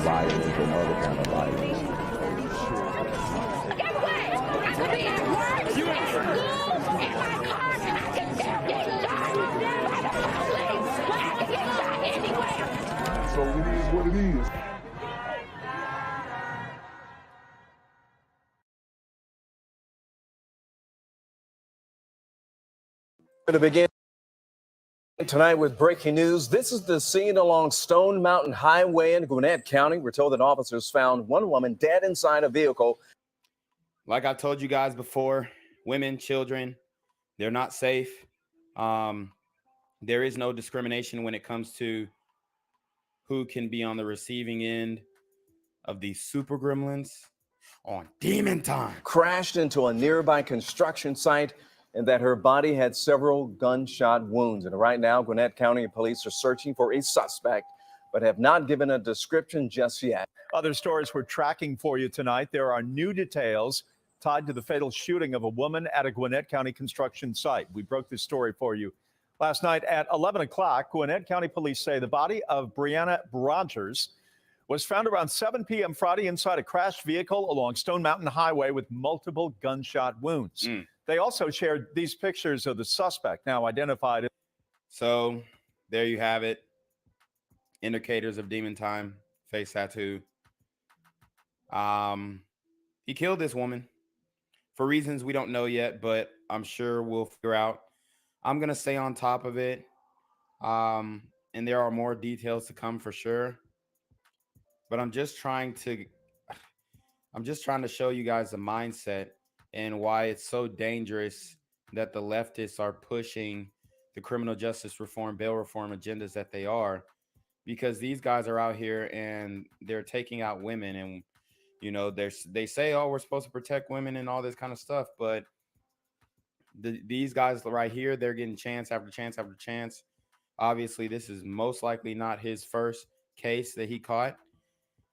violence and other kind of violence. Get away! I could be at work, at school, in my car. I can still get shot by the police. But I can get shot anywhere. So it is what it is. To begin tonight with breaking news. This is the scene along Stone Mountain Highway in Gwinnett County. We're told that officers found one woman dead inside a vehicle. Like I've told you guys before, women, children, they're not safe. There is no discrimination when it comes to who can be on the receiving end of these super gremlins on demon time. Crashed into a nearby construction site and that her body had several gunshot wounds. And right now, Gwinnett County police are searching for a suspect, but have not given a description just yet. Other stories we're tracking for you tonight. There are new details tied to the fatal shooting of a woman at a Gwinnett County construction site. We broke this story for you last night at 11 o'clock. Gwinnett County police say the body of Brianna Rogers was found around 7 p.m. Friday inside a crashed vehicle along Stone Mountain Highway with multiple gunshot wounds. They also shared these pictures of the suspect, now identified. So there you have it. Indicators of demon time, face tattoo. He killed this woman for reasons we don't know yet, but I'm sure we'll figure out. I'm going to stay on top of it. And there are more details to come for sure. But I'm just trying to show you guys the mindset and why it's so dangerous that the leftists are pushing the criminal justice reform, bail reform agendas that they are, because these guys are out here and they're taking out women. And, you know, they say, oh, we're supposed to protect women and all this kind of stuff. But these guys right here, they're getting chance after chance after chance. Obviously, this is most likely not his first case that he caught.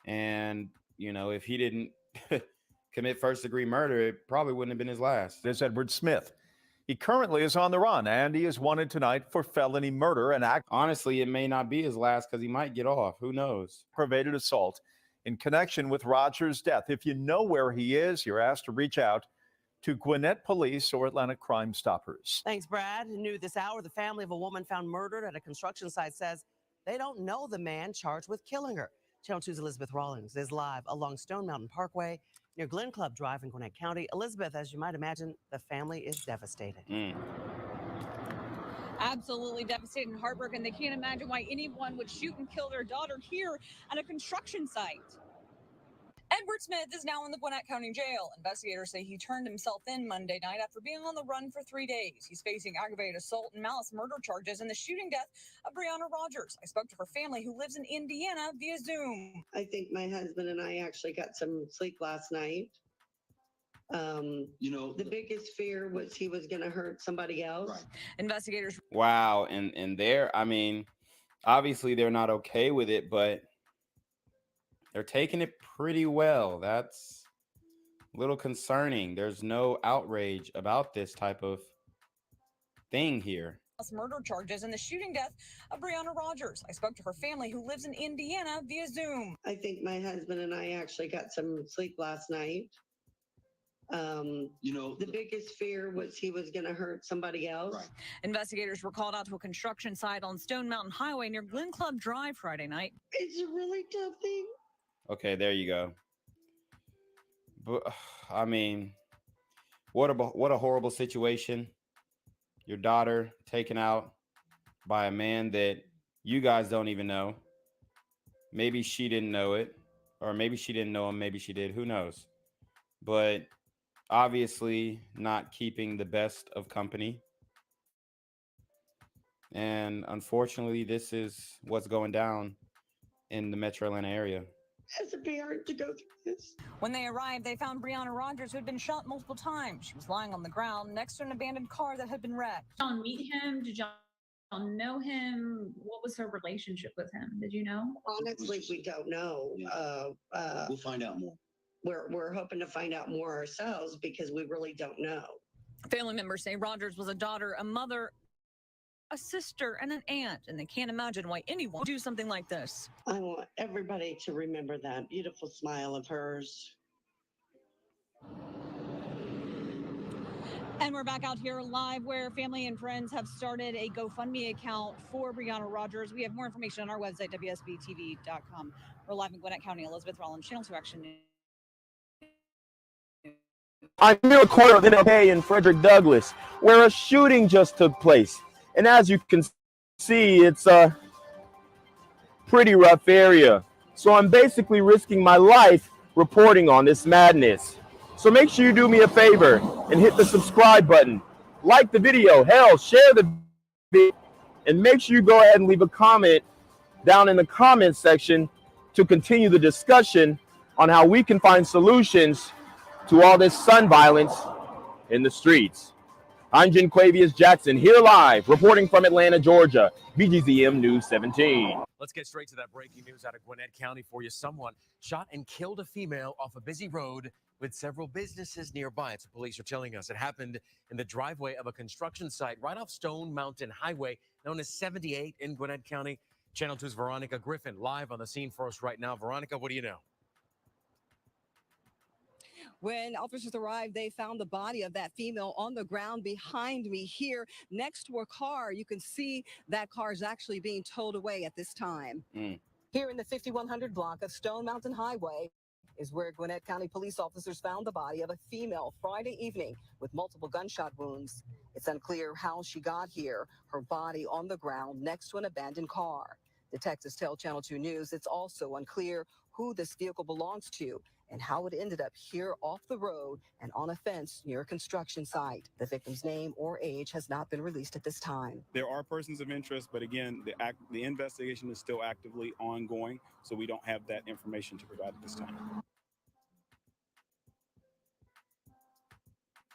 And, you know, if he didn't commit first-degree murder, it probably wouldn't have been his last. There's Edward Smith. He currently is on the run, and he is wanted tonight for felony murder and honestly, it may not be his last because he might get off. Who knows? Aggravated assault in connection with Rogers' death. If you know where he is, you're asked to reach out to Gwinnett Police or Atlanta Crime Stoppers. Thanks, Brad. New this hour, the family of a woman found murdered at a construction site says they don't know the man charged with killing her. Channel 2's Elizabeth Rawlings is live along Stone Mountain Parkway near Glen Club Drive in Gwinnett County. Elizabeth, as you might imagine, the family is devastated. Absolutely devastated and heartbroken. They can't imagine why anyone would shoot and kill their daughter here at a construction site. Edward Smith is now in the Gwinnett County Jail. Investigators say he turned himself in Monday night after being on the run for 3 days. He's facing aggravated assault and malice murder charges in the shooting death of Brianna Rogers. I spoke to her family, who lives in Indiana, via Zoom. I think my husband and I actually got some sleep last night. You know, the biggest fear was he was going to hurt somebody else. Right. Investigators. Wow. And they're, I mean, obviously they're not okay with it, but they're taking it pretty well. That's a little concerning. There's no outrage about this type of thing here. Murder charges in the shooting death of Brianna Rogers. I spoke to her family, who lives in Indiana, via Zoom. I think my husband and I actually got some sleep last night. You know, the biggest fear was he was going to hurt somebody else. Right. Investigators were called out to a construction site on Stone Mountain Highway near Glen Club Drive Friday night. It's a really tough thing. Okay, there you go. But I mean, what a horrible situation. Your daughter taken out by a man that you guys don't even know. Maybe she didn't know it, or maybe she didn't know him. Maybe she did. Who knows? But obviously not keeping the best of company. And unfortunately, this is what's going down in the Metro Atlanta area. As a parent to go through this. When they arrived, they found Brianna Rogers, who had been shot multiple times. She was lying on the ground next to an abandoned car that had been wrecked. Did y'all meet him? Did y'all know him? What was her relationship with him? Did you know? Honestly, we don't know. We'll find out more. We're hoping to find out more ourselves because we really don't know. Family members say Rogers was a daughter, a mother, a sister, and an aunt, and they can't imagine why anyone would do something like this. I want everybody to remember that beautiful smile of hers. And we're back out here live where family and friends have started a GoFundMe account for Breonna Rogers. We have more information on our website, WSBTV.com. We're live in Gwinnett County. Elizabeth Rollins, Channel 2 Action News. I'm near a corner of NLK and Frederick Douglass, where a shooting just took place. And as you can see, it's a pretty rough area. So I'm basically risking my life reporting on this madness. So make sure you do me a favor and hit the subscribe button. Like the video, hell, share the video, and make sure you go ahead and leave a comment down in the comment section to continue the discussion on how we can find solutions to all this son violence in the streets. I'm Jenquavius Jackson, here live, reporting from Atlanta, Georgia, BGZM News 17. Let's get straight to that breaking news out of Gwinnett County for you. Someone shot and killed a female off a busy road with several businesses nearby. It's what police are telling us. It happened in the driveway of a construction site right off Stone Mountain Highway, known as 78 in Gwinnett County. Channel 2's Veronica Griffin live on the scene for us right now. Veronica, what do you know? When officers arrived, they found the body of that female on the ground behind me here next to a car. You can see that car is actually being towed away at this time. Here in the 5100 block of Stone Mountain Highway is where Gwinnett County police officers found the body of a female Friday evening with multiple gunshot wounds. It's unclear how she got here, her body on the ground next to an abandoned car. Detectives tell Channel 2 News it's also unclear who this vehicle belongs to and how it ended up here off the road and on a fence near a construction site. The victim's name or age has not been released at this time. There are persons of interest, but again, the investigation is still actively ongoing, so we don't have that information to provide at this time.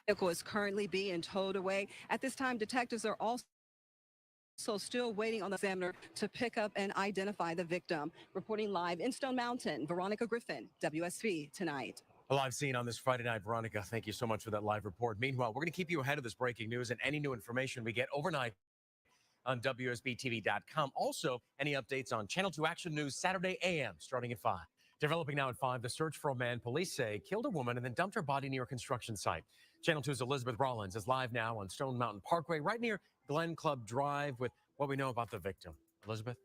The vehicle is currently being towed away. At this time, detectives are also still waiting on the examiner to pick up and identify the victim. Reporting live in Stone Mountain, Veronica Griffin, WSB Tonight. A live scene on this Friday night. Veronica, thank you so much for that live report. Meanwhile, we're going to keep you ahead of this breaking news and any new information we get overnight on WSBTV.com. Also, any updates on Channel 2 Action News Saturday AM starting at 5. Developing now at 5, the search for a man police say killed a woman and then dumped her body near a construction site. Channel 2's Elizabeth Rollins is live now on Stone Mountain Parkway, right near Glen Club Drive, with what we know about the victim. Elizabeth?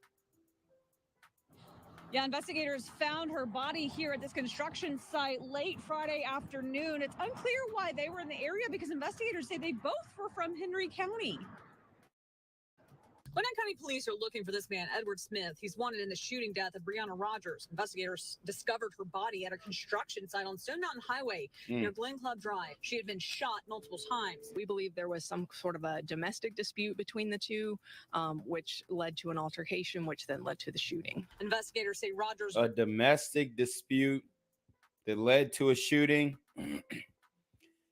Yeah, investigators found her body here at this construction site late Friday afternoon. It's unclear why they were in the area because investigators say they both were from Henry County. Gwinnett County police are looking for this man, Edward Smith. He's wanted in the shooting death of Breonna Rogers. Investigators discovered her body at a construction site on Stone Mountain Highway near Glen Club Drive. She had been shot multiple times. We believe there was some sort of a domestic dispute between the two, which led to an altercation, which then led to the shooting. Investigators say Rogers... A domestic dispute that led to a shooting.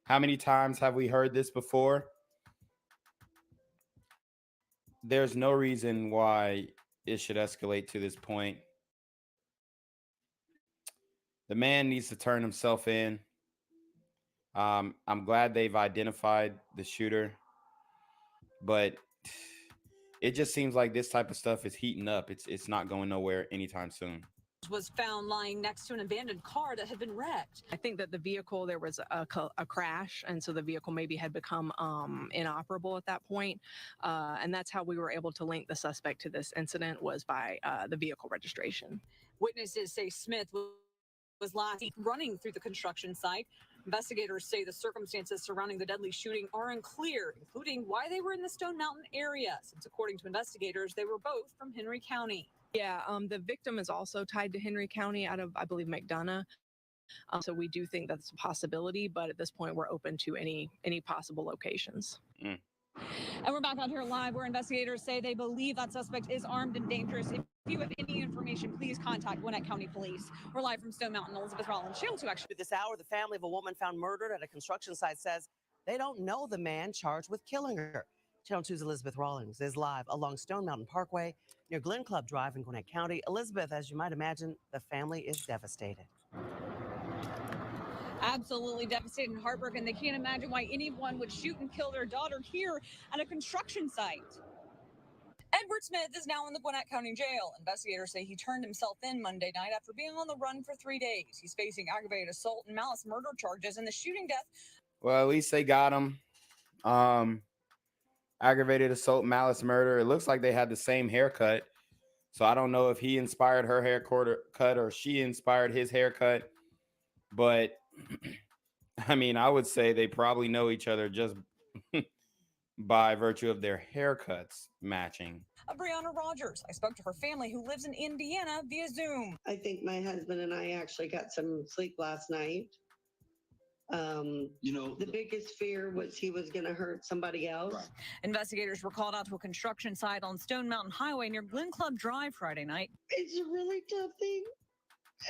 How many times have we heard this before? There's no reason why it should escalate to this point. The man needs to turn himself in. I'm glad they've identified the shooter, but it just seems like this type of stuff is heating up. It's not going nowhere anytime soon. Was found lying next to an abandoned car that had been wrecked. I think that the vehicle, there was a crash, and so the vehicle maybe had become inoperable at that point. And that's how we were able to link the suspect to this incident, was by the vehicle registration. Witnesses say Smith was last seen running through the construction site. Investigators say the circumstances surrounding the deadly shooting are unclear, including why they were in the Stone Mountain area, since according to investigators, they were both from Henry County. Yeah, the victim is also tied to Henry County out of, I believe, McDonough. So we do think that's a possibility, but at this point, we're open to any possible locations. And we're back out here live where investigators say they believe that suspect is armed and dangerous. If you have any information, please contact Gwinnett County Police. We're live from Stone Mountain. Elizabeth Rollins, Channel 2 Action. This hour, the family of a woman found murdered at a construction site says they don't know the man charged with killing her. Channel 2's Elizabeth Rollins is live along Stone Mountain Parkway near Glen Club Drive in Gwinnett County. Elizabeth, as you might imagine, the family is devastated. Absolutely devastated and heartbroken. They can't imagine why anyone would shoot and kill their daughter here at a construction site. Edward Smith is now in the Gwinnett County Jail. Investigators say he turned himself in Monday night after being on the run for 3 days. He's facing aggravated assault and malice murder charges in the shooting death. Well, at least they got him. Aggravated assault, malice murder. It looks like they had the same haircut. So I don't know if he inspired her haircut or she inspired his haircut. But I mean, I would say they probably know each other just by virtue of their haircuts matching. Brianna Rogers. I spoke to her family who lives in Indiana via Zoom. I think my husband and I actually got some sleep last night. The biggest fear was he was going to hurt somebody else. Right. Investigators were called out to a construction site on Stone Mountain Highway near Glen Club Drive Friday night. It's a really tough thing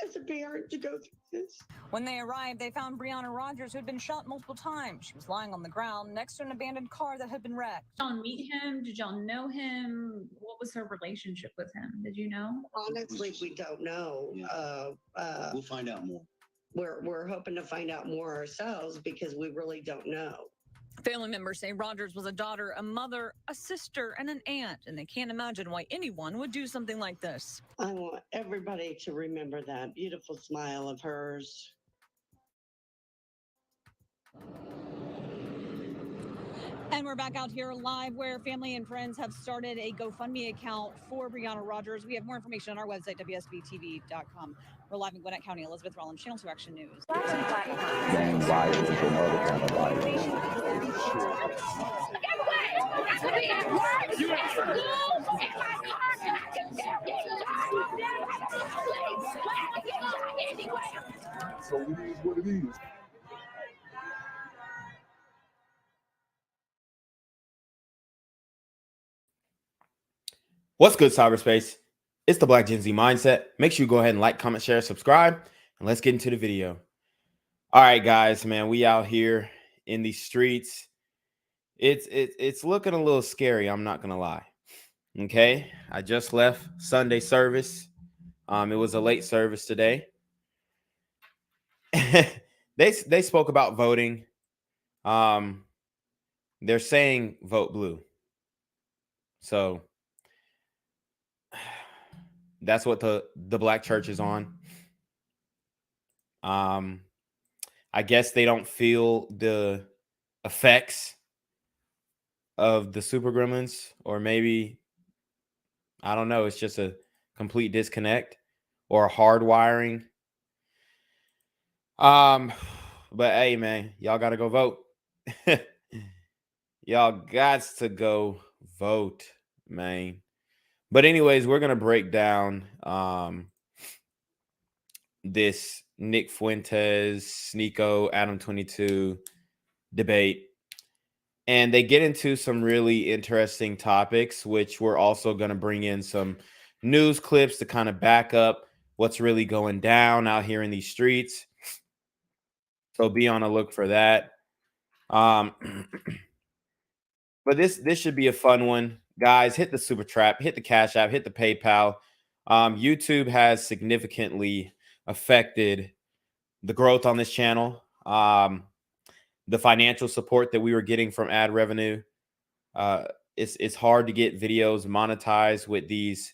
as a parent to go through this. When they arrived, they found Brianna Rogers, who had been shot multiple times. She was lying on the ground next to an abandoned car that had been wrecked. Did y'all meet him? Did y'all know him? What was her relationship with him? Did you know? Honestly, we don't know. Yeah. We'll find out more. We're hoping to find out more ourselves because we really don't know. Family members say Rogers was a daughter, a mother, a sister, and an aunt, and they can't imagine why anyone would do something like this. I want everybody to remember that beautiful smile of hers. And we're back out here live where family and friends have started a GoFundMe account for Brianna Rogers. We have more information on our website, WSBTV.com. We're live in Gwinnett County. Elizabeth Rollins, Channel 2 Action News. Gang violence and other kind of violence. Get away! I could be at work, at school, in my car, and I can still get shot. By the police. I can get shot anywhere. So it is what it is. What's good, cyberspace? It's the Black Gen Z Mindset. Make sure you go ahead and like, comment, share, subscribe, and let's get into the video. All right, guys, man, we out here in these streets. It's looking a little scary. I'm not gonna lie. Okay, I just left Sunday service. It was a late service today. They spoke about voting. They're saying vote blue. So that's what the black church is on. I guess they don't feel the effects of the super gremlins, or maybe, I don't know, it's just a complete disconnect or a hardwiring. But hey, man, y'all got to go vote. Y'all got to go vote, man. But anyways, we're going to break down this Nick Fuentes, Sneako, Adam22 debate. And they get into some really interesting topics, which we're also going to bring in some news clips to kind of back up what's really going down out here in these streets. So be on the look for that. But this should be a fun one. Guys, hit the super trap, hit the Cash App, hit the PayPal. YouTube has significantly affected the growth on this channel. The financial support that we were getting from ad revenue. It's hard to get videos monetized with these,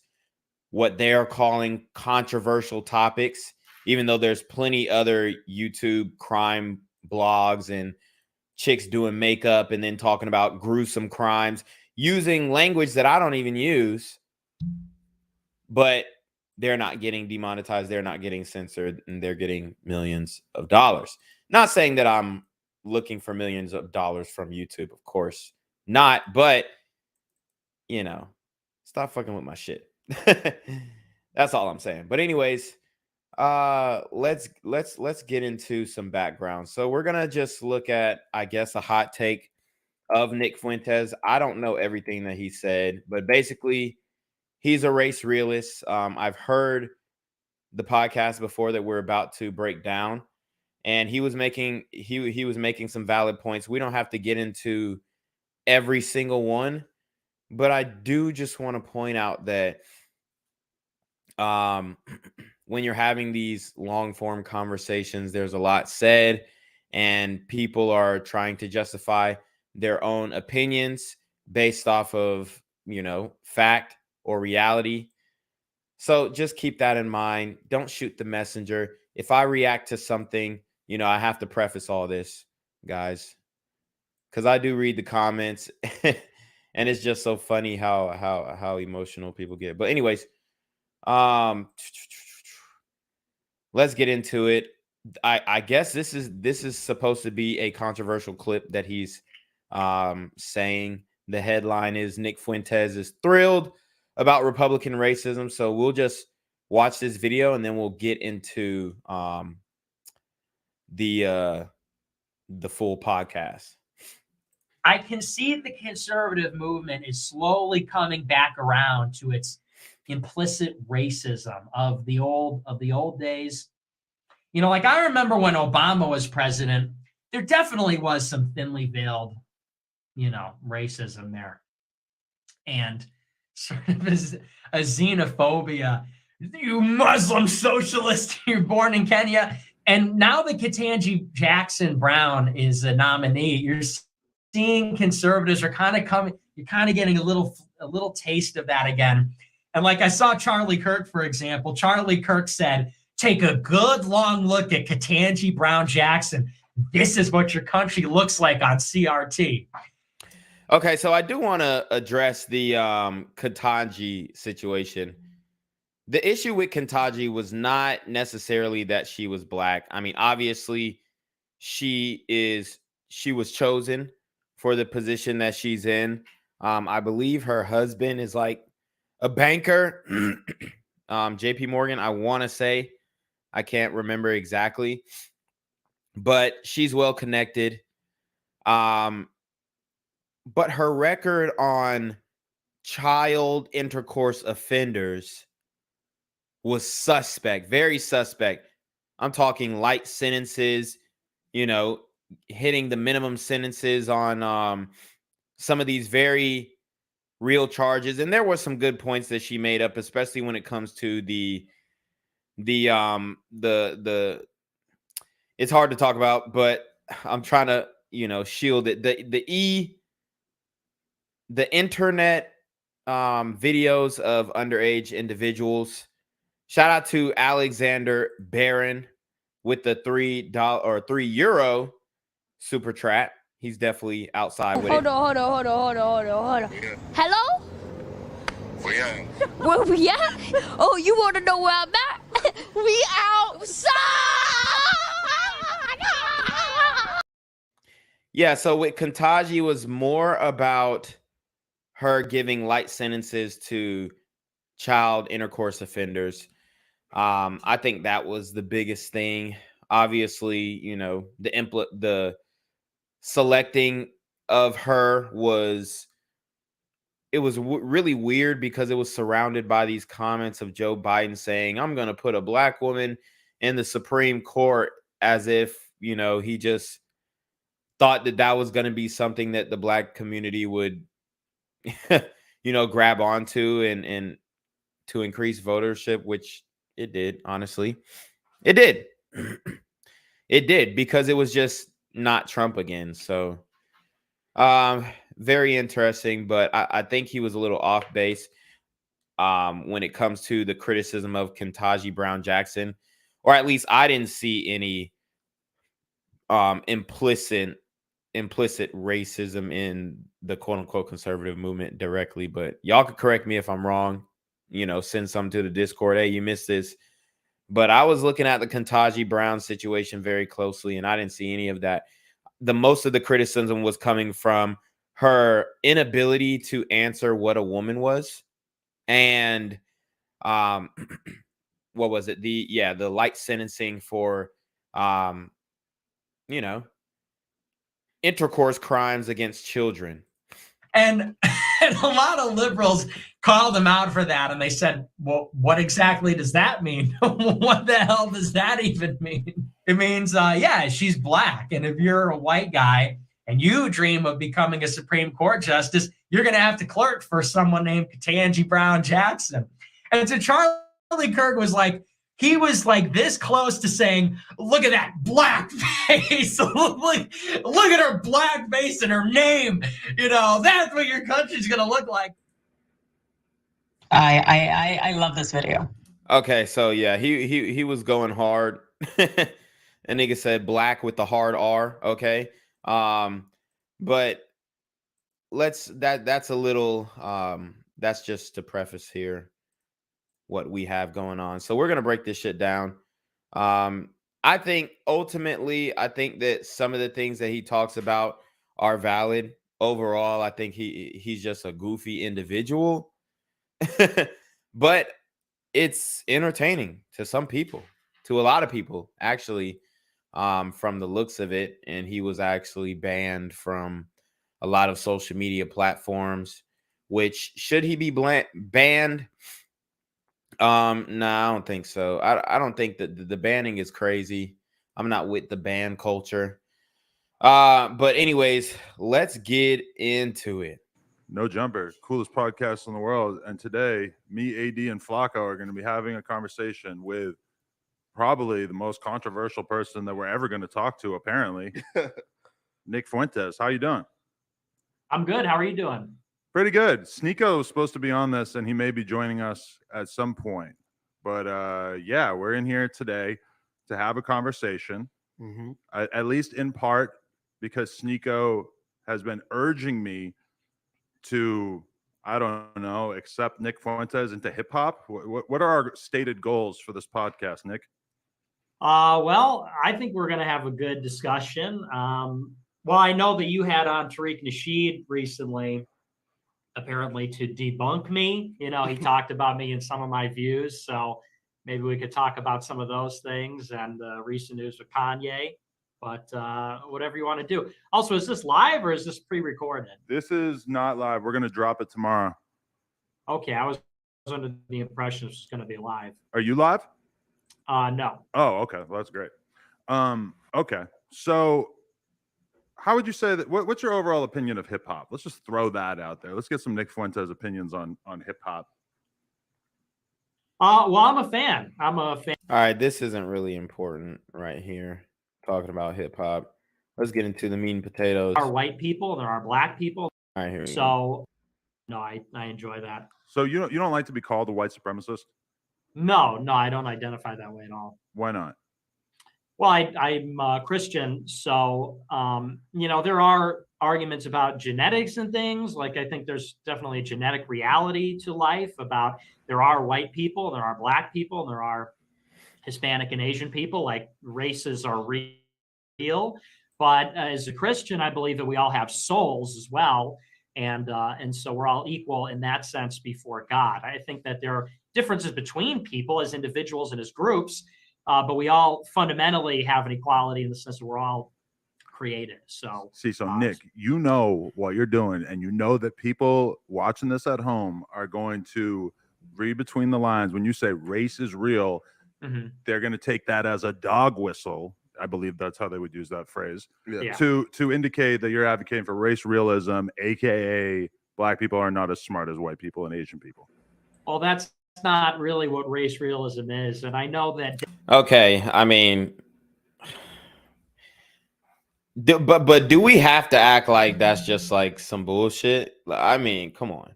what they are calling controversial topics, even though there's plenty other YouTube crime blogs and chicks doing makeup and then talking about gruesome crimes using language that I don't even use, but they're not getting demonetized. They're not getting censored, and they're getting millions of dollars. Not saying that I'm looking for millions of dollars from YouTube, of course not, but you know, stop fucking with my shit. That's all I'm saying. But anyways, let's get into some background. So we're gonna just look at, I guess, a hot take of Nick Fuentes. I don't know everything that he said, but basically he's a race realist. I've heard the podcast before that we're about to break down, and he was making some valid points. We don't have to get into every single one, but I do just want to point out that when you're having these long form conversations, there's a lot said, and people are trying to justify their own opinions based off of fact or reality. So just keep that in mind. Don't shoot the messenger. If I react to something, I have to preface all this, guys, because I do read the comments and it's just so funny how emotional people get. But anyways, let's get into it. I guess this is supposed to be a controversial clip that he's saying. The headline is Nick Fuentes is thrilled about Republican racism. So we'll just watch this video and then we'll get into the full podcast. I can see the conservative movement is slowly coming back around to its implicit racism of the old days. Like I remember when Obama was president, there definitely was some thinly veiled, racism there. And sort of a xenophobia. You Muslim socialist, you're born in Kenya. And now that Ketanji Jackson Brown is a nominee, you're seeing conservatives are kind of coming, you're kind of getting a little taste of that again. And like I saw Charlie Kirk, for example, Charlie Kirk said, take a good long look at Ketanji Brown Jackson. This is what your country looks like on CRT. Okay, so I do want to address the Ketanji situation. The issue with Ketanji was not necessarily that she was black. I mean, obviously, she was chosen for the position that she's in. I believe her husband is like a banker, JP Morgan, I want to say. I can't remember exactly, but she's well connected. But her record on child intercourse offenders was suspect, very suspect. I'm talking light sentences, hitting the minimum sentences on some of these very real charges. And there were some good points that she made up, especially when it comes to the it's hard to talk about, but I'm trying to, shield it. The internet videos of underage individuals. Shout out to Alexander Barron with the €3 super chat. He's definitely outside with it. Hold on. Hello? Where we at? Oh, you want to know where I'm at? We outside! Yeah, so with Ketanji was more about her giving light sentences to child intercourse offenders. I think that was the biggest thing. Obviously, the selecting of her was really weird because it was surrounded by these comments of Joe Biden saying, I'm going to put a black woman in the Supreme Court, as if, he just thought that was going to be something that the black community would, grab onto and to increase votership, which it did, honestly. It did. It did, because it was just not Trump again. So very interesting, but I think he was a little off base when it comes to the criticism of Ketanji Brown Jackson, or at least I didn't see any implicit racism in the quote unquote conservative movement directly. But y'all could correct me if I'm wrong, send some to the Discord. Hey, you missed this. But I was looking at the Ketanji Brown situation very closely, and I didn't see any of that. Most of the criticism was coming from her inability to answer what a woman was. And what was it? The light sentencing for intercourse crimes against children. And a lot of liberals called them out for that. And they said, well, what exactly does that mean? What the hell does that even mean? It means, she's black. And if you're a white guy and you dream of becoming a Supreme Court justice, you're going to have to clerk for someone named Ketanji Brown Jackson. And so Charlie Kirk was like, he was like this close to saying, look at that black face. look at her black face and her name. That's what your country's going to look like. I love this video. Okay, so yeah, he was going hard. A nigga said black with the hard R. Okay, but that's a little that's just to preface here what we have going on. So we're gonna break this shit down. I think ultimately, I think that some of the things that he talks about are valid. Overall, I think he's just a goofy individual, but it's entertaining to some people, to a lot of people, actually, from the looks of it. And he was actually banned from a lot of social media platforms, which should he be banned? No, I don't think so. I don't think that the banning is crazy. I'm not with the ban culture. But anyways, let's get into it. No Jumper, coolest podcast in the world. And today, me, AD, and Flakko are going to be having a conversation with probably the most controversial person that we're ever going to talk to, apparently. Nick Fuentes. How you doing? I'm good. How are you doing? Pretty good. Sneako is supposed to be on this, and he may be joining us at some point. But yeah, we're in here today to have a conversation, at least in part because Sneako has been urging me to, I don't know, accept Nick Fuentes into hip hop. What are our stated goals for this podcast, Nick? Well, I think we're going to have a good discussion. Well, I know that you had on Tariq Nasheed recently, apparently to debunk me. You know, he talked about me and some of my views. So maybe we could talk about some of those things and recent news with Kanye. But whatever you want to do. Also, is this live or is this pre-recorded? This is not live. We're going to drop it tomorrow. Okay, I was under the impression this was going to be live. Are you live? No. Oh, okay. Well, that's great. Okay. So how would you say that? What's your overall opinion of hip hop? Let's just throw that out there. Let's get some Nick Fuentes opinions on hip hop. Well, I'm a fan. All right, this isn't really important right here. Talking about hip hop. Let's get into the meat and potatoes. There are white people, there are black people. All right, here we go. So no, I enjoy that. So you don't like to be called a white supremacist? No, I don't identify that way at all. Why not? Well, I'm Christian, so you know, there are arguments about genetics and things. Like, I think there's definitely a genetic reality to life about there are white people, there are black people, and there are Hispanic and Asian people. Like, races are real. But as a Christian, I believe that we all have souls as well. And so we're all equal in that sense before God. I think that there are differences between people as individuals and as groups, but we all fundamentally have an equality in the sense that we're all created. So Nick, you know what you're doing, and you know that people watching this at home are going to read between the lines. When you say race is real, they're going to take that as a dog whistle. I believe that's how they would use that phrase. Yeah. To indicate that you're advocating for race realism, aka black people are not as smart as white people and Asian people. Well, that's not really what race realism is, and I know that. Okay, I mean, but do we have to act like that's just like some bullshit? I mean, come on.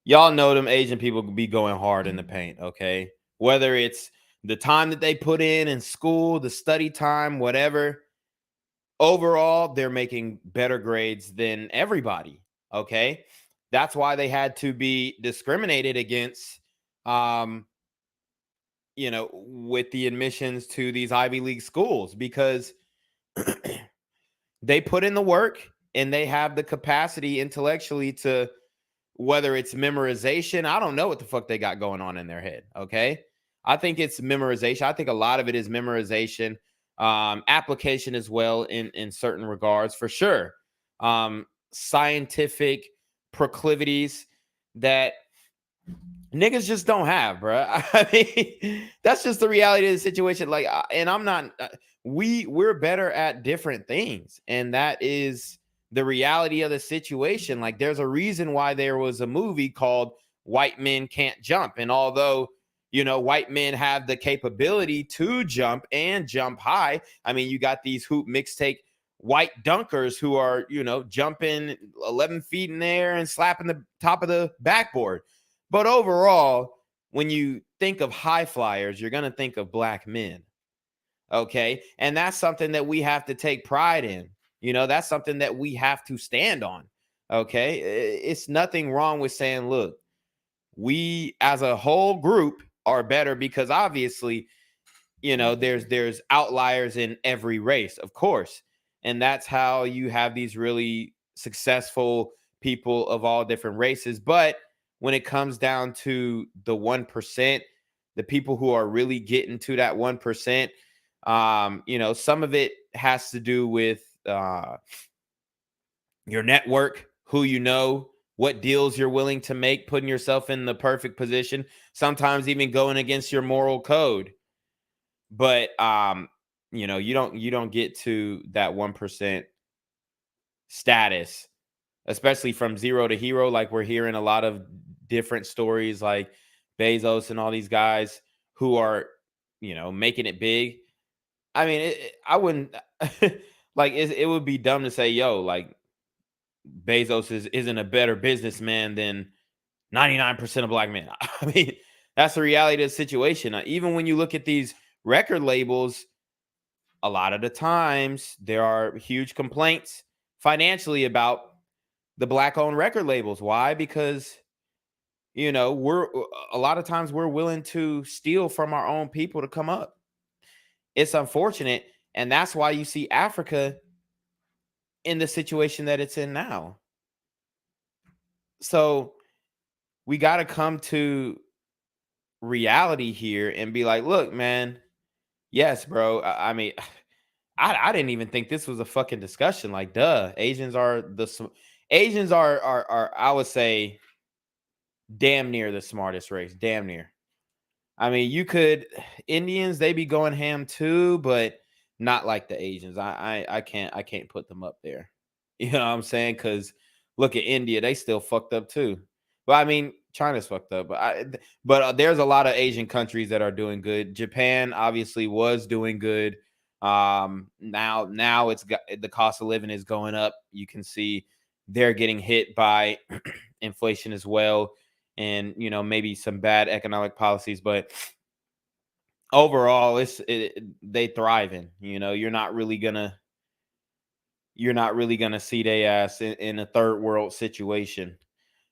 Y'all know them Asian people be going hard in the paint, okay? Whether it's the time that they put in school, the study time, whatever. Overall, they're making better grades than everybody, okay? That's why they had to be discriminated against, you know, with the admissions to these Ivy League schools, because they put in the work and they have the capacity intellectually to, whether it's memorization, I don't know what the fuck they got going on in their head, okay? I think it's memorization. I think a lot of it is memorization, application as well in certain regards, for sure. Scientific proclivities that niggas just don't have, bro. I mean, that's just the reality of the situation. Like, and I'm not, we're better at different things. And that is the reality of the situation. Like, there's a reason why there was a movie called White Men Can't Jump. And although, you know, white men have the capability to jump and jump high, I mean, you got these hoop mixtape white dunkers who are, you know, jumping 11 feet in the air and slapping the top of the backboard. But overall, when you think of high flyers, you're going to think of black men. Okay. And that's something that we have to take pride in. You know, that's something that we have to stand on. Okay. It's nothing wrong with saying, look, we as a whole group are better, because obviously, you know, there's outliers in every race, of course. And that's how you have these really successful people of all different races. But when it comes down to the 1%, the people who are really getting to that 1%, you know, some of it has to do with your network, who you know, what deals you're willing to make, putting yourself in the perfect position, sometimes even going against your moral code. But you know, you don't get to that 1% status, especially from zero to hero, like we're hearing a lot of different stories, like Bezos and all these guys who are, you know, making it big. I mean, I wouldn't like it would be dumb to say, yo, like Bezos isn't a better businessman than 99% of black men. I mean, that's the reality of the situation. Even when you look at these record labels, a lot of the times there are huge complaints financially about the black-owned record labels. Why? Because, you know, a lot of times we're willing to steal from our own people to come up. It's unfortunate, and that's why you see Africa in the situation that it's in now. So we got to come to reality here and be like, look, man, yes, bro. I mean, I didn't even think this was a fucking discussion. Like, duh, Asians are I would say damn near the smartest race. Damn near. I mean, Indians, they be going ham too, but not like the Asians. I can't put them up there. You know what I'm saying? Because look at India, they still fucked up too. But I mean, China's fucked up. But there's a lot of Asian countries that are doing good. Japan obviously was doing good. Now it's got the cost of living is going up. You can see they're getting hit by inflation as well, and you know, maybe some bad economic policies, but overall they thriving. You know, you're not really gonna see they ass in a third world situation.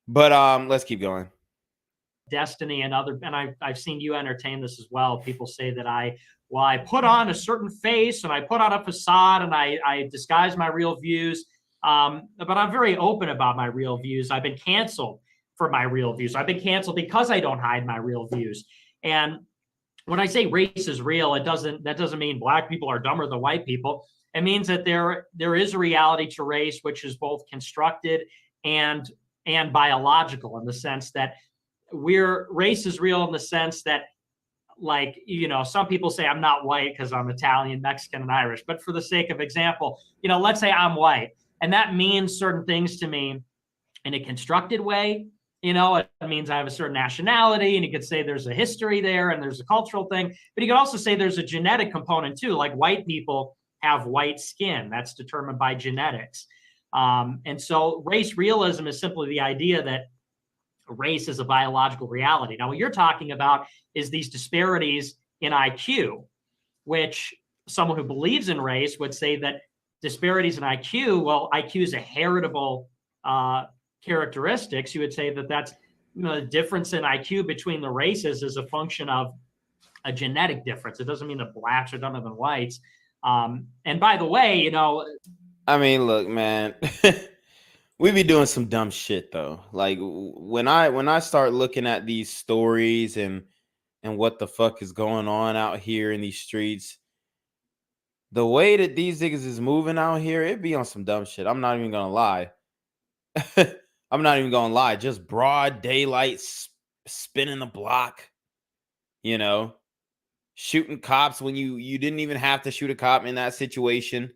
But let's keep going. Destiny and I've seen you entertain this as well. People say that I put on a certain face and I put on a facade and I disguise my real views. But I'm very open about my real views. I've been canceled for my real views. I've been canceled because I don't hide my real views. And when I say race is real, that doesn't mean black people are dumber than white people. It means that there is a reality to race, which is both constructed and biological, in the sense that race is real in the sense that, like, you know, some people say I'm not white because I'm Italian, Mexican, and Irish. But for the sake of example, you know, let's say I'm white, and that means certain things to me in a constructed way. You know, it means I have a certain nationality, and you could say there's a history there and there's a cultural thing. But you could also say there's a genetic component too. Like, white people have white skin. That's determined by genetics. And so race realism is simply the idea that race is a biological reality. Now, what you're talking about is these disparities in IQ, which someone who believes in race would say that disparities in IQ, well, IQ is a heritable characteristics. You would say that that's, you know, the difference in IQ between the races is a function of a genetic difference. It doesn't mean that blacks are dumber than whites. And by the way, you know, I mean, look, man. We be doing some dumb shit though. Like when I start looking at these stories and what the fuck is going on out here in these streets, the way that these niggas is moving out here, it be on some dumb shit. I'm not even gonna lie. I'm not even gonna lie. Just broad daylight, spinning the block. You know, shooting cops when you didn't even have to shoot a cop in that situation.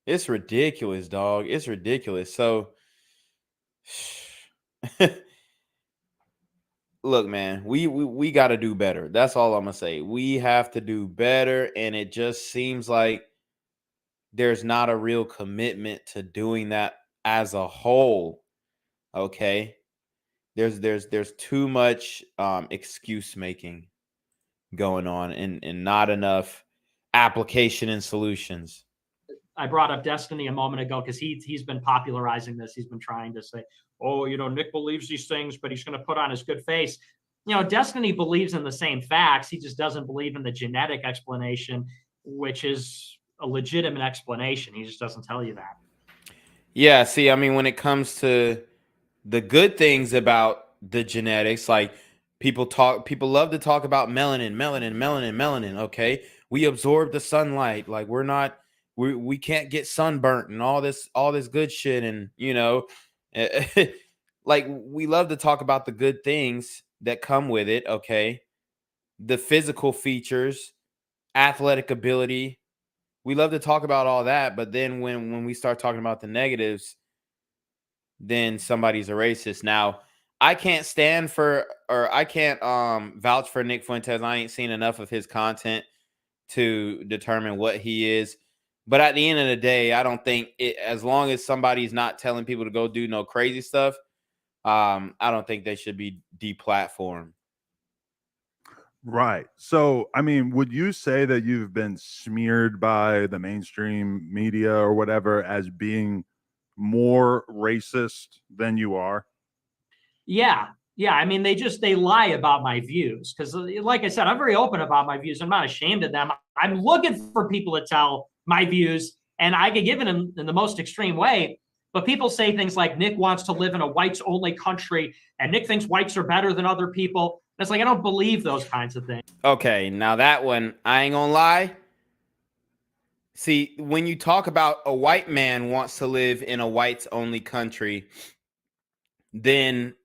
It's ridiculous, dog. It's ridiculous. So, look, man, we got to do better. That's all I'm gonna say. We have to do better, and it just seems like there's not a real commitment to doing that as a whole. Okay. There's too much excuse making going on and not enough application and solutions. I brought up Destiny a moment ago because he's been popularizing this. He's been trying to say, oh, Nick believes these things, but he's going to put on his good face. Destiny believes in the same facts. He just doesn't believe in the genetic explanation, which is a legitimate explanation. He just doesn't tell you that. Yeah, see, I mean, when it comes to the good things about the genetics, like people love to talk about melanin. Okay, we absorb the sunlight. Like we can't get sunburnt and all this good shit. And like we love to talk about the good things that come with it. Okay, the physical features, athletic ability. We love to talk about all that, but then when we start talking about the negatives, then somebody's a racist. Now, I can't stand for, or I can't vouch for Nick Fuentes. I ain't seen enough of his content to determine what he is. But at the end of the day, I don't think as long as somebody's not telling people to go do no crazy stuff, I don't think they should be deplatformed. Right. So, I mean, would you say that you've been smeared by the mainstream media or whatever as being more racist than you are? Yeah. I mean, they lie about my views because, like I said, I'm very open about my views. I'm not ashamed of them. I'm looking for people to tell my views, and I get given them in the most extreme way. But people say things like Nick wants to live in a whites-only country, and Nick thinks whites are better than other people. And it's like, I don't believe those kinds of things. Okay, now that one, I ain't gonna lie. See, when you talk about a white man wants to live in a whites-only country, then,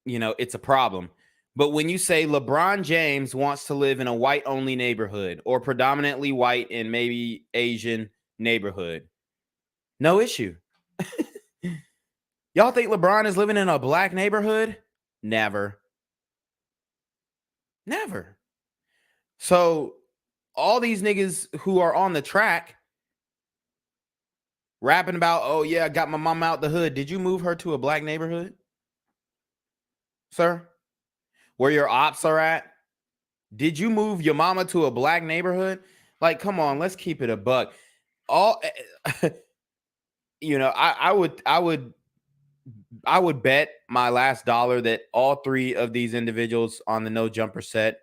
it's a problem. But when you say LeBron James wants to live in a white-only neighborhood or predominantly white and maybe Asian neighborhood, no issue. Y'all think LeBron is living in a black neighborhood? Never. So all these niggas who are on the track rapping about, oh yeah, I got my mom out the hood. Did you move her to a black neighborhood, sir? Where your ops are at? Did you move your mama to a black neighborhood? Like, come on, let's keep it a buck. All I would bet my last dollar that all three of these individuals on the No Jumper set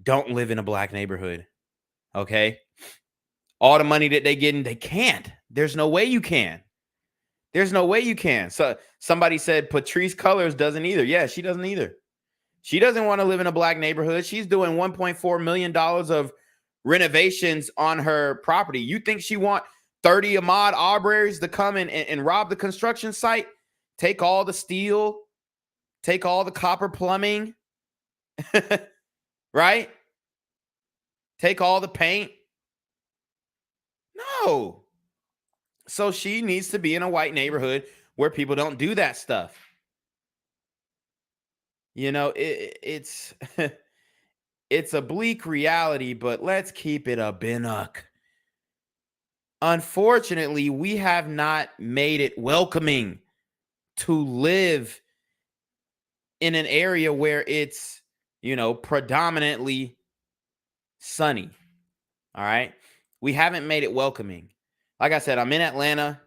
don't live in a black neighborhood. Okay. All the money that they getting, they can't. There's no way you can. So somebody said Patrice Cullors doesn't either. Yeah, she doesn't either. She doesn't want to live in a black neighborhood. She's doing $1.4 million of renovations on her property. You think she want 30 Ahmaud Arbery's to come and rob the construction site? Take all the steel, take all the copper plumbing, right? Take all the paint. No. So she needs to be in a white neighborhood where people don't do that stuff. It's it's a bleak reality, but let's keep it a binuck. Unfortunately, we have not made it welcoming to live in an area where it's, predominantly sunny. All right. We haven't made it welcoming. Like I said, I'm in Atlanta.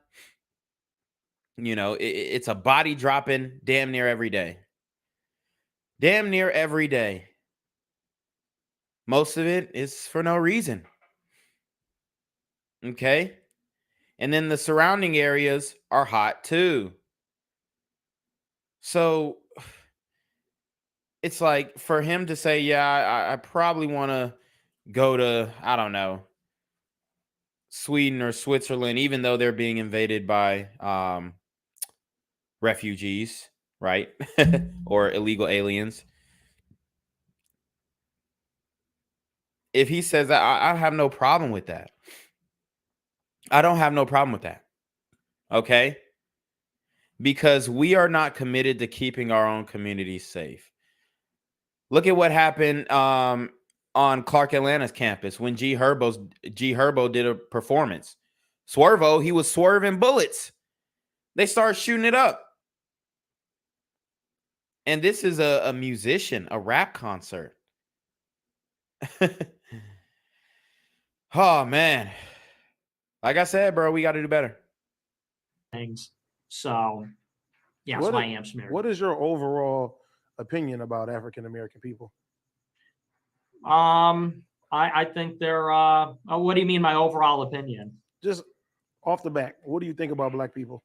It's a body dropping damn near every day. Most of it is for no reason. Okay. And then the surrounding areas are hot too. So it's like for him to say, yeah, I probably want to go to, I don't know, Sweden or Switzerland, even though they're being invaded by refugees, right? Or illegal aliens. If he says that, I have no problem with that. I don't have no problem with that. Okay? Because we are not committed to keeping our own communities safe. Look at what happened on Clark Atlanta's campus when G Herbo did a performance. Swervo, he was swerving bullets. They started shooting it up. And this is a musician, a rap concert. Oh man. Like I said, bro, we got to do better. Things. So, yeah, What so I i- am smeared. What is your overall opinion about African American people? I think they're what do you mean my overall opinion? Just off the bat, what do you think about black people?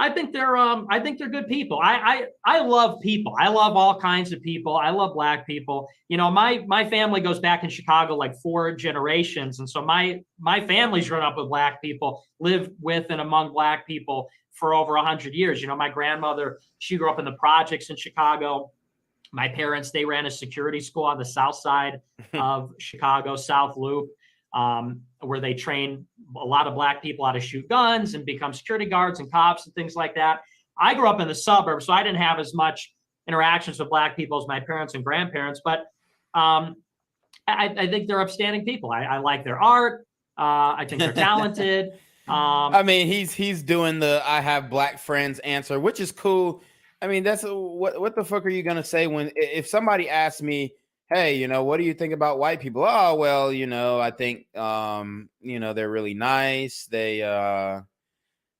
I think they're good people. I love people. I love all kinds of people. I love black people. You know, my family goes back in Chicago like 4 generations, and so my family's grown up with black people, lived with and among black people for over 100 years. You know, my grandmother, she grew up in the projects in Chicago. My parents, they ran a security school on the south side of Chicago, South Loop, where they train a lot of black people how to shoot guns and become security guards and cops and things like that. I grew up in the suburbs, so I didn't have as much interactions with black people as my parents and grandparents, but I think they're upstanding people. I like their art. I think they're talented. I mean, he's doing the I have black friends answer, which is cool. I mean, that's what the fuck are you gonna say when if somebody asks me, hey, you know, what do you think about white people? Oh, well, you know, I think you know, they're really nice. They I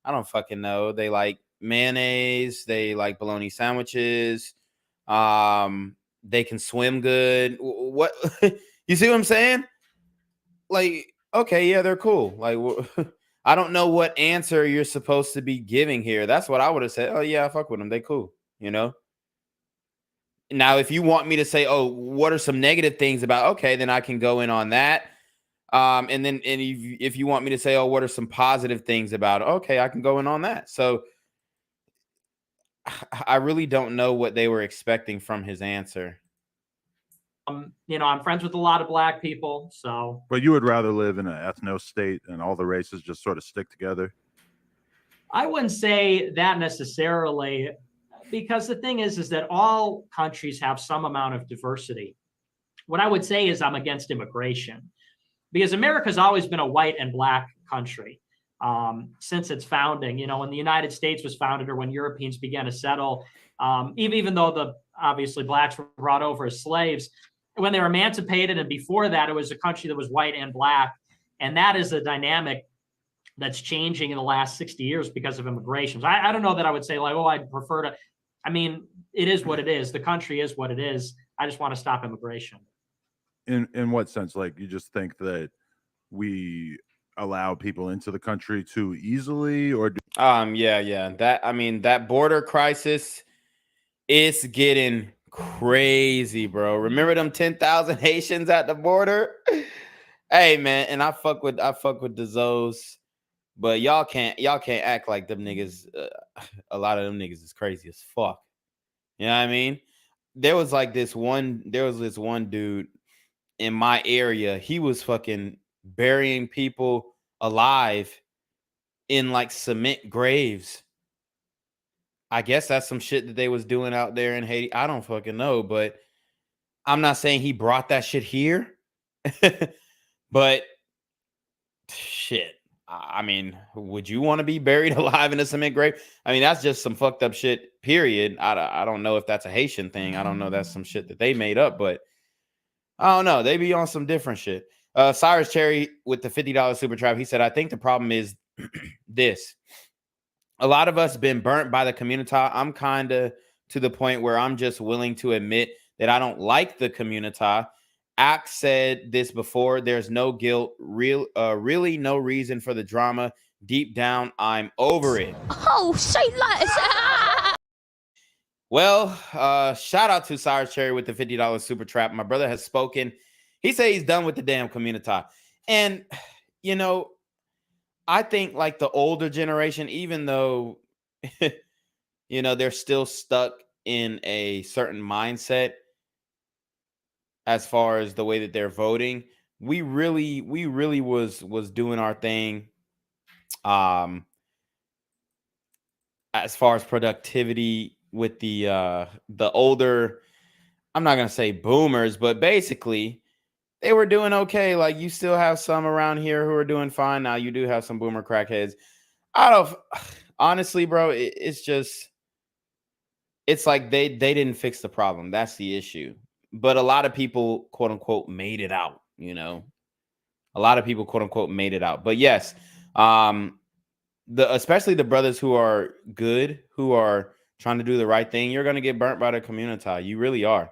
don't fucking know. They like mayonnaise, they like bologna sandwiches, they can swim good. What you see what I'm saying? Like, okay, yeah, they're cool. Like I don't know what answer you're supposed to be giving here. That's what I would have said. Oh yeah, I fuck with them. They cool, you know? Now, if you want me to say, oh, what are some negative things about, okay, then I can go in on that. And if you want me to say, oh, what are some positive things about it? Okay, I can go in on that. So I really don't know what they were expecting from his answer. You know, I'm friends with a lot of black people, so. But you would rather live in an ethno state and all the races just sort of stick together? I wouldn't say that necessarily, because the thing is that all countries have some amount of diversity. What I would say is I'm against immigration, because America's always been a white and black country since its founding. You know, when the United States was founded, or when Europeans began to settle, even though obviously blacks were brought over as slaves, when they were emancipated, and before that, it was a country that was white and black. And that is a dynamic that's changing in the last 60 years because of immigration. So I don't know that I would say like, oh, I'd prefer to. I mean, it is what it is. The country is what it is. I just want to stop immigration. In what sense? Like, you just think that we allow people into the country too easily, or Yeah. That, I mean, that border crisis is getting crazy, bro. Remember them 10,000 Haitians at the border? Hey man, and I fuck with the Zoes, but y'all can't act like them niggas. A lot of them niggas is crazy as fuck. You know what I mean? There was this one dude in my area. He was fucking burying people alive in like cement graves. I guess that's some shit that they was doing out there in Haiti. I don't fucking know, but I'm not saying he brought that shit here. But shit, I mean, would you want to be buried alive in a cement grave? I mean, that's just some fucked up shit, period. I don't know if that's a Haitian thing. I don't know. That's some shit that they made up, but I don't know. They be on some different shit. Cyrus Cherry with the $50 super trap. He said, I think the problem is this. A lot of us been burnt by the community. I'm kind of to the point where I'm just willing to admit that I don't like the community. Axe said this before. There's no guilt. Really no reason for the drama. Deep down, I'm over it. Oh, say less. Well, shout out to Cyrus Cherry with the $50 super trap. My brother has spoken. He said he's done with the damn community. And, you know, I think like the older generation, even though, you know, they're still stuck in a certain mindset as far as the way that they're voting, we really was doing our thing as far as productivity with the older, I'm not gonna say boomers, but basically they were doing okay. Like, you still have some around here who are doing fine. Now you do have some boomer crackheads. Honestly, bro, it's just it's like they didn't fix the problem. That's the issue. But a lot of people, quote unquote, made it out. You know, a lot of people, quote unquote, made it out. But yes, especially the brothers who are good, who are trying to do the right thing, you're gonna get burnt by the community. You really are.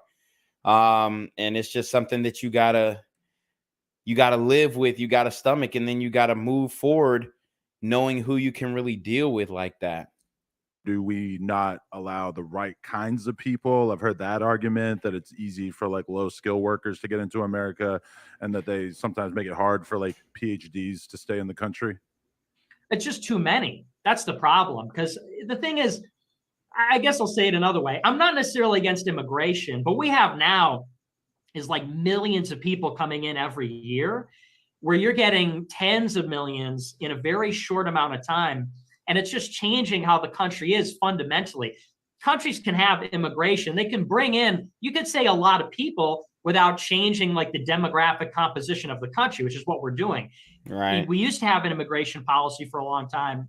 And it's just something that you gotta live with, you gotta stomach, and then you gotta move forward knowing who you can really deal with like that. Do we not allow the right kinds of people? I've heard that argument that it's easy for like low skill workers to get into America and that they sometimes make it hard for like PhDs to stay in the country. It's just too many. That's the problem. Because the thing is, I guess I'll say it another way. I'm not necessarily against immigration, but we have now is like millions of people coming in every year, where you're getting tens of millions in a very short amount of time. And it's just changing how the country is fundamentally. Countries can have immigration. They can bring in, you could say, a lot of people without changing like the demographic composition of the country, which is what we're doing. Right. We used to have an immigration policy for a long time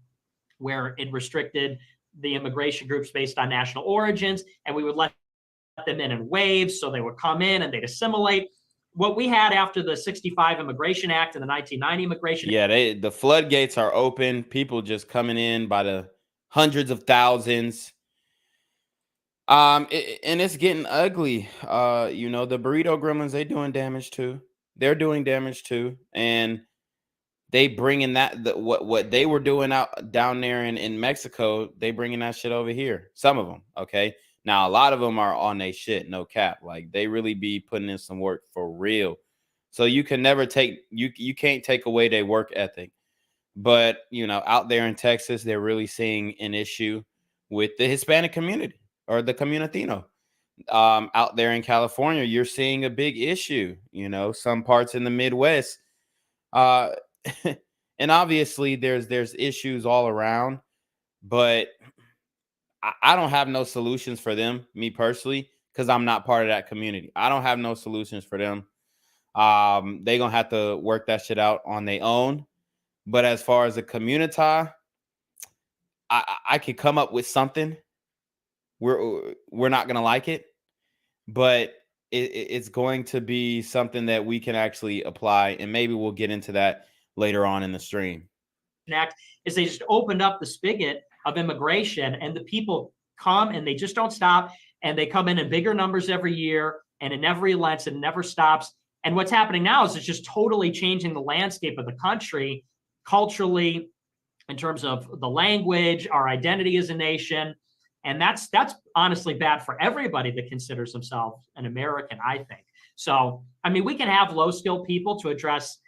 where it restricted the immigration groups based on national origins, and we would let them in waves, so they would come in and they'd assimilate. What we had after the 65 Immigration Act and the 1990 Immigration Yeah, the floodgates are open. People just coming in by the hundreds of thousands. And it's getting ugly. You know, the burrito gremlins, they doing damage too. They're doing damage too. And they bringing what they were doing down there in Mexico, they bringing that shit over here. Some of them, okay? Now, a lot of them are on their shit, no cap. Like, they really be putting in some work for real. So you can never you can't take away their work ethic. But, you know, out there in Texas, they're really seeing an issue with the Hispanic community or the Comunitino. Out there in California, you're seeing a big issue, you know, some parts in the Midwest. And obviously there's issues all around, but I don't have no solutions for them, me personally, because I'm not part of that community. I don't have no solutions for them. They gonna have to work that shit out on their own. But as far as the community, I could come up with something. We're not gonna like it, but it's going to be something that we can actually apply, and maybe we'll get into that later on in the stream. Act is they just opened up the spigot of immigration, and the people come and they just don't stop, and they come in bigger numbers every year, and it never relents and never stops. And what's happening now is it's just totally changing the landscape of the country culturally, in terms of the language, our identity as a nation. And that's honestly bad for everybody that considers themselves an American, I think. So, I mean, we can have low skilled people to address,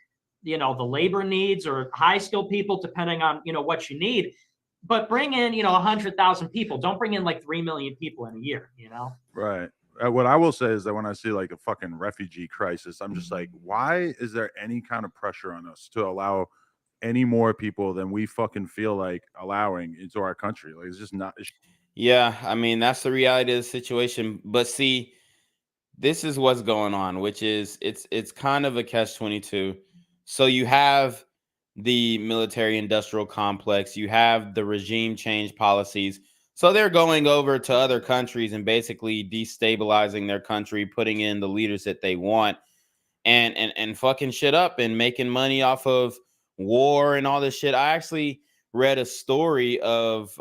you know, the labor needs, or high skilled people, depending on, you know, what you need. But bring in, you know, 100,000 people. Don't bring in like 3 million people in a year, you know? Right. What I will say is that when I see like a fucking refugee crisis, I'm just like, why is there any kind of pressure on us to allow any more people than we fucking feel like allowing into our country? Like, it's just not. Yeah, I mean, that's the reality of the situation. But see, this is what's going on, which is it's kind of a catch-22. So you have the military industrial complex, you have the regime change policies. So they're going over to other countries and basically destabilizing their country, putting in the leaders that they want, and fucking shit up and making money off of war and all this shit. I actually read a story of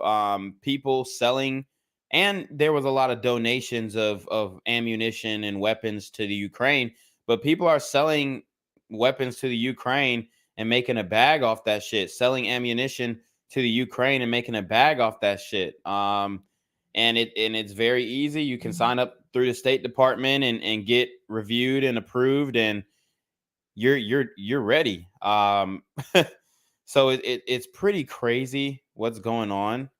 people selling, and there was a lot of donations of ammunition and weapons to the Ukraine, but people are selling weapons to the Ukraine and making a bag off that shit, selling ammunition to the Ukraine and making a bag off that shit. And it's very easy. You can sign up through the State Department and get reviewed and approved, and you're ready. So it's pretty crazy what's going on.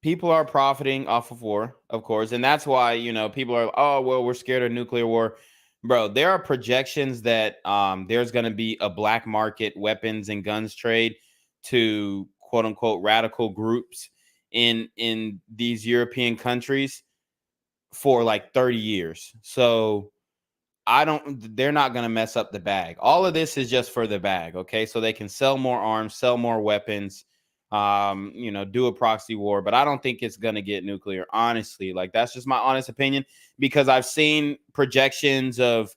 People are profiting off of war, of course, and that's why, you know, people are, oh, well, we're scared of nuclear war. Bro, there are projections that there's going to be a black market weapons and guns trade to quote unquote radical groups in these European countries for like 30 years. So they're not going to mess up the bag. All of this is just for the bag. Okay. So they can sell more arms, sell more weapons. you know, do a proxy war, but I don't think it's going to get nuclear, honestly. Like, that's just my honest opinion, because I've seen projections of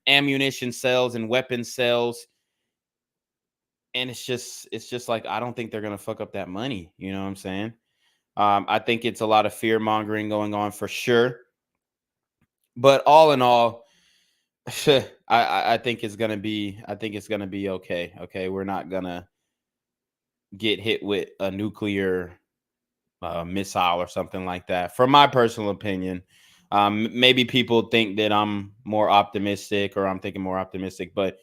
ammunition sales and weapon sales, and it's just like, I don't think they're going to fuck up that money. You know what I'm saying? I think it's a lot of fear mongering going on for sure. But all in all, I think it's gonna be okay. Okay, we're not gonna get hit with a nuclear missile or something like that. From my personal opinion, maybe people think that I'm more optimistic, or I'm thinking more optimistic, but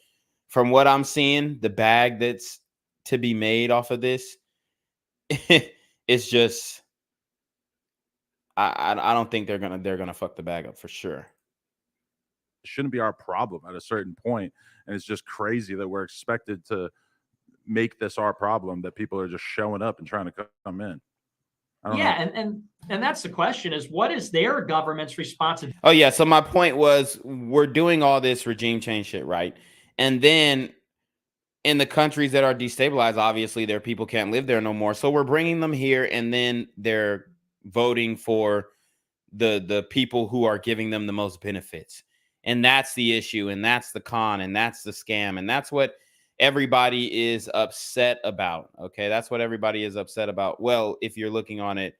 from what I'm seeing, the bag that's to be made off of this, it's just, I don't think they're gonna fuck the bag up for sure. It shouldn't be our problem at a certain point, and it's just crazy that we're expected to make this our problem, that people are just showing up and trying to come in. I don't know. And that's the question: is what is their government's responsibility? Oh yeah, so my point was, we're doing all this regime change shit, right? And then in the countries that are destabilized, obviously their people can't live there no more. So we're bringing them here, and then they're voting for the people who are giving them the most benefits. And that's the issue, and that's the con, and that's the scam, and that's what everybody is upset about. Okay, that's what everybody is upset about. Well, if you're looking on it,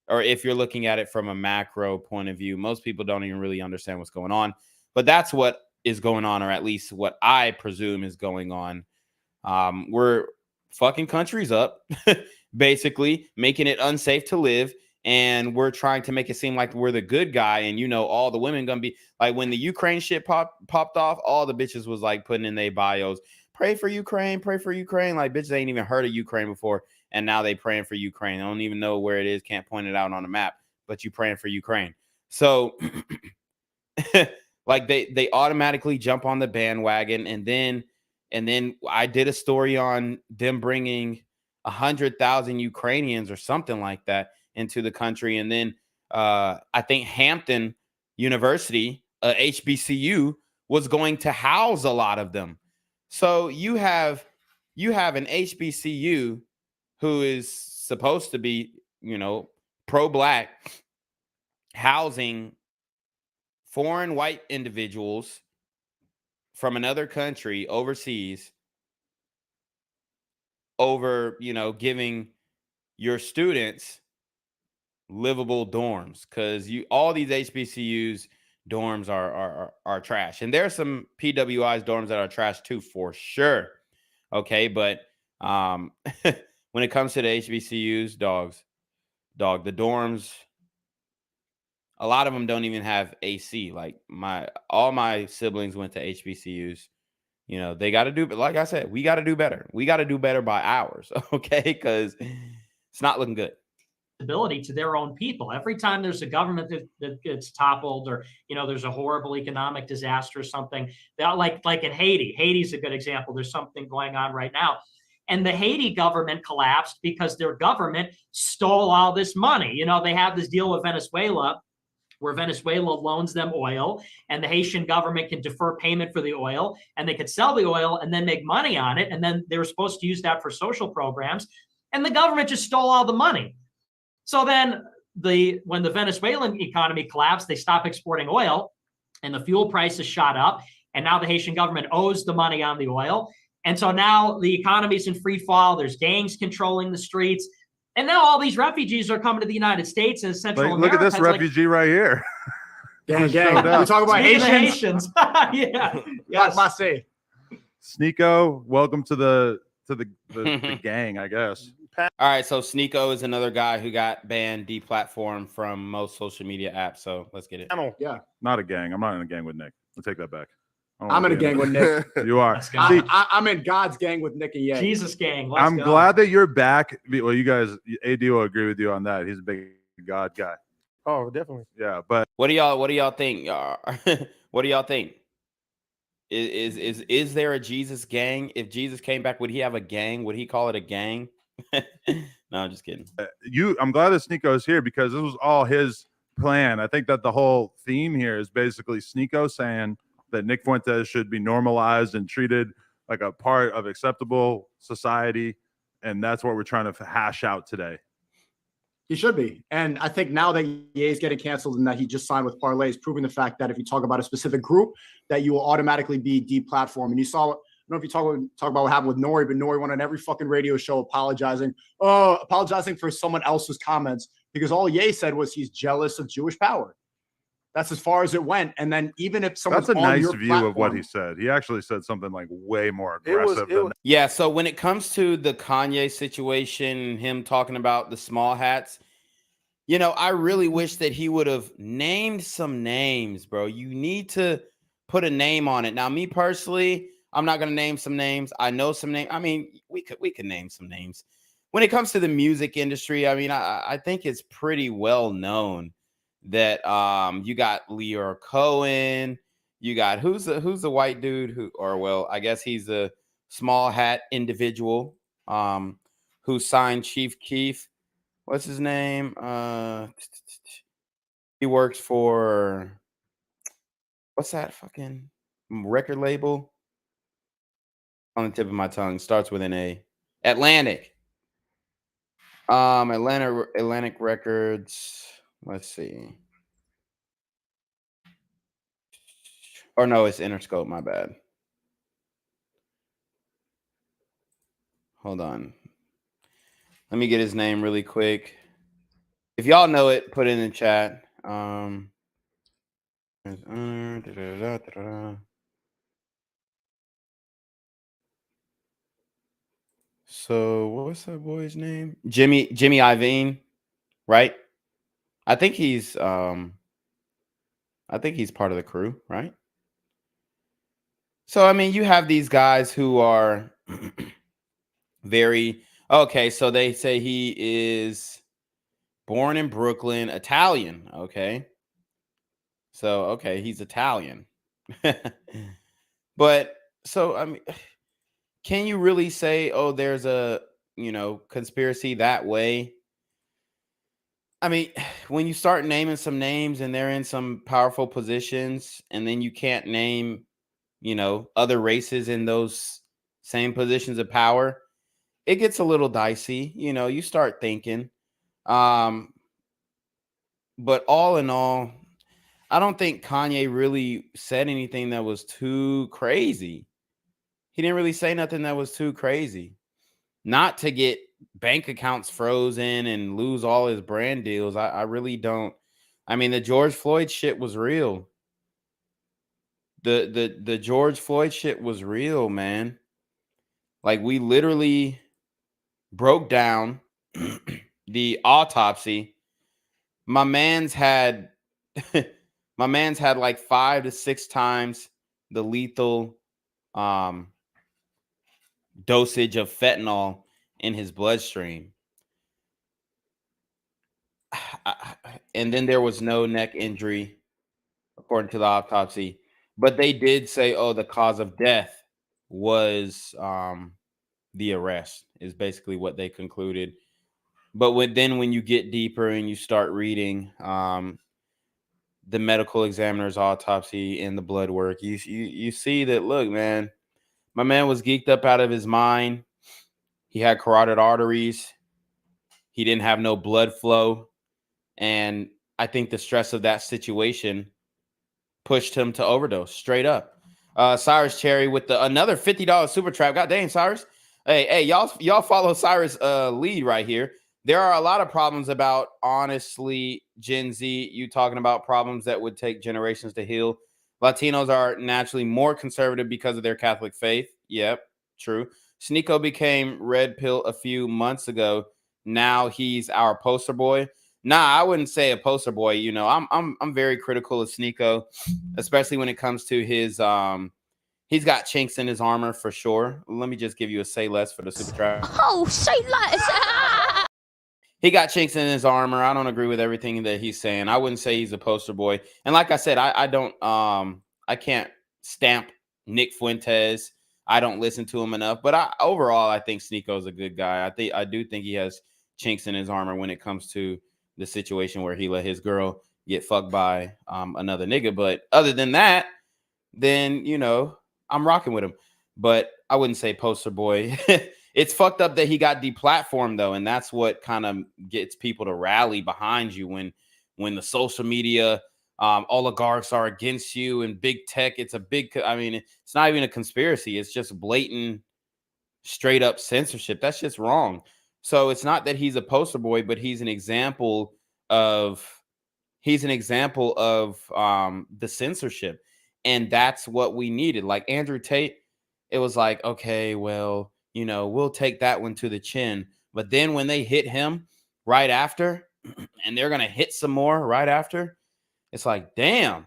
or if you're looking at it from a macro point of view, most people don't even really understand what's going on. But that's what is going on, or at least what I presume is going on. We're fucking countries up, basically making it unsafe to live. And we're trying to make it seem like we're the good guy. And, you know, all the women gonna be like, when the Ukraine shit popped off, all the bitches was like putting in their bios, pray for Ukraine, pray for Ukraine. Like, bitches ain't even heard of Ukraine before, and now they praying for Ukraine. They don't even know where it is, can't point it out on a map, but you praying for Ukraine. So like they automatically jump on the bandwagon. And then I did a story on them bringing 100,000 Ukrainians or something like that into the country. And then I think Hampton University, HBCU, was going to house a lot of them. So you have an HBCU who is supposed to be, you know, pro-black, housing foreign white individuals from another country overseas, over, you know, giving your students livable dorms, because all these HBCUs dorms are trash. And there's some PWI's dorms that are trash too, for sure. Okay, but when it comes to the HBCUs, the dorms, a lot of them don't even have AC. Like all my siblings went to HBCUs. You know, they got to do, but like I said, we got to do better. We got to do better by hours, okay? Because it's not looking good. Ability to their own people. Every time there's a government that gets toppled, or, you know, there's a horrible economic disaster or something, that like in Haiti's a good example. There's something going on right now. And the Haiti government collapsed because their government stole all this money. You know, they have this deal with Venezuela, where Venezuela loans them oil, and the Haitian government can defer payment for the oil, and they could sell the oil and then make money on it. And then they were supposed to use that for social programs. And the government just stole all the money. So then when the Venezuelan economy collapsed, they stopped exporting oil, and the fuel prices shot up. And now the Haitian government owes the money on the oil. And so now the economy's in free fall. There's gangs controlling the streets. And now all these refugees are coming to the United States and Central America. Look at this refugee right here. Gang. We talk about Haitians. Yeah. Yes. I say. Sneako, welcome to the gang, I guess. All right, so Sneako is another guy who got banned, deplatformed from most social media apps. So let's get it. Yeah. Not a gang. I'm not in a gang with Nick. I'll take that back. I'm in a gang with Nick. You are. I'm in God's gang with Nick and Ye. Jesus gang. I'm glad that you're back. Well, you guys, AD will agree with you on that. He's a big God guy. Oh, definitely. Yeah, but what do y'all think? What do y'all think? Is there a Jesus gang? If Jesus came back, would he have a gang? Would he call it a gang? No, I'm just kidding. I'm glad that Sneako is here, because this was all his plan. I think that the whole theme here is basically Sneako saying that Nick Fuentes should be normalized and treated like a part of acceptable society, And that's what we're trying to hash out today. He should be. And I think now that Ye is getting canceled and that he just signed with Parlay is proving the fact that if you talk about a specific group, that you will automatically be deplatformed. And you saw, I don't know if you talk about what happened with Nori, but Nori went on every fucking radio show apologizing for someone else's comments because all Ye said was he's jealous of Jewish power. That's as far as it went. And then even if someone's That's a on nice your view platform, of what he said. He actually said something like way more aggressive than Yeah, so when it comes to the Kanye situation, him talking about the small hats, you know, I really wish that he would have named some names, bro. You need to put a name on it. Now, me personally, I'm not going to name some names. I know some names. I mean, we could name some names. When it comes to the music industry, I mean, I think it's pretty well known that you got Leo Cohen, you got who's the white dude I guess he's a small hat individual who signed Chief Keef. What's his name? He works for what's that fucking record label? On the tip of my tongue, starts with an A. Atlantic. Atlantic Records. Let's see. Or no, it's Interscope, my bad. Hold on. Let me get his name really quick. If y'all know it, put it in the chat. So what's that boy's name? Jimmy Iovine, right? I think he's part of the crew, right? So I mean, you have these guys who are very okay. So they say he is born in Brooklyn, Italian. Okay. So okay, he's Italian. But so I mean, can you really say, oh, there's a conspiracy that way? I mean, when you start naming some names and they're in some powerful positions, and then you can't name, other races in those same positions of power, it gets a little dicey. You start thinking. But all in all, I don't think Kanye really said anything that was too crazy. He didn't really say nothing that was too crazy. Not to get bank accounts frozen and lose all his brand deals. I really don't. I mean, the George Floyd shit was real. The George Floyd shit was real, man. Like, we literally broke down the autopsy. My man's had like 5 to 6 times the lethal dosage of fentanyl in his bloodstream. And then there was no neck injury, according to the autopsy. But they did say, oh, the cause of death was the arrest, is basically what they concluded. But when you get deeper and you start reading the medical examiner's autopsy and the blood work, you see that, look, man, my man was geeked up out of his mind. He had carotid arteries. He didn't have no blood flow. And I think the stress of that situation pushed him to overdose, straight up. Cyrus Cherry with another $50 super trap. God dang, Cyrus. Hey, y'all follow Cyrus' lead right here. There are a lot of problems about, honestly, Gen Z. You talking about problems that would take generations to heal. Latinos are naturally more conservative because of their Catholic faith. Yep, true. Sneako became red pill a few months ago. Now he's our poster boy. Nah, I wouldn't say a poster boy. I'm very critical of Sneako, especially when it comes to his he's got chinks in his armor for sure. Let me just give you a say less for the super trap. Oh, say less. He got chinks in his armor. I don't agree with everything that he's saying. I wouldn't say he's a poster boy. And like I said, I don't I can't stamp Nick Fuentes. I don't listen to him enough. But overall, I think Sneako's a good guy. I do think he has chinks in his armor when it comes to the situation where he let his girl get fucked by another nigga. But other than that, then I'm rocking with him. But I wouldn't say poster boy. It's fucked up that he got deplatformed though, and that's what kind of gets people to rally behind you when the social media oligarchs are against you and big tech. It's a big, I mean, it's not even a conspiracy. It's just blatant, straight up censorship. That's just wrong. So it's not that he's a poster boy, but he's an example of the censorship. And that's what we needed. Like Andrew Tate, it was like, okay, well, you know, we'll take that one to the chin. But then when they hit him right after, and they're going to hit some more right after, it's like, damn,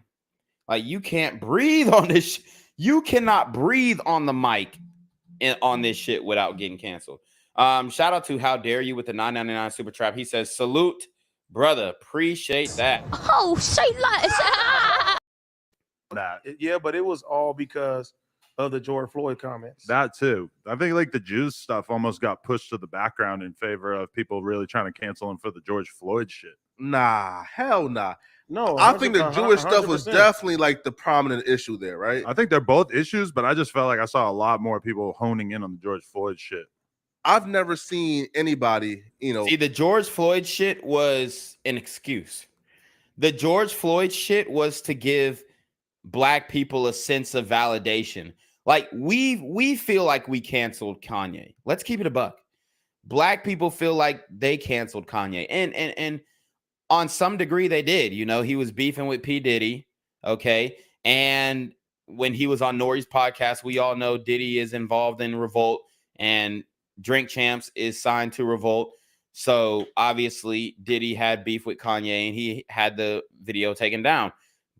like you can't breathe on this. You cannot breathe on the mic on this shit without getting canceled. Shout out to How Dare You with the $9.99 super trap. He says, salute, brother. Appreciate that. Oh, say less. Yeah, but it was all because of the George Floyd comments. That too. I think like the Jews stuff almost got pushed to the background in favor of people really trying to cancel him for the George Floyd shit. Nah, hell nah. No, I think the 100%. Jewish stuff was definitely like the prominent issue there, right? I think they're both issues, but I just felt like I saw a lot more people honing in on the George Floyd shit. I've never seen anybody, you know. See, the George Floyd shit was an excuse. The George Floyd shit was to give Black people a sense of validation. Like we feel like we canceled Kanye. Let's keep it a buck. Black people feel like they canceled Kanye, and on some degree they did. You know, he was beefing with P. Diddy, okay, and when he was on Nori's podcast, we all know Diddy is involved in Revolt, and Drink Champs is signed to Revolt. So obviously Diddy had beef with Kanye, and he had the video taken down.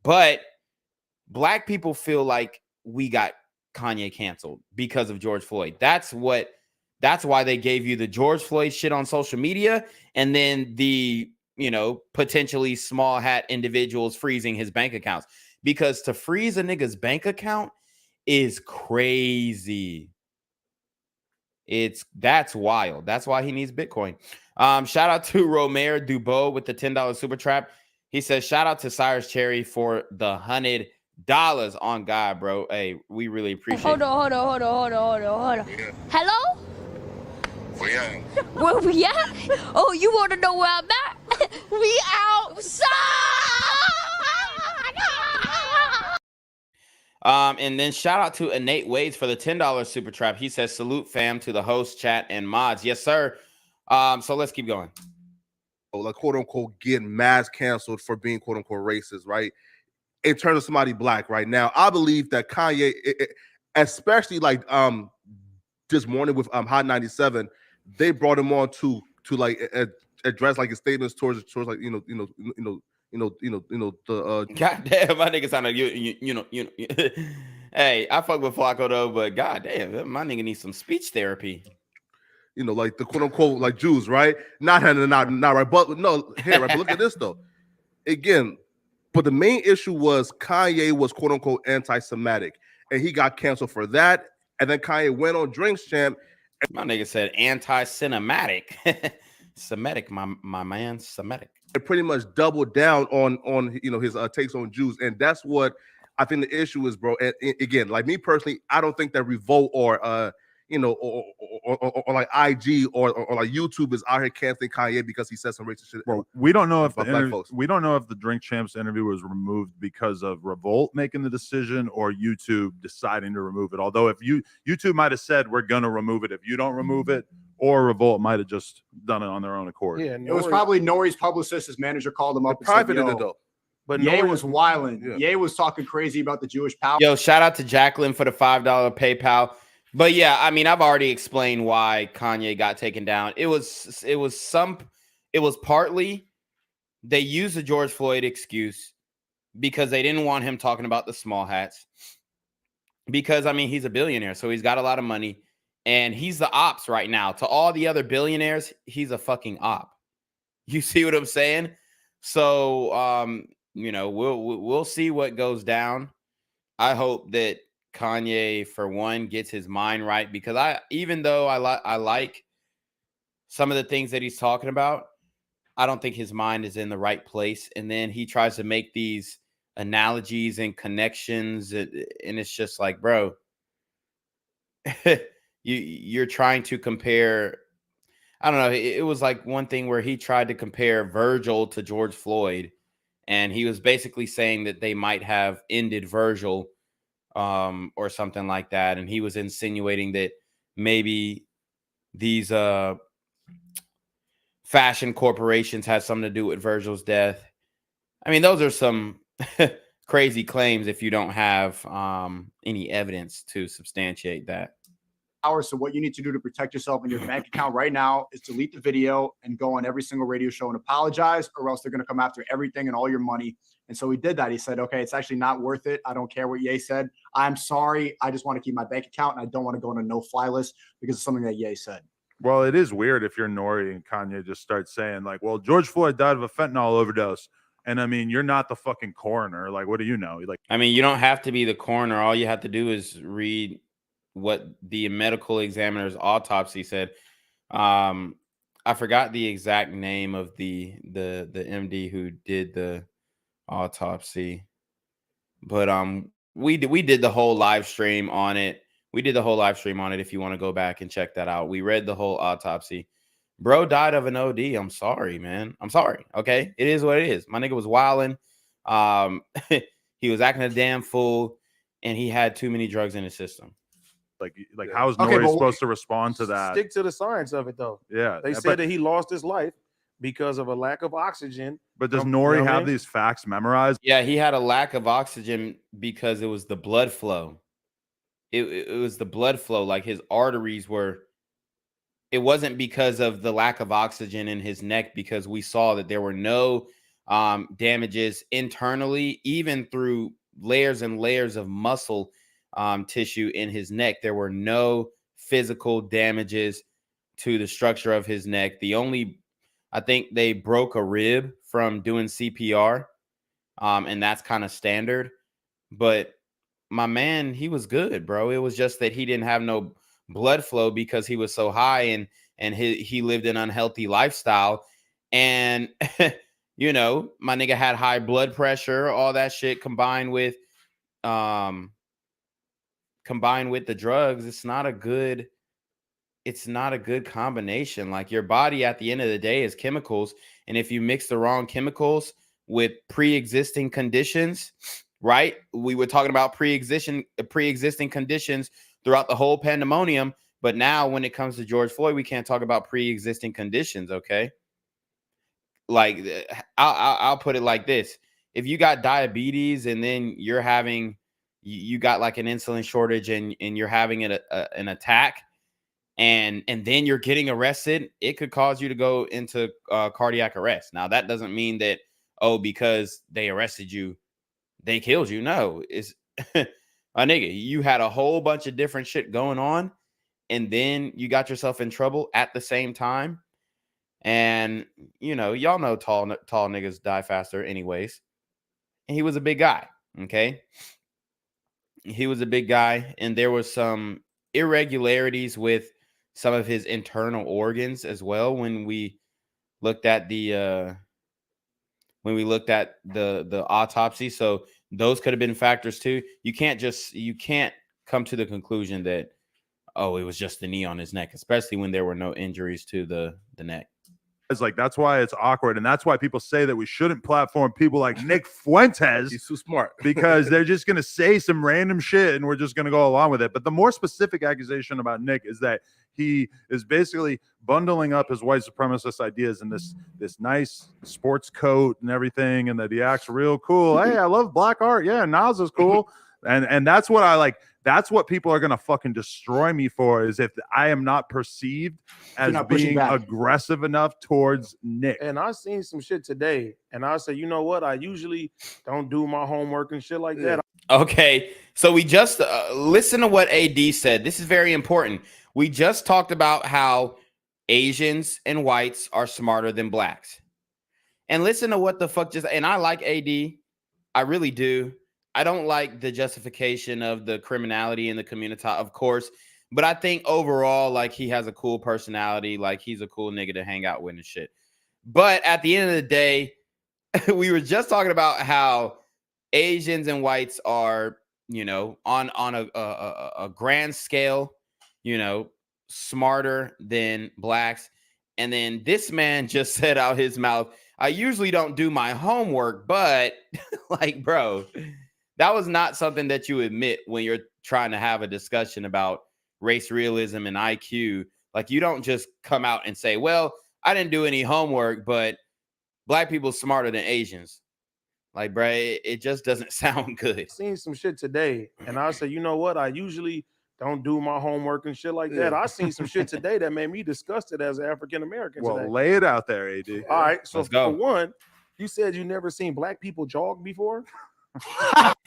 But Black people feel like we got Kanye canceled because of George Floyd. That's why they gave you the George Floyd shit on social media, and then the, you know, potentially small hat individuals freezing his bank accounts, because to freeze a nigga's bank account is crazy. That's wild. That's why he needs Bitcoin. Shout out to Romer Dubois with the $10 super trap. He says, shout out to Cyrus Cherry for the $100 on God, bro. Hey, we really appreciate it. Hold on. Yeah. Hello? Where we at? Oh, you want to know where I'm at? We outside. And then shout out to Innate Ways for the $10 super trap. He says, salute fam to the host, chat, and mods. Yes, sir. So let's keep going. Like, quote unquote, getting mass canceled for being quote unquote racist, right? In terms of somebody Black right now, I believe that Kanye, especially like this morning with Hot 97, they brought him on to like address like his statements towards like the goddamn, my nigga sound like you know. Hey, I fuck with Flakko though, but goddamn, my nigga needs some speech therapy. You know, like the quote unquote like Jews, right? Not right, but no, here, right. But look at this though. Again, but the main issue was Kanye was quote unquote anti-Semitic, and he got canceled for that. And then Kanye went on Drinks Champ. My nigga said anti-Semitic. Semitic, my man, Semitic. It pretty much doubled down on you know his takes on Jews, and that's what I think the issue is, bro. And again, like me personally, I don't think that Revolt or you know or like IG or like YouTube is out here canceling Kanye because he said some racist shit. Bro, we don't know if the Drink Champs interview was removed because of Revolt making the decision or YouTube deciding to remove it. Although if YouTube might have said we're gonna remove it if you don't remove it, or Revolt might have just done it on their own accord. Yeah, it was probably Nori's publicist. His manager called him up and said, it though. But Ye was wilding. Yeah. Ye was talking crazy about the Jewish power. Yo, shout out to Jacqueline for the $5 PayPal. But yeah, I mean, I've already explained why Kanye got taken down. It was partly they used the George Floyd excuse because they didn't want him talking about the small hats. Because I mean, he's a billionaire, so he's got a lot of money, and he's the ops right now. To all the other billionaires, he's a fucking op. You see what I'm saying? So you know, we'll see what goes down. I hope that Kanye, for one, gets his mind right, because even though I like some of the things that he's talking about, I don't think his mind is in the right place. And then he tries to make these analogies and connections, and it's just like, bro, you're trying to compare. I don't know. It was like one thing where he tried to compare Virgil to George Floyd, and he was basically saying that they might have ended Virgil, or something like that. And he was insinuating that maybe these fashion corporations had something to do with Virgil's death. I mean, those are some crazy claims if you don't have any evidence to substantiate that. So what you need to do to protect yourself and your bank account right now is delete the video and go on every single radio show and apologize, or else they're going to come after everything and all your money. And so he did that. He said, okay, it's actually not worth it. I don't care what Ye said. I'm sorry. I just want to keep my bank account, and I don't want to go on a no-fly list because of something that Ye said. Well, it is weird if you're Nori and Kanye just start saying like, well, George Floyd died of a fentanyl overdose. And I mean, you're not the fucking coroner. Like, what do you know? Like, I mean, you don't have to be the coroner. All you have to do is read what the medical examiner's autopsy said. I forgot the exact name of the MD who did the autopsy, but we did the whole live stream on it. We did the whole live stream on it. If you want to go back and check that out, we read the whole autopsy. Bro died of an OD. I'm sorry, man. I'm sorry. Okay, it is what it is. My nigga was wilding. He was acting a damn fool, and he had too many drugs in his system. Like how is Nori supposed to respond to that? Stick to the science of it, though. Yeah, they said that he lost his life because of a lack of oxygen. But does Nori have these facts memorized? Yeah, he had a lack of oxygen because it was the blood flow. It was the blood flow. Like his arteries were. It wasn't because of the lack of oxygen in his neck, because we saw that there were no damages internally, even through layers and layers of muscle tissue in his neck. There were no physical damages to the structure of his neck. The only, I think they broke a rib from doing CPR, and that's kind of standard. But my man, he was good, bro. It was just that he didn't have no blood flow because he was so high, and he lived an unhealthy lifestyle. And you know, my nigga had high blood pressure, all that shit combined with the drugs. It's not a good combination. Like, your body at the end of the day is chemicals, and if you mix the wrong chemicals with pre-existing conditions, right? We were talking about pre-existing conditions throughout the whole pandemonium, but now when it comes to George Floyd, we can't talk about pre-existing conditions, okay? Like, I'll put it like this: if you got diabetes and then you're having, you got like an insulin shortage and you're having an attack, and then you're getting arrested, it could cause you to go into cardiac arrest. Now, that doesn't mean that, oh, because they arrested you, they killed you. No, it's my nigga, you had a whole bunch of different shit going on, and then you got yourself in trouble at the same time. And you know, y'all know tall niggas die faster anyways. And he was a big guy, okay? He was a big guy, and there was some irregularities with some of his internal organs as well when we looked at the autopsy. So those could have been factors too. You can't come to the conclusion that, oh, it was just the knee on his neck, especially when there were no injuries to the neck. It's like, that's why it's awkward, and that's why people say that we shouldn't platform people like Nick Fuentes. He's too smart. Because they're just going to say some random shit and we're just going to go along with it. But the more specific accusation about Nick is that he is basically bundling up his white supremacist ideas in this nice sports coat and everything, and that he acts real cool. Hey, I love black art. Yeah, Nas is cool. And that's what I like. That's what people are going to fucking destroy me for, is if I am not perceived as being aggressive enough towards Nick. And I seen some shit today, and I said, you know what? I usually don't do my homework and shit like that. Okay, so we just listen to what AD said. This is very important. We just talked about how Asians and whites are smarter than blacks. And listen to what the fuck just, and I like AD. I really do. I don't like the justification of the criminality in the community, of course, but I think overall, like, he has a cool personality. Like, he's a cool nigga to hang out with and shit. But at the end of the day, we were just talking about how Asians and whites are, you know, on a grand scale, you know, smarter than blacks. And then this man just said out his mouth, I usually don't do my homework, but like, bro, that was not something that you admit when you're trying to have a discussion about race realism and IQ. Like, you don't just come out and say, well, I didn't do any homework, but black people smarter than Asians. Like, bro, it just doesn't sound good. Seen some shit today, and I said, you know what? I usually don't do my homework and shit like that. I seen some shit today that made me disgusted as an African American. Well, today. lay it out there, AD. All right, so Let's go. for one, you said you never seen black people jog before.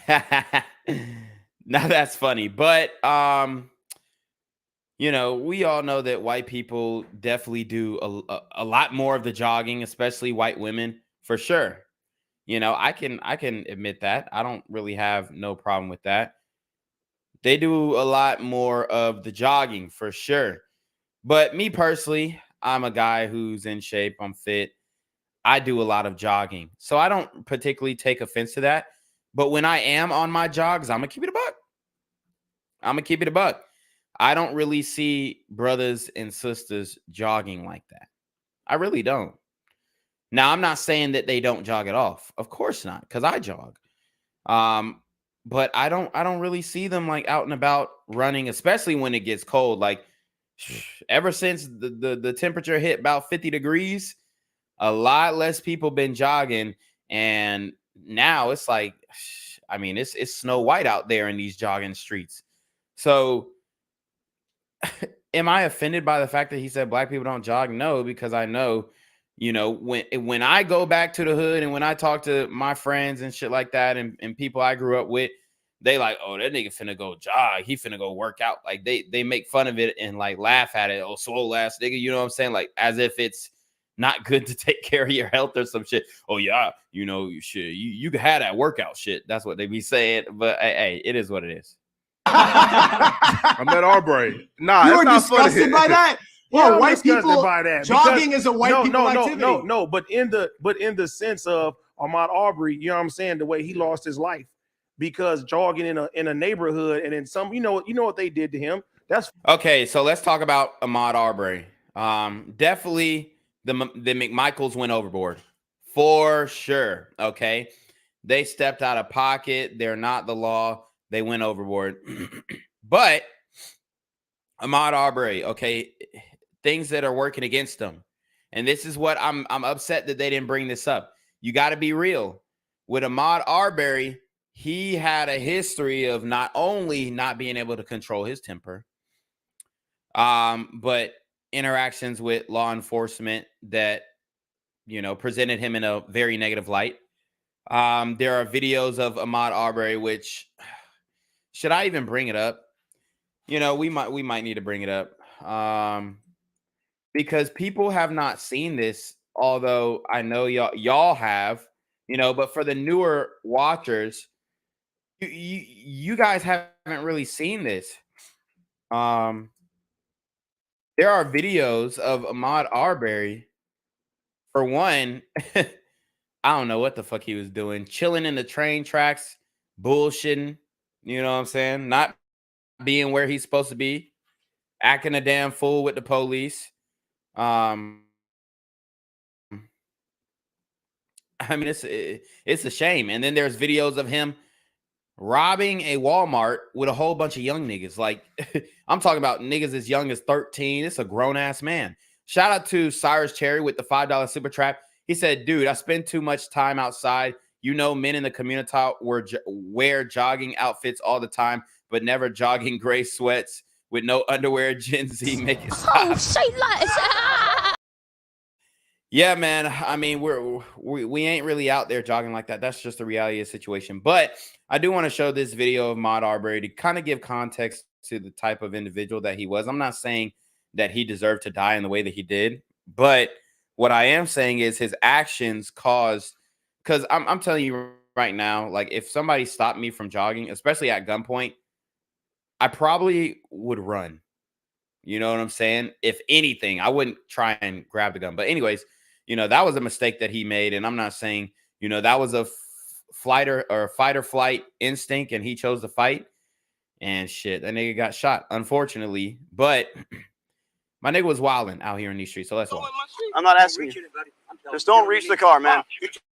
Now that's funny, but you know, we all know that white people definitely do a lot more of the jogging, especially white women, for sure. You know, I can admit that. I don't really have no problem with that. They do a lot more of the jogging for sure. But me personally, I'm a guy who's in shape, I'm fit. I do a lot of jogging. So I don't particularly take offense to that. But when I am on my jogs, I'm going to keep it a buck. I'm going to keep it a buck. I don't really see brothers and sisters jogging like that. I really don't. Now, I'm not saying that they don't jog it off. Of course not, because I jog. But I don't really see them like out and about running, especially when it gets cold. Like ever since the temperature hit about 50 degrees, a lot less people been jogging. And now it's like, I mean, it's Snow White out there in these jogging streets. So am I offended by the fact that he said black people don't jog? No, because I know, you know, when I go back to the hood and when I talk to my friends and shit like that and people I grew up with, they like, oh, that nigga finna go jog. He finna go work out. Like they make fun of it and like laugh at it. Oh, swole ass nigga. You know what I'm saying? Like as if it's not good to take care of your health or some shit. Oh yeah, you know, you can have that workout shit. That's what they be saying. But hey, it is what it is. I'm at Arbery. Nah, You were it's not disgusted funny. by that. Yeah, Well, I'm white disgusted people by that jogging because- is a white people activity. No. But in the sense of Ahmaud Arbery, you know what I'm saying, the way he lost his life because jogging in a neighborhood and in some, you know what they did to him. That's okay. So let's talk about Ahmaud Arbery. Definitely the McMichaels went overboard for sure. Okay, they stepped out of pocket. They're not the law. They went overboard. But Ahmaud Arbery, okay, things that are working against them. And this is what I'm upset that they didn't bring this up. You got to be real. With Ahmaud Arbery, he had a history of not only not being able to control his temper, but interactions with law enforcement that, you know, presented him in a very negative light. There are videos of Ahmaud Arbery, which, should I even bring it up? You know, we might need to bring it up. Because people have not seen this, although I know y'all have, you know, but for the newer watchers, you guys haven't really seen this. There are videos of Ahmaud Arbery. For one, I don't know what the fuck he was doing, chilling in the train tracks, bullshitting, you know what I'm saying? Not being where he's supposed to be, acting a damn fool with the police. I mean, it's a shame. And then there's videos of him robbing a Walmart with a whole bunch of young niggas. Like, I'm talking about niggas as young as 13. It's a grown ass man. Shout out to Cyrus Cherry with the $5 super trap. He said, dude, I spend too much time outside. You know, men in the community wear jogging outfits all the time, but never jogging gray sweats with no underwear. Gen Z, make it stop. Oh, say less. Yeah, man. I mean, we ain't really out there jogging like that. That's just the reality of the situation. But I do want to show this video of Ahmaud Arbery to kind of give context to the type of individual that he was. I'm not saying that he deserved to die in the way that he did, but what I am saying is his actions caused, because I'm telling you right now, like if somebody stopped me from jogging, especially at gunpoint, I probably would run. You know what I'm saying? If anything, I wouldn't try and grab the gun. But anyways, you know, that was a mistake that he made. And I'm not saying, you know, that was a fight or flight instinct and he chose to fight. and shit. That nigga got shot, unfortunately. But my nigga was wilding out here in these streets. So let's watch. I'm not asking you. Just don't reach the car, man.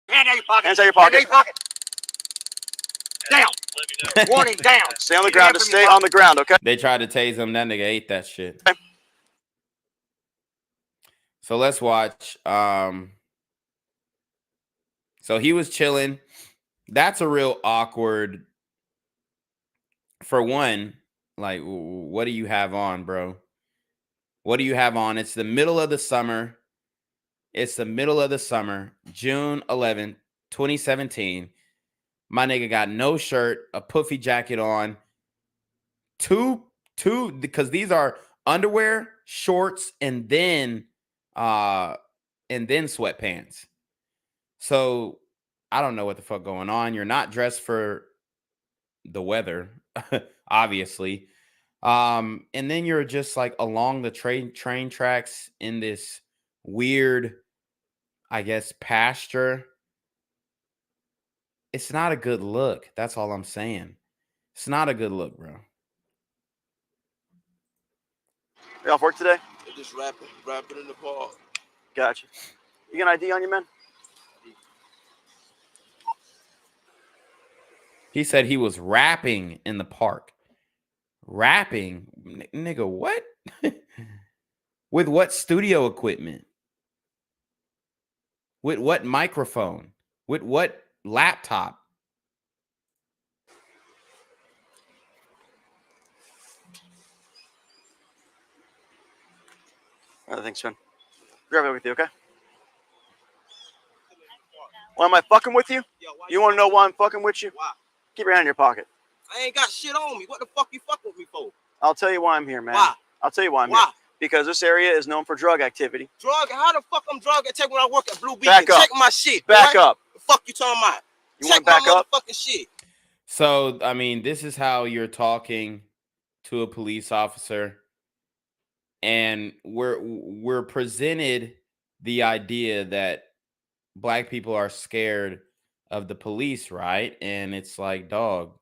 Hand out your pocket. Hands out your Hand out pocket. your pocket. Down. Warning, down. Stay on the ground. Just stay on the ground, okay? They tried to tase him. That nigga ate that shit. So let's watch. So he was chilling. That's a real awkward. For one, like, what do you have on, bro? What do you have on? It's the middle of the summer. It's the middle of the summer, June 11th, 2017. My nigga got no shirt, a puffy jacket on, two, because these are underwear, shorts, and then sweatpants. So I don't know what the fuck going on. You're not dressed for the weather, obviously. And then you're just like along the train tracks in this weird, I guess, pasture. It's not a good look. That's all I'm saying. It's not a good look, bro. You off work today? They're just rapping in the park. Gotcha. You got an ID on you, man? He said he was rapping in the park. Rapping? Nigga, what? With what studio equipment? With what microphone? With what laptop? All right, thanks, man. Grab it with you, okay? Why am I fucking with you? You want to know why I'm fucking with you? Why? Keep your hand in your pocket. I ain't got shit on me. What the fuck you fucking with me for? I'll tell you why I'm here, man. Why? I'll tell you why I'm Why? here. Because this area is known for drug activity. Drug? How the fuck I'm drug attack when I work at Blue Beacon? Back up. Check my shit. Back boy. up. The fuck you talking about? You Check want to back my up? motherfucking shit. So, I mean, this is how you're talking to a police officer. And we're presented the idea that black people are scared of the police, right? And it's like, dog,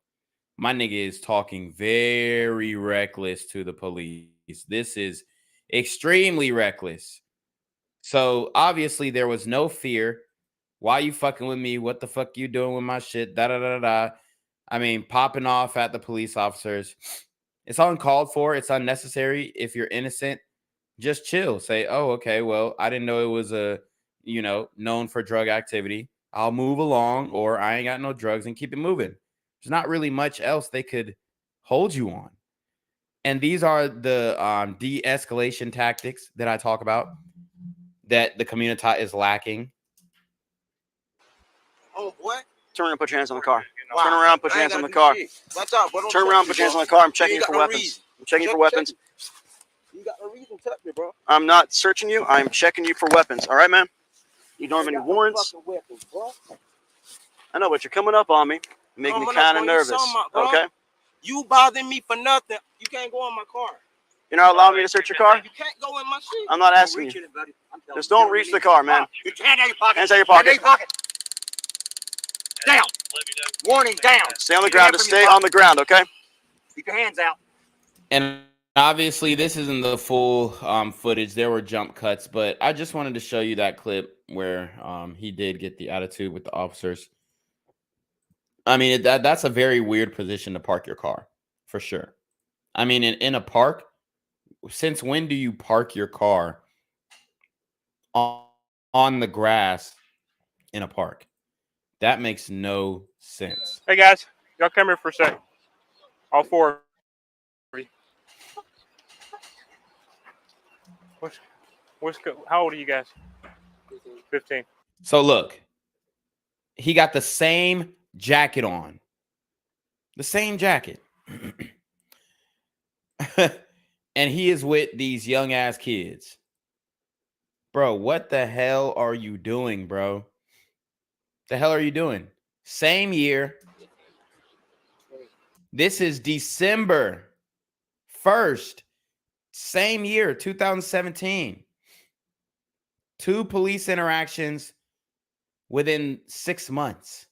my nigga is talking very reckless to the police. This is extremely reckless. So obviously there was no fear. Why you fucking with me? What the fuck you doing with my shit? Da da da da. I mean, popping off at the police officers. It's uncalled for. It's unnecessary. If you're innocent, just chill. Say, oh, okay, well, I didn't know it was known for drug activity. I'll move along, or I ain't got no drugs, and keep it moving. There's not really much else they could hold you on. And these are the de-escalation tactics that I talk about that the community is lacking. Oh, what? Turn around and put your hands on the car. Wow. Turn around, put your hands on the car. Watch out, bro. Don't Turn touch around, me, put your hands bro. on the car. I'm checking You you ain't for got no weapons. reason. I'm checking you for Check weapons. You got no reason to touch me, bro. I'm not searching you. I'm checking you for weapons. All right, man? You don't have any warrants? Weapons, bro. I know, but you're coming up on me. Making me kind of nervous. Okay? You bothering me for nothing. You can't go in my car. You're not allowing me to search your car? You can't go in my shit. I'm not asking you. Just don't reach the car, man. Hand out your pocket. Hands out your pocket. Hand out your pocket. Down. Warning, down. Stay on the ground. Just stay on the ground, okay? Keep your hands out. And obviously, this isn't the full footage. There were jump cuts, but I just wanted to show you that clip where he did get the attitude with the officers. I mean, that's a very weird position to park your car, for sure. I mean, in a park, since when do you park your car on the grass in a park? That makes no sense. Hey, guys. Y'all come here for a second. All four of you. How old are you guys? 15. So look, he got the same jacket on. The same jacket. And he is with these young ass kids. Bro, what the hell are you doing, bro? The hell are you doing? Same year. This is December 1st. Same year, 2017. 2 police interactions within 6 months.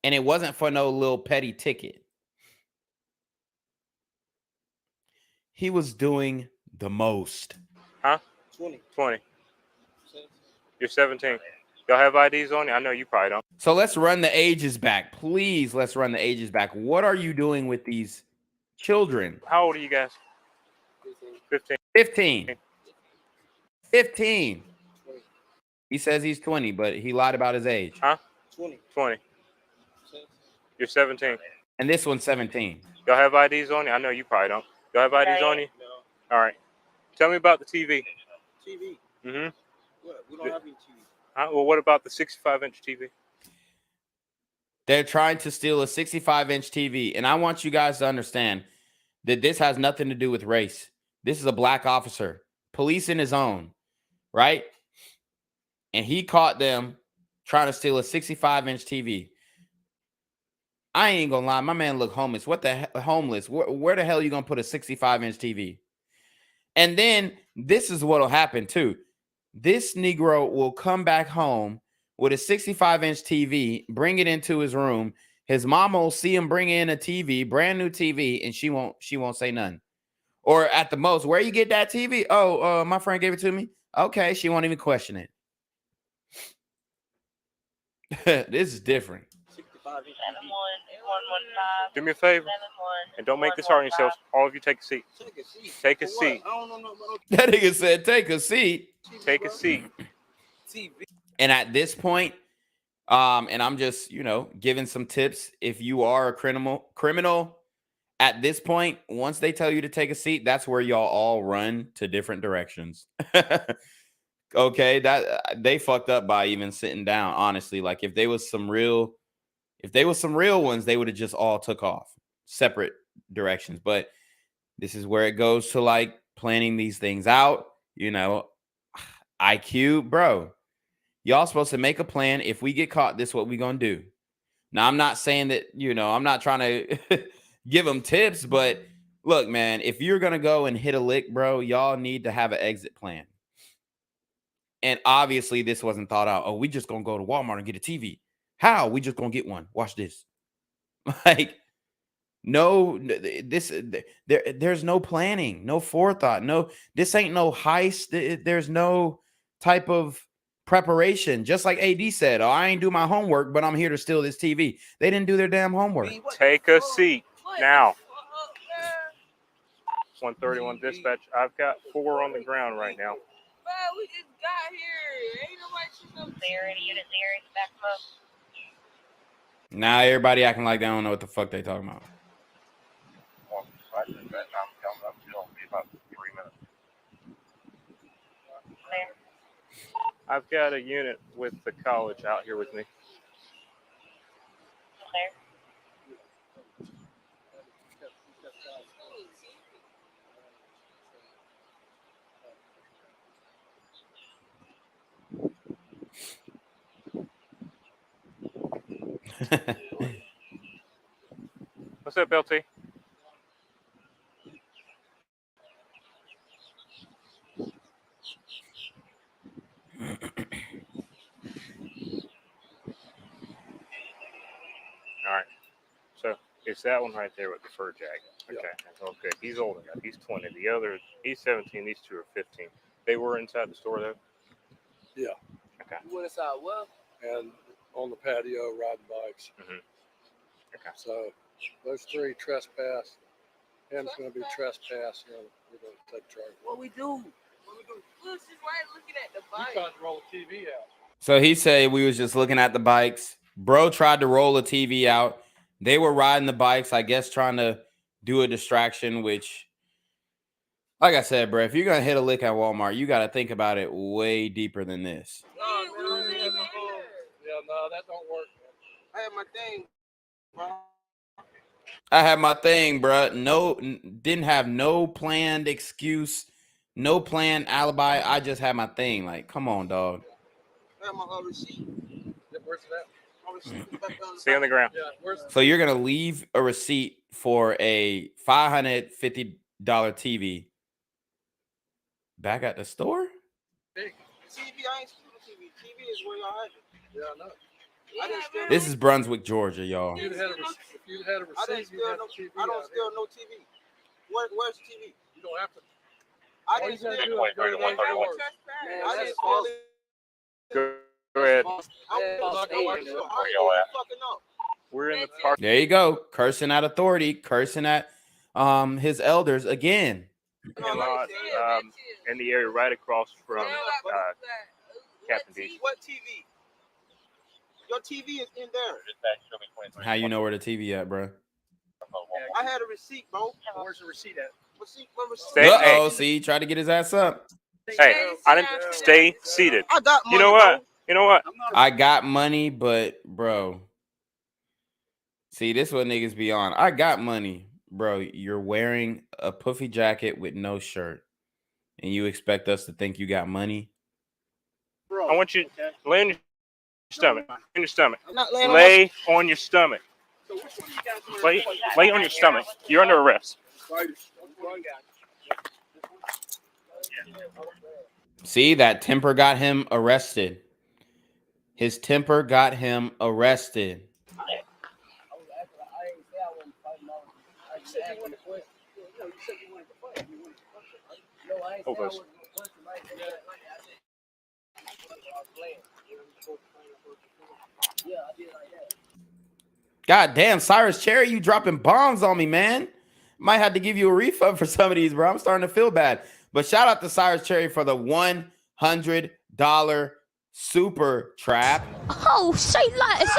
And it wasn't for no little petty ticket. He was doing the most. Huh? 20. You're 17. Y'all have IDs on you? I know you probably don't. So let's run the ages back. Please, let's run the ages back. What are you doing with these children? How old are you guys? 15. 15. 15. He says he's 20, but he lied about his age. Huh? 20. You're 17. And this one's 17. Y'all have IDs on you? I know you probably don't. Y'all have IDs on you? No. All right. Tell me about the TV. TV. Mm-hmm. What? We don't have any TV. Huh? Well, what about the 65-inch TV? They're trying to steal a 65-inch TV. And I want you guys to understand that this has nothing to do with race. This is a black officer, policing his own, right? And he caught them trying to steal a 65-inch TV. I ain't gonna lie, my man looked homeless. What the hell, homeless? Where the hell are you gonna put a 65-inch TV? And then this is what'll happen too. This Negro will come back home with a 65-inch TV, bring it into his room. His mama will see him bring in a TV, brand new TV, and she won't say nothing. Or at the most, where you get that TV? Oh, my friend gave it to me. Okay, she won't even question it. This is different. Do me a favor and don't make this hard on yourselves. All of you take a seat. Take a seat. That nigga said, take a seat. Take a seat. And at this point, and I'm just, giving some tips. If you are a criminal, at this point, once they tell you to take a seat, that's where y'all all run to different directions. Okay, that they fucked up by even sitting down. Honestly, like if they was some real ones, they would have just all took off separate directions. But this is where it goes to like planning these things out. IQ, bro. Y'all supposed to make a plan. If we get caught, this is what we gonna do. Now, I'm not saying that, I'm not trying to give them tips, but look, man, if you're gonna go and hit a lick, bro, y'all need to have an exit plan. And obviously, this wasn't thought out. Oh, we just gonna go to Walmart and get a TV. How? We just gonna get one. Watch this. Like, no, there's no planning, no forethought. No, this ain't no heist. There's no type of preparation. Just like AD said, oh, I ain't do my homework, but I'm here to steal this TV. They didn't do their damn homework. Take a seat now. 131 dispatch. I've got 4 on the ground right now. We just got here. Ain't nobody shooting there. Any unit there? Back them up. Now everybody acting like they don't know what the fuck they talking about. I've got a unit with the college out here with me. What's up, LT? All right. So it's that one right there with the fur jacket. Okay. Yeah. Okay. He's old enough. He's 20. The other, he's 17. These two are 15. They were inside the store, though? Yeah. Okay. You went inside well? And on the patio riding bikes. Mm-hmm. Okay. So those 3 trespass. Him's going to be trespass. We're going to take charge. What we do? We're just right looking at the bike. We tried to roll the TV out. So he said we was just looking at the bikes. Bro tried to roll a TV out. They were riding the bikes, I guess, trying to do a distraction, which, like I said, bro, if you're going to hit a lick at Walmart, you got to think about it way deeper than this. Yeah, no, that don't work. I have my thing, bro. I had my thing, bro. No, didn't have no planned excuse, no planned alibi. I just had my thing. Like, come on, dog. I have my receipt. Where's that? Stay on the ground. Yeah, so you're going to leave a receipt for a $550 TV back at the store? Big. TV, I ain't stealing TV. TV is where y'all have it. Yeah, I know. This is Brunswick, Georgia, y'all. If you'd had a receipt, you'd have the TV. I don't steal no TV. Where's the TV? You don't have to. I didn't steal it. I didn't steal it. Go ahead. We're in the park. There you go. Cursing at authority, cursing at his elders again. Lot, in the area right across from Captain D. What TV? Your TV is in there. How you know where the TV at, bro? I had a receipt, bro. Where's the receipt at? Uh-oh, see, he tried to get his ass up. Hey, I didn't stay seated. I got money, You know what? You know what? I got money, but bro. See, this is what niggas be on. I got money, bro. You're wearing a puffy jacket with no shirt. And you expect us to think you got money? I want you to lay on your stomach. In your stomach. I'm not laying Lay on your stomach. Lay on your stomach. You're under arrest. See, that temper got him arrested. His temper got him arrested. God damn, Cyrus Cherry, you dropping bombs on me, man. Might have to give you a refund for some of these, bro. I'm starting to feel bad. But shout out to Cyrus Cherry for the $100 super trap. Oh, say less.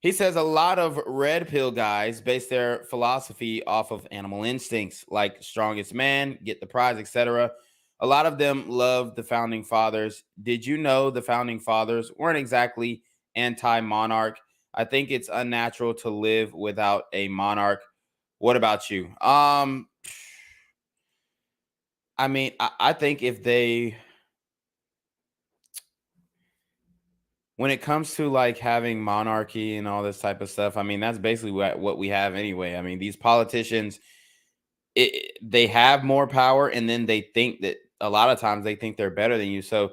He says a lot of red pill guys base their philosophy off of animal instincts, like strongest man, get the prize, etc. A lot of them love the founding fathers. Did you know the founding fathers weren't exactly anti-monarch? I think it's unnatural to live without a monarch. What about you? I mean, I think if they, when it comes to like having monarchy and all this type of stuff, I mean, that's basically what we have anyway. I mean, these politicians, they have more power, and then they think that a lot of times they think they're better than you. So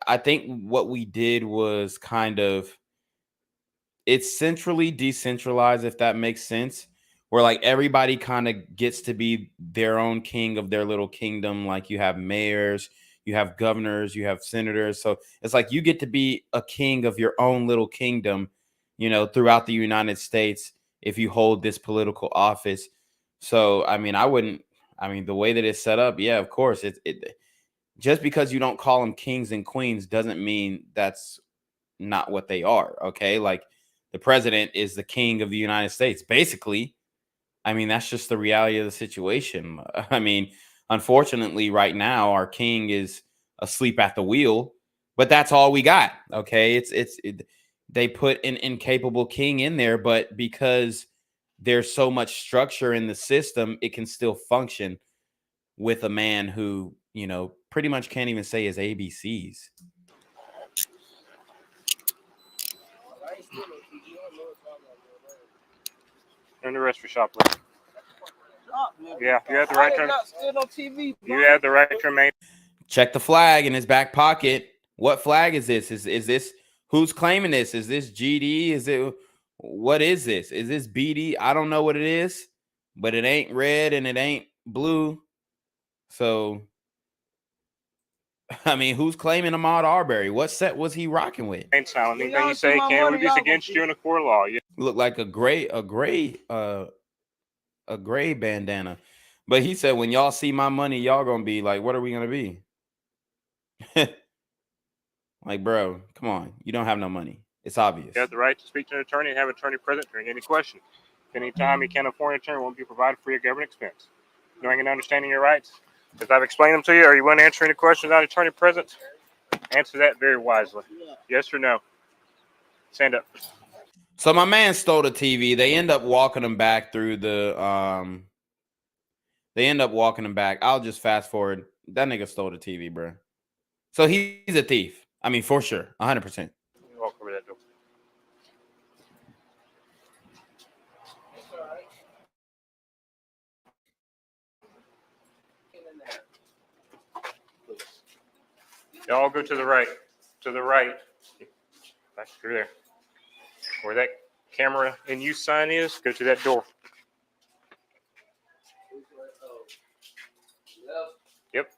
I think what we did was kind of, it's centrally decentralized, if that makes sense, where like everybody kind of gets to be their own king of their little kingdom. Like you have mayors, you have governors, you have senators. So it's like you get to be a king of your own little kingdom, you know, throughout the United States if you hold this political office. So, I mean, the way that it's set up, yeah, of course, it just because you don't call them kings and queens doesn't mean that's not what they are. Okay. Like the president is the king of the United States, basically. I mean, that's just the reality of the situation. I mean, unfortunately, right now, our king is asleep at the wheel, but that's all we got. Okay. They put an incapable king in there, but because there's so much structure in the system, it can still function with a man who, you know, pretty much can't even say his ABCs. You're in the rest for shoplifting. Yeah, you have the right to. You have the right to remain. Check the flag in his back pocket. What flag is this? Is this who's claiming this? Is this GD? Is it what is this? Is this BD? I don't know what it is, but it ain't red and it ain't blue. So, I mean, who's claiming Ahmaud Arbery? What set was he rocking with? Ain't silent. Anything you say can't be used against you in a court of law. You look like a gray bandana. But he said, when y'all see my money, y'all gonna be like, what are we gonna be? Like, bro, come on. You don't have no money. It's obvious. You have the right to speak to an attorney and have an attorney present during any question. Anytime you can't afford an attorney, won't be provided for your government expense. Knowing and understanding your rights, as I've explained them to you, are you willing to answer any questions without attorney present? Answer that very wisely. Yes or no. Stand up. So my man stole the TV. They end up walking him back through the I'll just fast forward. That nigga stole the TV, bro. So he's a thief. I mean, for sure. 100%. Walk over that door. Y'all go to the right. To the right. Back through there. Where that camera and use sign is, go to that door. Yep.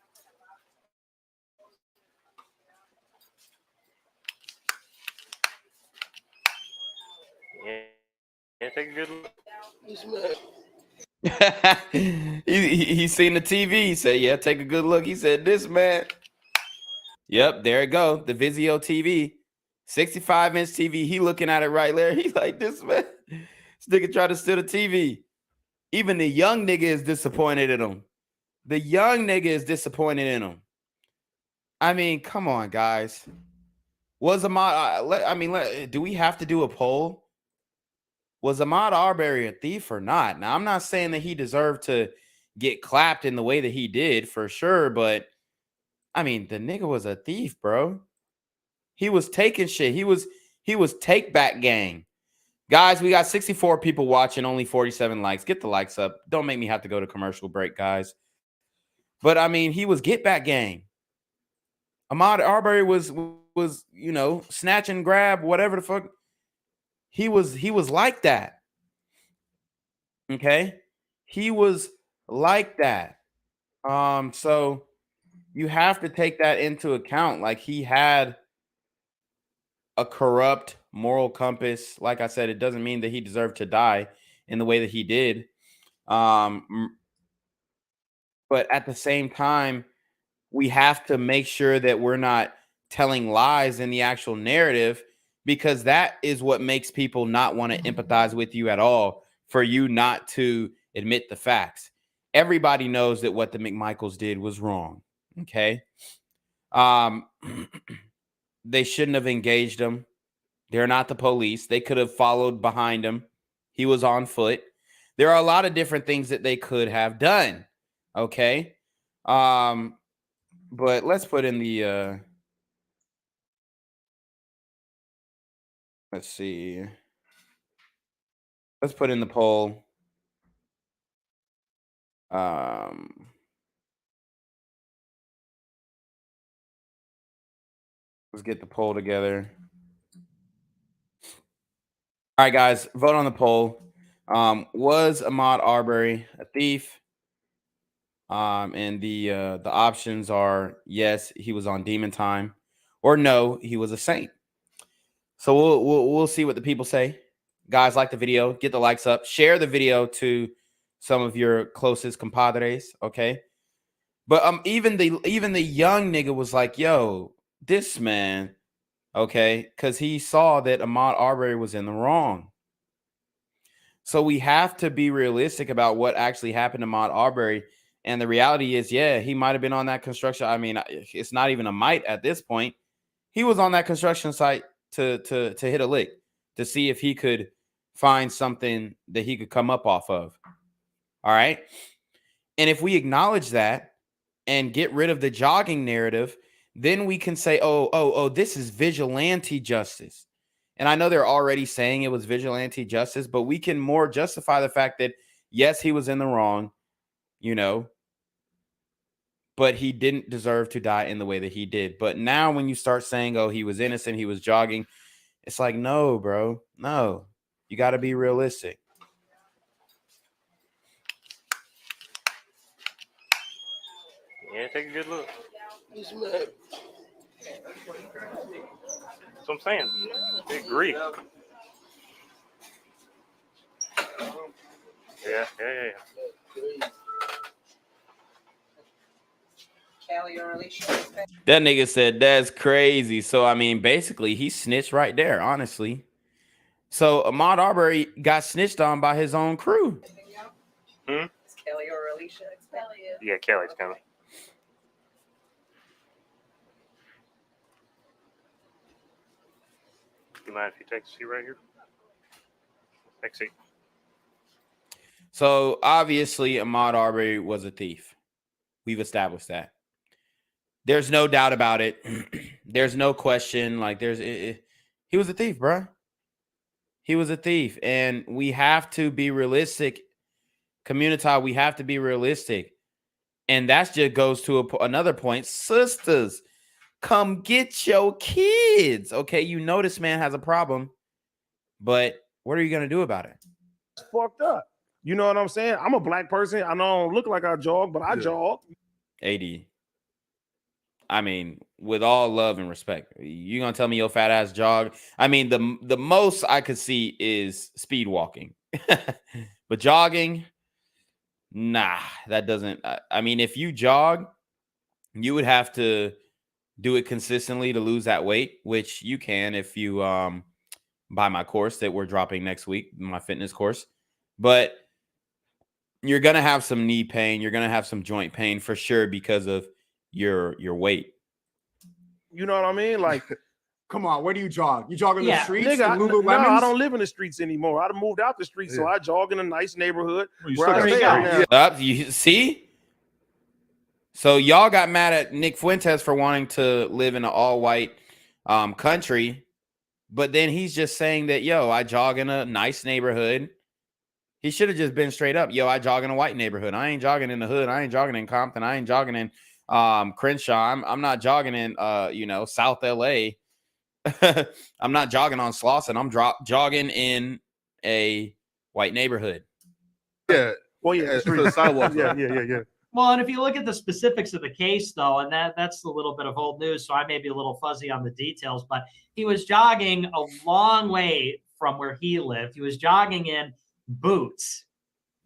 Yeah, take a good look. He seen the TV. He said, "Yeah, take a good look." He said, "This man." Yep, there it go. The Vizio TV, 65-inch TV. He looking at it right there. He's like, "This man, this nigga tried to steal the TV." Even the young nigga is disappointed in him. The young nigga is disappointed in him. I mean, come on, guys. Was Ahmaud? Do we have to do a poll? Was Ahmaud Arbery a thief or not? Now, I'm not saying that he deserved to get clapped in the way that he did, for sure, but I mean, the nigga was a thief, bro. He was taking shit. He was take back gang. Guys, we got 64 people watching, only 47 likes. Get the likes up. Don't make me have to go to commercial break, guys. But I mean, he was get back gang. Ahmaud Arbery was snatch and grab, whatever the fuck. He was like that. Okay? He was like that. So you have to take that into account. Like, he had a corrupt moral compass. Like I said, it doesn't mean that he deserved to die in the way that he did. But at the same time, we have to make sure that we're not telling lies in the actual narrative, because that is what makes people not want to empathize with you at all, for you not to admit the facts. Everybody knows that what the McMichaels did was wrong. Okay. They shouldn't have engaged him. They're not the police. They could have followed behind him. He was on foot. There are a lot of different things that they could have done. Okay. But let's put in the let's see. Let's put in the poll. Let's get the poll together. All right, guys, vote on the poll. Was Ahmaud Arbery a thief? And the options are yes, he was on demon time, or no, he was a saint. So we'll see what the people say. Guys, like the video, get the likes up, share the video to some of your closest compadres, okay? But even the young nigga was like, "Yo, this man," okay, because he saw that Ahmaud Arbery was in the wrong. So we have to be realistic about what actually happened to Ahmaud Arbery. And the reality is, yeah, he might have been on that construction. I mean, it's not even a might at this point. He was on that construction site to hit a lick, to see if he could find something that he could come up off of. All right. And if we acknowledge that and get rid of the jogging narrative, then we can say, oh, this is vigilante justice. And I know they're already saying it was vigilante justice, but we can more justify the fact that, yes, he was in the wrong, but he didn't deserve to die in the way that he did. But now when you start saying, oh, he was innocent, he was jogging, it's like, no, bro, no. You got to be realistic. Yeah, take a good look. This man. That's what I'm saying. Big grief. Yeah. That nigga said that's crazy. So I mean, basically, he snitched right there, honestly. So Ahmaud Arbery got snitched on by his own crew. Kelly or Alicia? Yeah, Kelly's coming. You mind if you take a seat right here? Take a seat. So obviously, Ahmaud Arbery was a thief. We've established that. There's no doubt about it. There's no question. Like, he was a thief, bro. He was a thief, and we have to be realistic. Community, we have to be realistic, and that just goes to another point. Sisters, Come get your kids. Okay, you know this man has a problem, but what are you gonna do about it? It's fucked up. You know what I'm saying? I'm a black person. I don't look like I jog, but I jog. AD. I mean, with all love and respect, you gonna tell me your fat ass jog? I mean, the most I could see is speed walking, but jogging, nah, that doesn't. I mean, if you jog, you would have to do it consistently to lose that weight, which you can if you buy my course that we're dropping next week, my fitness course. But you're gonna have some knee pain, you're gonna have some joint pain for sure because of your weight. You know what I mean? Like, come on, where do you jog? You jog on the streets? Nigga, in no, I don't live in the streets anymore. I moved out the streets, so I jog in a nice neighborhood. You see? So y'all got mad at Nick Fuentes for wanting to live in an all-white country, but then he's just saying that, yo, I jog in a nice neighborhood. He should have just been straight up, yo, I jog in a white neighborhood. I ain't jogging in the hood. I ain't jogging in Compton. I ain't jogging in Crenshaw. I'm not jogging in South LA. I'm not jogging on Slauson. I'm jogging in a white neighborhood. Yeah. Well, yeah, the sidewalk. yeah. Well, and if you look at the specifics of the case, though, and that's a little bit of old news, so I may be a little fuzzy on the details, but he was jogging a long way from where he lived. He was jogging in boots.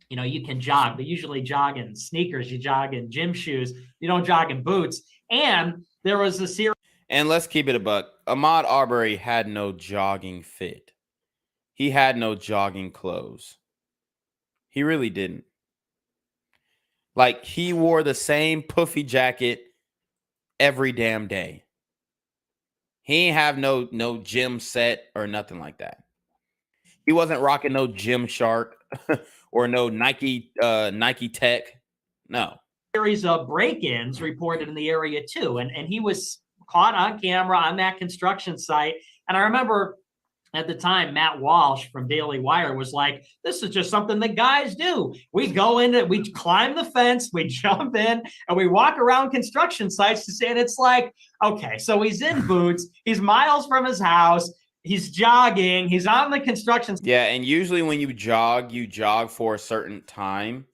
You know, you can jog, but usually jog in sneakers, you jog in gym shoes, you don't jog in boots. And there was a series. And let's keep it a buck. Ahmaud Arbery had no jogging fit. He had no jogging clothes. He really didn't. Like, he wore the same puffy jacket every damn day. He ain't have no gym set or nothing like that. He wasn't rocking no Gymshark or no Nike Tech. No. Series of break-ins reported in the area too, and he was caught on camera on that construction site. And I remember at the time, Matt Walsh from Daily Wire was like, this is just something that guys do. We go in, we climb the fence, we jump in, and we walk around construction sites to see. And it's like, okay, so he's in boots, he's miles from his house, he's jogging, he's on the construction. Yeah, and usually when you jog for a certain time.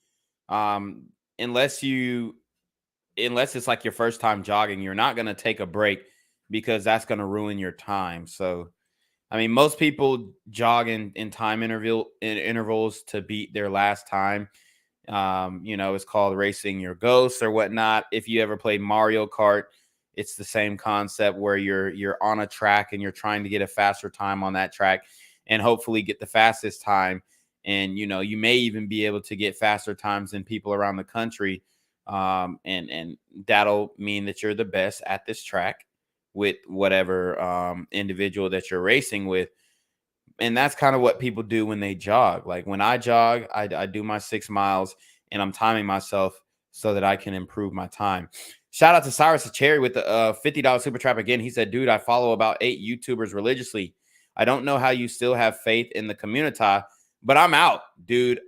Unless it's like your first time jogging, you're not going to take a break because that's going to ruin your time. So, I mean, most people jog in time intervals to beat their last time. It's called racing your ghosts or whatnot. If you ever played Mario Kart, it's the same concept where you're on a track and you're trying to get a faster time on that track and hopefully get the fastest time. And, you may even be able to get faster times than people around the country. And that'll mean that you're the best at this track with whatever individual that you're racing with. And that's kind of what people do when they jog. Like when I jog, I do my 6 miles and I'm timing myself so that I can improve my time. Shout out to Cyrus Cherry with the $50 super trap again. He said, dude, I follow about 8 YouTubers religiously. I don't know how you still have faith in the community, but I'm out, dude.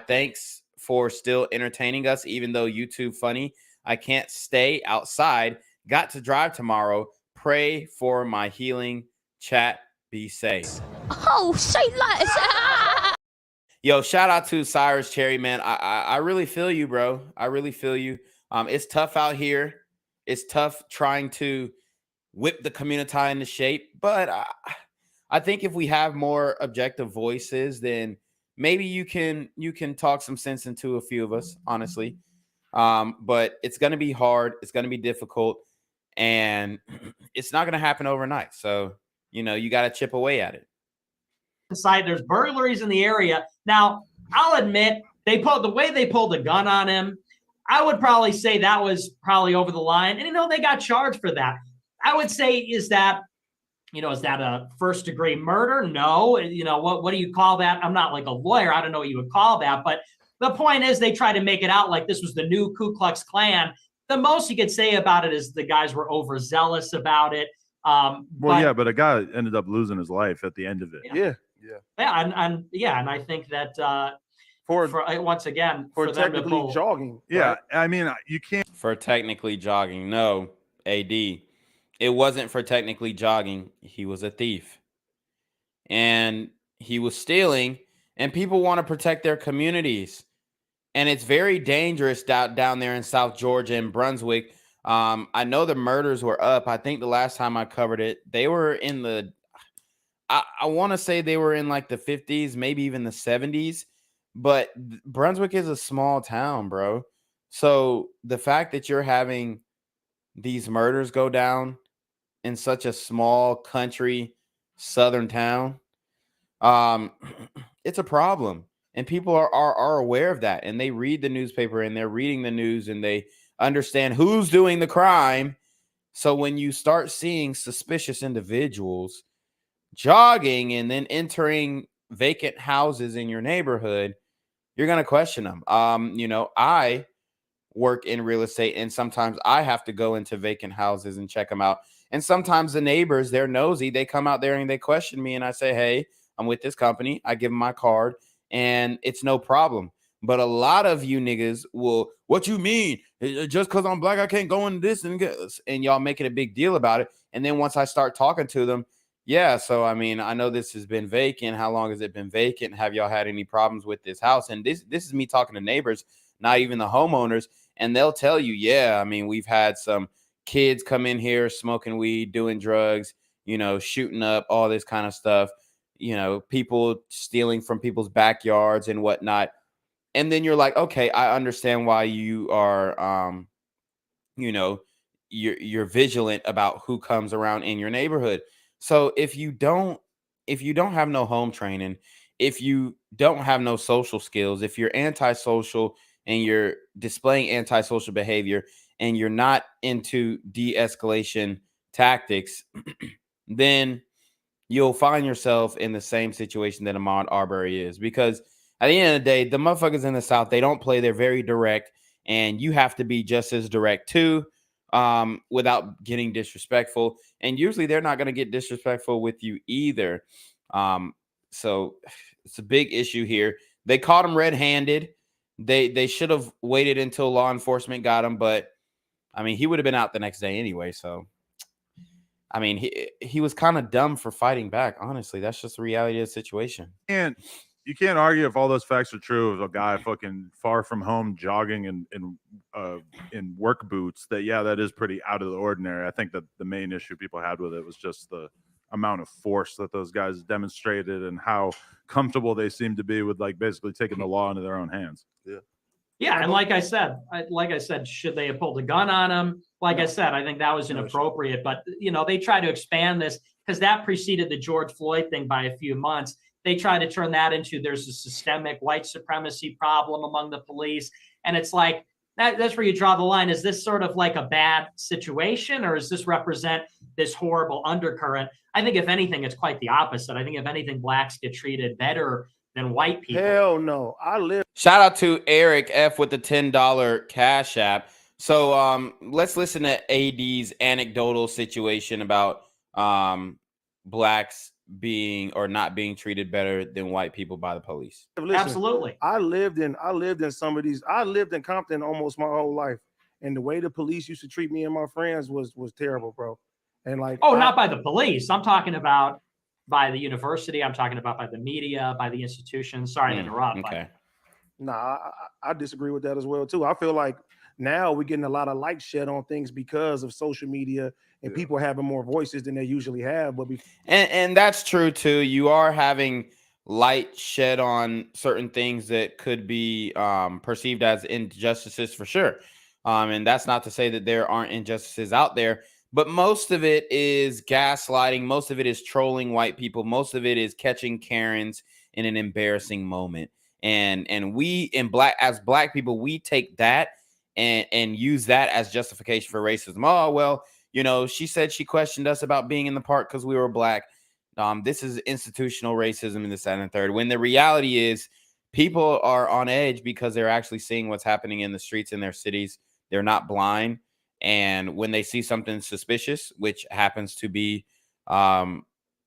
Thanks for still entertaining us, even though YouTube funny. I can't stay outside. Got to drive tomorrow. Pray for my healing. Chat. Be safe. Oh, say that. Yo, shout out to Cyrus Cherry, man. I really feel you, bro. I really feel you. It's tough out here. It's tough trying to whip the community into shape. But I think if we have more objective voices, then maybe you can talk some sense into a few of us, honestly. But it's going to be hard. It's going to be difficult. And it's not going to happen overnight. So, you got to chip away at it. Inside, there's burglaries in the area. Now, I'll admit, the way they pulled a gun on him, I would probably say that was probably over the line. And, they got charged for that. I would say, is that a first degree murder? No. What do you call that? I'm not like a lawyer. I don't know what you would call that. But the point is they try to make it out like this was the new Ku Klux Klan. The most you could say about it is the guys were overzealous about it. But a guy ended up losing his life at the end of it. Yeah. And I think that for once again for them technically to pull, jogging. Yeah, right? I mean, you can't for technically jogging. No, AD. it wasn't for technically jogging. He was a thief. And he was stealing, and people want to protect their communities. And it's very dangerous down there in South Georgia and Brunswick. I know the murders were up. I think the last time I covered it, they were in the, I want to say they were in like the 50s, maybe even the 70s. But Brunswick is a small town, bro. So the fact that you're having these murders go down in such a small country, southern town, it's a problem. And people are aware of that, and they read the newspaper, and they're reading the news, and they understand who's doing the crime. So when you start seeing suspicious individuals jogging and then entering vacant houses in your neighborhood, you're going to question them. I work in real estate, and sometimes I have to go into vacant houses and check them out. And sometimes the neighbors, they're nosy. They come out there and they question me, and I say, hey, I'm with this company. I give them my card, and it's no problem. But a lot of you niggas will, what you mean? Just because I'm black, I can't go in this and y'all making a big deal about it. And then once I start talking to them, yeah, so I mean, I know this has been vacant. How long has it been vacant? Have y'all had any problems with this house? And this is me talking to neighbors, not even the homeowners. And they'll tell you, yeah, I mean, we've had some kids come in here smoking weed, doing drugs, shooting up, all this kind of stuff, people stealing from people's backyards and whatnot. And then you're like, okay, I understand why you are, you're vigilant about who comes around in your neighborhood. So if you don't have no home training, if you don't have no social skills, if you're antisocial and you're displaying antisocial behavior and you're not into de-escalation tactics, then you'll find yourself in the same situation that Ahmaud Arbery is. Because at the end of the day, the motherfuckers in the South, they don't play. They're very direct, and you have to be just as direct too, without getting disrespectful. And usually they're not going to get disrespectful with you either. So it's a big issue here. They caught him red-handed. They should have waited until law enforcement got him, but I mean, he would have been out the next day anyway. So, I mean, he was kind of dumb for fighting back. Honestly, that's just the reality of the situation. And you can't argue if all those facts are true of a guy fucking far from home jogging in work boots. That is pretty out of the ordinary. I think that the main issue people had with it was just the amount of force that those guys demonstrated and how comfortable they seemed to be with like basically taking the law into their own hands. Yeah, and like I said, should they have pulled a gun on him? Like I said, I think that was inappropriate. But they try to expand this because that preceded the George Floyd thing by a few months. They try to turn that into there's a systemic white supremacy problem among the police, and it's like that's where you draw the line. Is this sort of like a bad situation, or does this represent this horrible undercurrent? I think if anything, it's quite the opposite. I think if anything, blacks get treated better than white people. Hell no. Shout out to Eric F with the $10 Cash App. So let's listen to AD's anecdotal situation about blacks being or not being treated better than white people by the police. Listen, absolutely. I lived in some of these. I lived in Compton almost my whole life, and the way the police used to treat me and my friends was terrible, bro. And like, not by the police. I'm talking about by the university. I'm talking about by the media, by the institution. Sorry to interrupt. Okay. Nah, I disagree with that as well too. I feel like now we're getting a lot of light shed on things because of social media and people having more voices than they usually have. But and that's true too. You are having light shed on certain things that could be perceived as injustices for sure. And that's not to say that there aren't injustices out there, but most of it is gaslighting. Most of it is trolling white people. Most of it is catching Karens in an embarrassing moment. And we as black people, we take that and use that as justification for racism. Oh, well, she said she questioned us about being in the park because we were black. This is institutional racism in the second and third. When the reality is people are on edge because they're actually seeing what's happening in the streets in their cities. They're not blind. And when they see something suspicious, which happens to be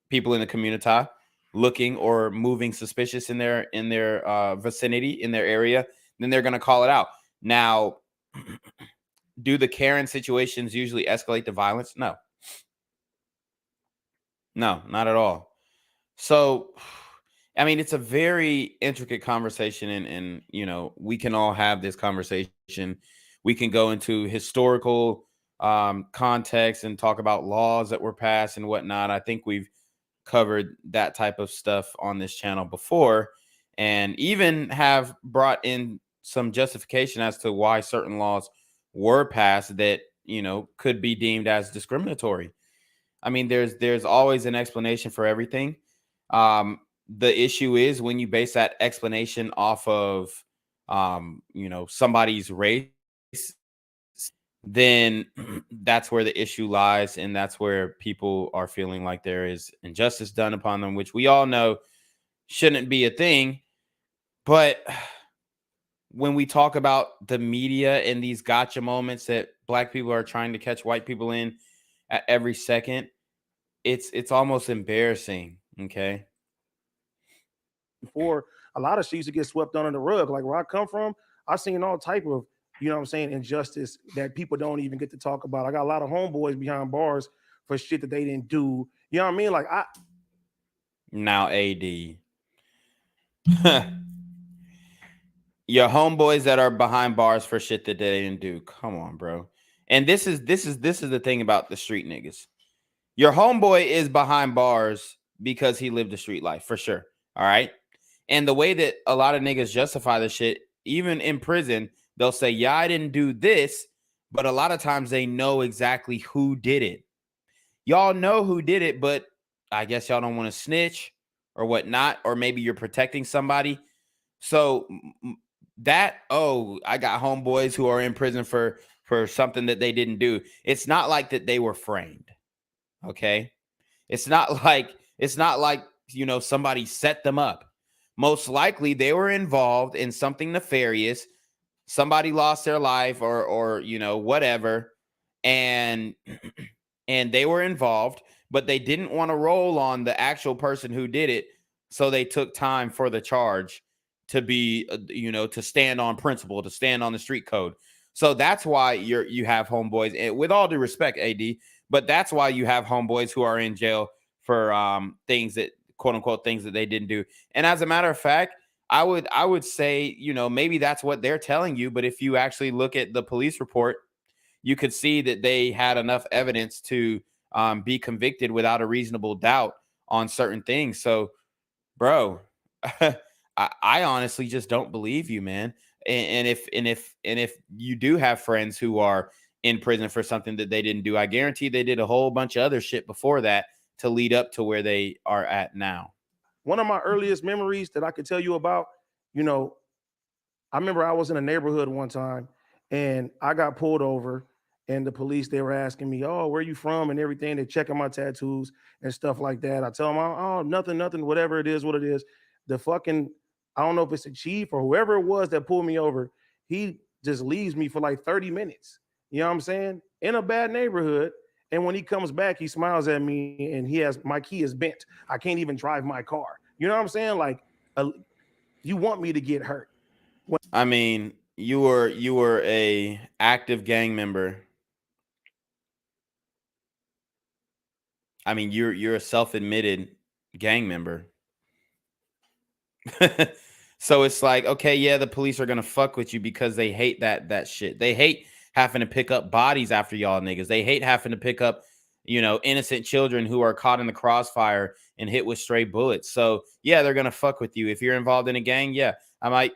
people in the community looking or moving suspicious in their vicinity, in their area, then they're going to call it out. Now, do the Karen situations usually escalate to violence? No. No, not at all. So, I mean, it's a very intricate conversation, and we can all have this conversation. We can go into historical context and talk about laws that were passed and whatnot. I think we've covered that type of stuff on this channel before, and even have brought in some justification as to why certain laws were passed that could be deemed as discriminatory. I mean, there's always an explanation for everything. The issue is when you base that explanation off of somebody's race, then that's where the issue lies, and that's where people are feeling like there is injustice done upon them, which we all know shouldn't be a thing. But when we talk about the media and these gotcha moments that black people are trying to catch white people in at every second, it's almost embarrassing. Okay. Before, a lot of shit used to get swept under the rug. Like where I come from, I've seen all type of, injustice that people don't even get to talk about. I got a lot of homeboys behind bars for shit that they didn't do. You know what I mean? Like Now, AD. Your homeboys that are behind bars for shit that they didn't do. Come on, bro. And this is the thing about the street niggas. Your homeboy is behind bars because he lived a street life, for sure. All right. And the way that a lot of niggas justify the shit, even in prison, they'll say, yeah, I didn't do this. But a lot of times they know exactly who did it. Y'all know who did it, but I guess y'all don't want to snitch or whatnot. Or maybe you're protecting somebody. So I got homeboys who are in prison for something that they didn't do. It's not like that they were framed. Okay. It's not like somebody set them up. Most likely they were involved in something nefarious. Somebody lost their life or whatever. And they were involved, but they didn't want to roll on the actual person who did it. So they took time for the charge to be, to stand on principle, to stand on the street code. So that's why you have homeboys, and with all due respect, AD, but that's why you have homeboys who are in jail for things that, quote unquote, things that they didn't do. And as a matter of fact, I would say, maybe that's what they're telling you. But if you actually look at the police report, you could see that they had enough evidence to be convicted without a reasonable doubt on certain things. So, bro, I honestly just don't believe you, man. And if you do have friends who are in prison for something that they didn't do, I guarantee they did a whole bunch of other shit before that to lead up to where they are at now. One of my earliest memories that I could tell you about, I remember I was in a neighborhood one time and I got pulled over, and the police, they were asking me, oh, where you from and everything. They're checking my tattoos and stuff like that. I tell them, oh, nothing, whatever it is, what it is. The fucking, I don't know if it's a chief or whoever it was that pulled me over, he just leaves me for like 30 minutes. You know what I'm saying? In a bad neighborhood. And when he comes back, he smiles at me and my key is bent. I can't even drive my car. You know what I'm saying? Like, you want me to get hurt. I mean, you were a active gang member. I mean, you're a self-admitted gang member. So it's like, okay, yeah, the police are gonna fuck with you because they hate that shit. They hate having to pick up bodies after y'all niggas. They hate having to pick up, innocent children who are caught in the crossfire and hit with stray bullets. So yeah, they're gonna fuck with you. If you're involved in a gang, yeah, I might,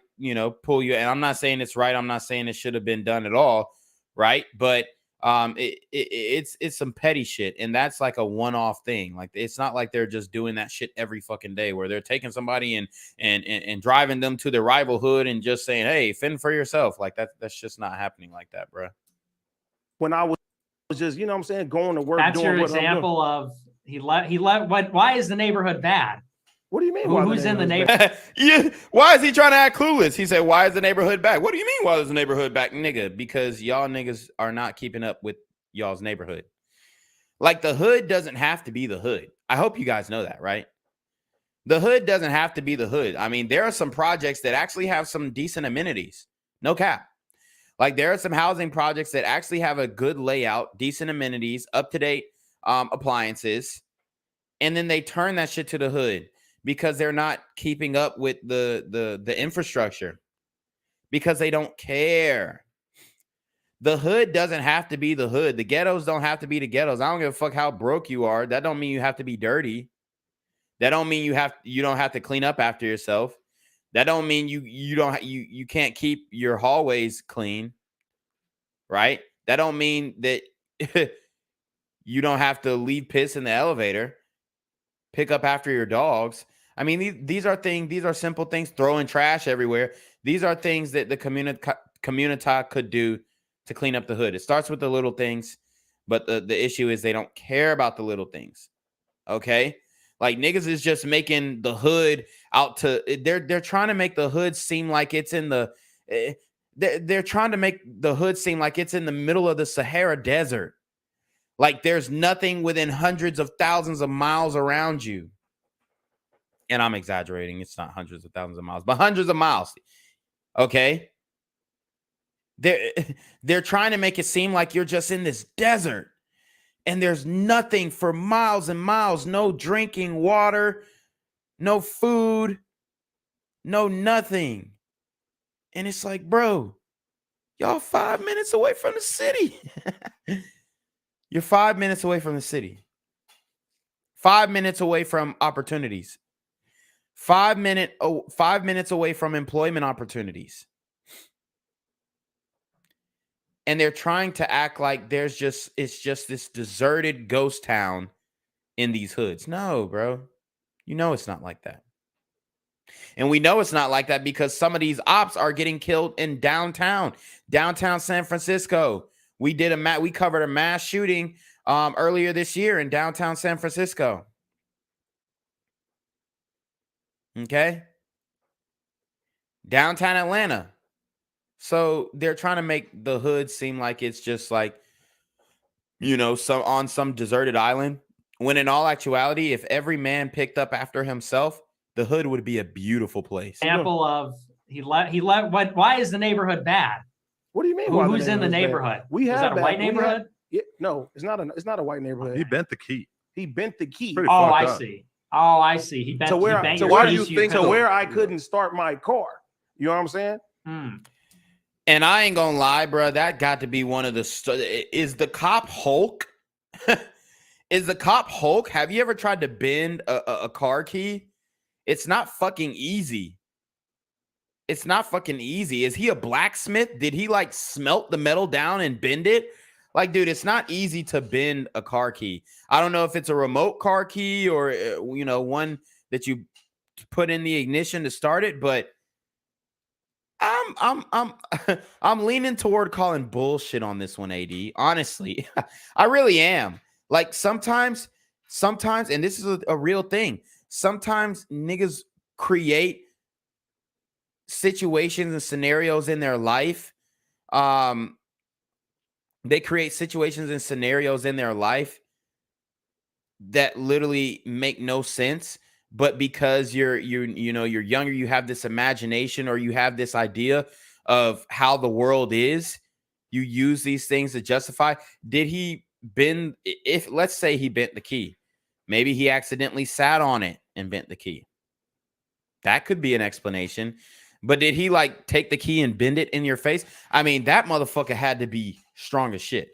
pull you. And I'm not saying it's right. I'm not saying it should have been done at all, right? But it's some petty shit, and that's like a one-off thing. Like, it's not like they're just doing that shit every fucking day where they're taking somebody and driving them to the rival hood and just saying, hey, fend for yourself. Like, that's just not happening like that, bro. When I was just, going to work. That's your example of he left. Why is the neighborhood bad? What do you mean? Who's in the neighborhood? Yeah. Why is he trying to act clueless? He said, why is the neighborhood back? What do you mean, why is the neighborhood back, nigga? Because y'all niggas are not keeping up with y'all's neighborhood. Like, the hood doesn't have to be the hood. I hope you guys know that, right? The hood doesn't have to be the hood. I mean, there are some projects that actually have some decent amenities. No cap. Like, there are some housing projects that actually have a good layout, decent amenities, up-to-date appliances. and then they turn that shit to the hood because they're not keeping up with the infrastructure, because they don't care. The hood doesn't have to be the hood. The ghettos don't have to be the ghettos. I don't give a fuck how broke you are. That don't mean you have to be dirty. That don't mean you don't have to clean up after yourself. That don't mean you can't keep your hallways clean, right? That don't mean that you don't have to leave piss in the elevator, pick up after your dogs. I mean, these are simple things. Throwing trash everywhere. These are things that the community could do to clean up the hood. It starts with the little things, but the issue is they don't care about the little things. Okay? Like, niggas is just making the hood out to, they're trying to make the hood seem like it's in the, they're trying to make the hood seem like it's in the middle of the Sahara Desert. Like, there's nothing within hundreds of thousands of miles around you. And I'm exaggerating. It's not hundreds of thousands of miles, but hundreds of miles. Okay? They're trying to make it seem like you're just in this desert. And there's nothing for miles and miles. No drinking water, no food, no nothing. And it's like, bro, y'all 5 minutes away from the city. You're 5 minutes away from the city. 5 minutes away from opportunities. 5 minutes away from employment opportunities. And they're trying to act like it's just this deserted ghost town in these hoods. No, bro. You know it's not like that. And we know it's not like that because some of these ops are getting killed in downtown San Francisco. We covered a mass shooting earlier this year in downtown San Francisco. Okay? Downtown Atlanta. So they're trying to make the hood seem like it's just like, on some deserted island. When in all actuality, if every man picked up after himself, the hood would be a beautiful place. Example of he left. Why is the neighborhood bad? What do you mean? Who's in the neighborhood? We have is that a white neighborhood? No, it's not a white neighborhood. He bent the key. He bent the key. Pretty Oh, fucked I up. see. Oh, I see. He bent. Why do you think where I couldn't start my car? You know what I'm saying? And I ain't gonna lie, bro. That got to be one of the. Is the cop Hulk? Is the cop Hulk? Have you ever tried to bend a car key? It's not fucking easy. It's not fucking easy. Is he a blacksmith? Did he like smelt the metal down and bend it? Like, dude, it's not easy to bend a car key. I don't know if it's a remote car key or one that you put in the ignition to start it, but I'm leaning toward calling bullshit on this one, AD. Honestly, I really am. Like sometimes, and this is a real thing. Sometimes niggas create situations and scenarios in their life. They create situations and scenarios in their life that literally make no sense. But because you're younger, you have this imagination or you have this idea of how the world is. You use these things to justify. Did he bend? Let's say he bent the key. Maybe he accidentally sat on it and bent the key. That could be an explanation. But did he like take the key and bend it in your face? I mean, that motherfucker had to be strong as shit.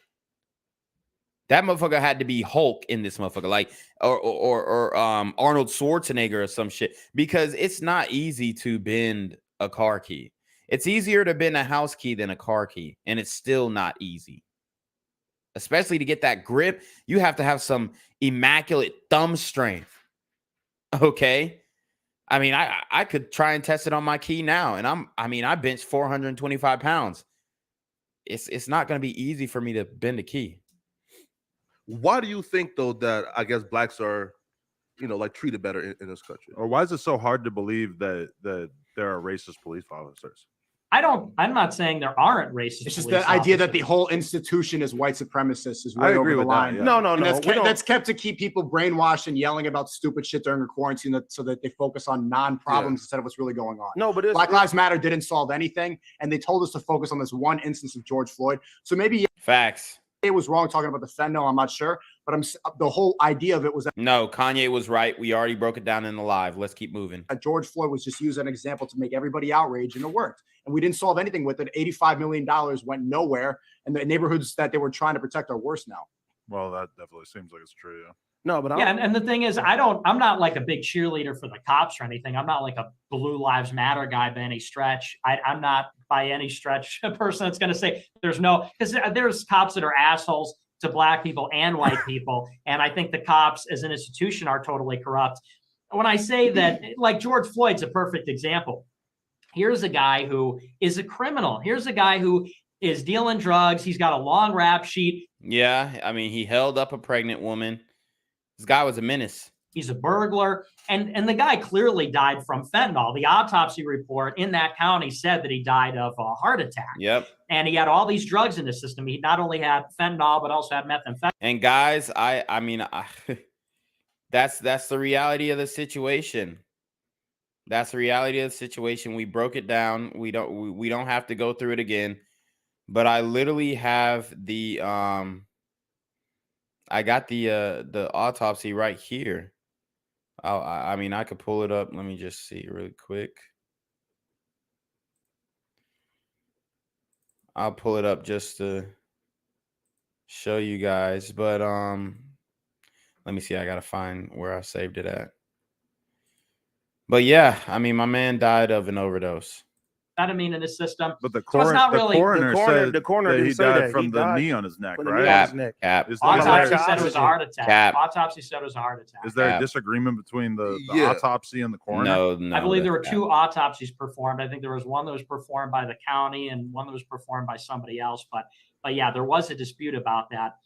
That motherfucker had to be Hulk in this motherfucker, like or Arnold Schwarzenegger or some shit, because it's not easy to bend a car key. It's easier to bend a house key than a car key, and it's still not easy. Especially to get that grip, you have to have some immaculate thumb strength. Okay? I mean, I could try and test it on my key now, and I bench 425 pounds. It's not going to be easy for me to bend a key. Why do you think though that I guess blacks are, like treated better in this country? Or why is it so hard to believe that there are racist police officers? I'm not saying there aren't racist. It's just the idea that the whole institution is white supremacist is way I agree over the with that, line. yeah. No. That's kept to keep people brainwashed and yelling about stupid shit during a quarantine so that they focus on non-problems instead of what's really going on. No, but Black Lives Matter didn't solve anything, and they told us to focus on this one instance of George Floyd. So maybe facts. It was wrong talking about the fentanyl, I'm not sure. But the whole idea of it was that No, Kanye was right. We already broke it down in the live. Let's keep moving. George Floyd was just used as an example to make everybody outraged, and it worked. And we didn't solve anything with it. $85 million went nowhere, and the neighborhoods that they were trying to protect are worse now. Well, that definitely seems like it's true. Yeah. No, but yeah, and the thing is, I'm not like a big cheerleader for the cops or anything. I'm not like a Blue Lives Matter guy by any stretch. I'm not by any stretch a person that's going to say because there's cops that are assholes to black people and white people. And I think the cops as an institution are totally corrupt. When I say that, like George Floyd's a perfect example. Here's a guy who is a criminal. Here's a guy who is dealing drugs. He's got a long rap sheet. Yeah, I mean, he held up a pregnant woman. This guy was a menace. He's a burglar. And the guy clearly died from fentanyl. The autopsy report in that county said that he died of a heart attack. Yep. And he had all these drugs in the system. He not only had fentanyl, but also had methamphetamine. And guys, I mean, that's the reality of the situation. That's the reality of the situation. We broke it down. We don't have to go through it again. But I literally have the I got the autopsy right here. I mean, I could pull it up. Let me just see really quick. I'll pull it up just to show you guys. But let me see. I gotta find where I saved it at. But yeah, I mean, my man died of an overdose. Ketamine in his system. But the So it's not really- coroner coroner said he didn't say died that. from He the died knee on his neck, from the right? knee on his neck. Cap. Autopsy said it was a heart attack. Cap. Autopsy said it was a heart attack. Is there Cap. a disagreement between the Yeah. autopsy and the coroner? No. I believe there were that's two autopsies performed. I think there was one that was performed by the county and one that was performed by somebody else. But yeah, there was a dispute about that.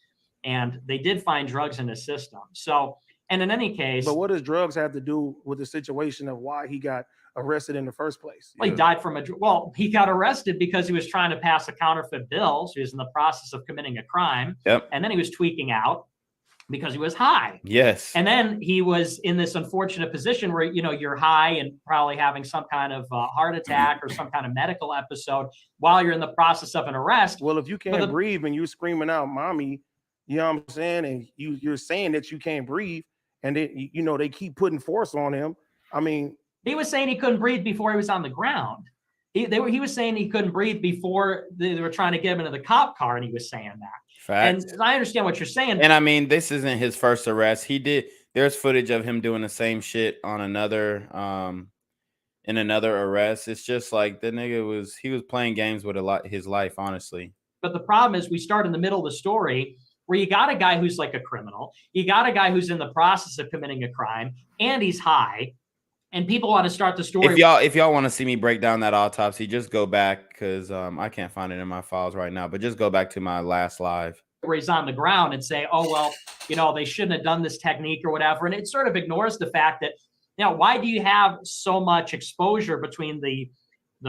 And they did find drugs in the system. So, and in any case, But what does drugs have to do with the situation of why he got arrested in the first place? well, he died from he got arrested because he was trying to pass a counterfeit bill. So he was in the process of committing a crime. Yep. And then he was tweaking out because he was high. Yes. And then he was in this unfortunate position where, you're high and probably having some kind of heart attack or some kind of medical episode while you're in the process of an arrest. Well, if you can't breathe and you're screaming out, "Mommy," you know what I'm saying, and you're saying that you can't breathe, and then they keep putting force on him. I mean, He was saying he couldn't breathe before he was on the ground. He was saying he couldn't breathe before they were trying to get him into the cop car, and he was saying that. Facts. And I understand what you're saying. And I mean, this isn't his first arrest. There's footage of him doing the same shit on another in another arrest. It's just like the nigga was playing games with his life, honestly. But the problem is we start in the middle of the story where you got a guy who's like a criminal. You got a guy who's in the process of committing a crime, and he's high. And people want to start the story. If y'all want to see me break down that autopsy, just go back because I can't find it in my files right now. But just go back to my last live. Where he's on the ground and say, "Oh well, they shouldn't have done this technique or whatever," and it sort of ignores the fact that why do you have so much exposure between the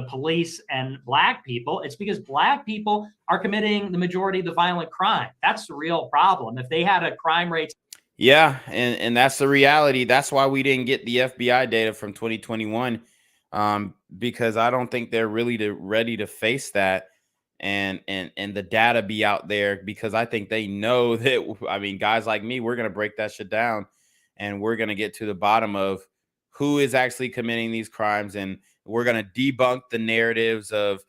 police and black people? It's because black people are committing the majority of the violent crime. That's the real problem. If they had a crime rate. Yeah, and that's the reality. That's why we didn't get the FBI data from 2021, because I don't think they're really ready to face that and the data be out there, because I think they know that, I mean, guys like me, we're going to break that shit down and we're going to get to the bottom of who is actually committing these crimes, and we're going to debunk the narratives of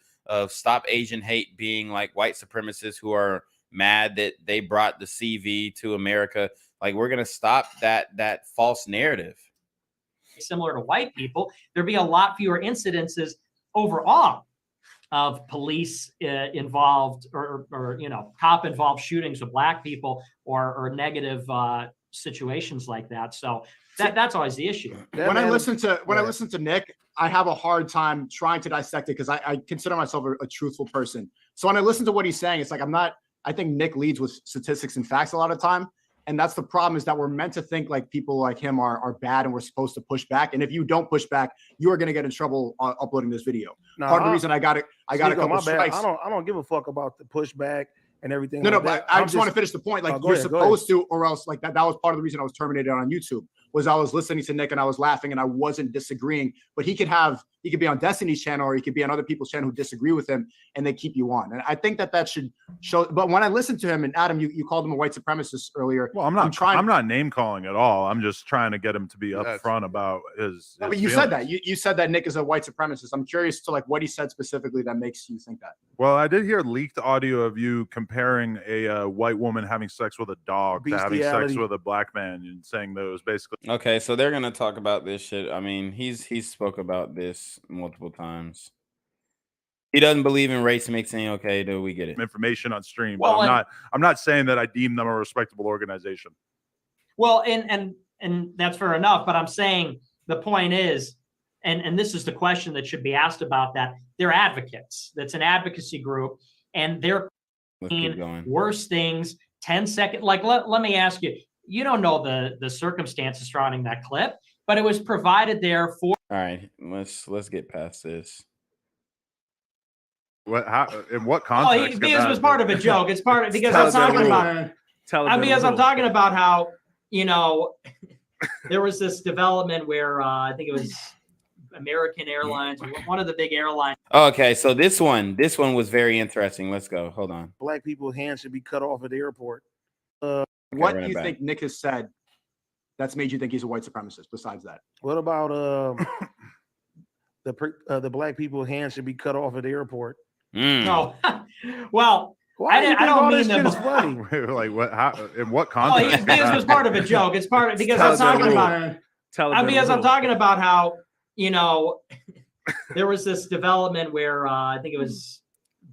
Stop Asian Hate being like white supremacists who are mad that they brought the CV to America. Like, we're going to stop that false narrative. Similar to white people, there'd be a lot fewer incidences overall of police involved or cop involved shootings with black people or negative situations like that. So that's always the issue. When I listen to Nick, I have a hard time trying to dissect it because I consider myself a truthful person. So when I listen to what he's saying, it's like I think Nick leads with statistics and facts a lot of time. And that's the problem, is that we're meant to think like people like him are bad and we're supposed to push back. And if you don't push back, you are going to get in trouble uploading this video. Part of the reason I got a couple strikes. I don't give a fuck about the pushback and everything. No, but I just want to finish the point. Like, you're supposed to, or else like that was part of the reason I was terminated on YouTube. was I was listening to Nick and I was laughing and I wasn't disagreeing. But he could be on Destiny's channel or he could be on other people's channel who disagree with him and they keep you on. And I think that should show. But when I listened to him, and Adam, you called him a white supremacist earlier. Well, I'm not name calling at all. I'm just trying to get him to be upfront about his. But you said that you said that Nick is a white supremacist. I'm curious to like what he said specifically that makes you think that. Well, I did hear leaked audio of you comparing a white woman having sex with a dog to having sex with a black man and saying that it was basically. Okay, so they're gonna talk about this shit. I mean, he's spoke about this multiple times. He doesn't believe in race mixing. Okay, do we get it? Information on stream. Well, but I'm not saying that I deem them a respectable organization. Well, and that's fair enough. But I'm saying the point is, and this is the question that should be asked about that. They're advocates. That's an advocacy group, and they're worse things. 10 seconds. Like let me ask you. You don't know the circumstances surrounding that clip, but it was provided there for. All right, let's get past this. What? How? In what context? Because it was part of a joke. It's part of because I'm talking about. Because I'm talking about how there was this development where I think it was American Airlines, one of the big airlines. Okay, so this one was very interesting. Let's go. Hold on. Black people's hands should be cut off at the airport. What do you think Nick has said that's made you think he's a white supremacist besides that? What about the black people's hands should be cut off at the airport? No. Well, I don't mean them. Like what? How? In what context? Because it was part of a joke. It's part of because I'm talking about. Because I'm talking about how there was this development where I think it was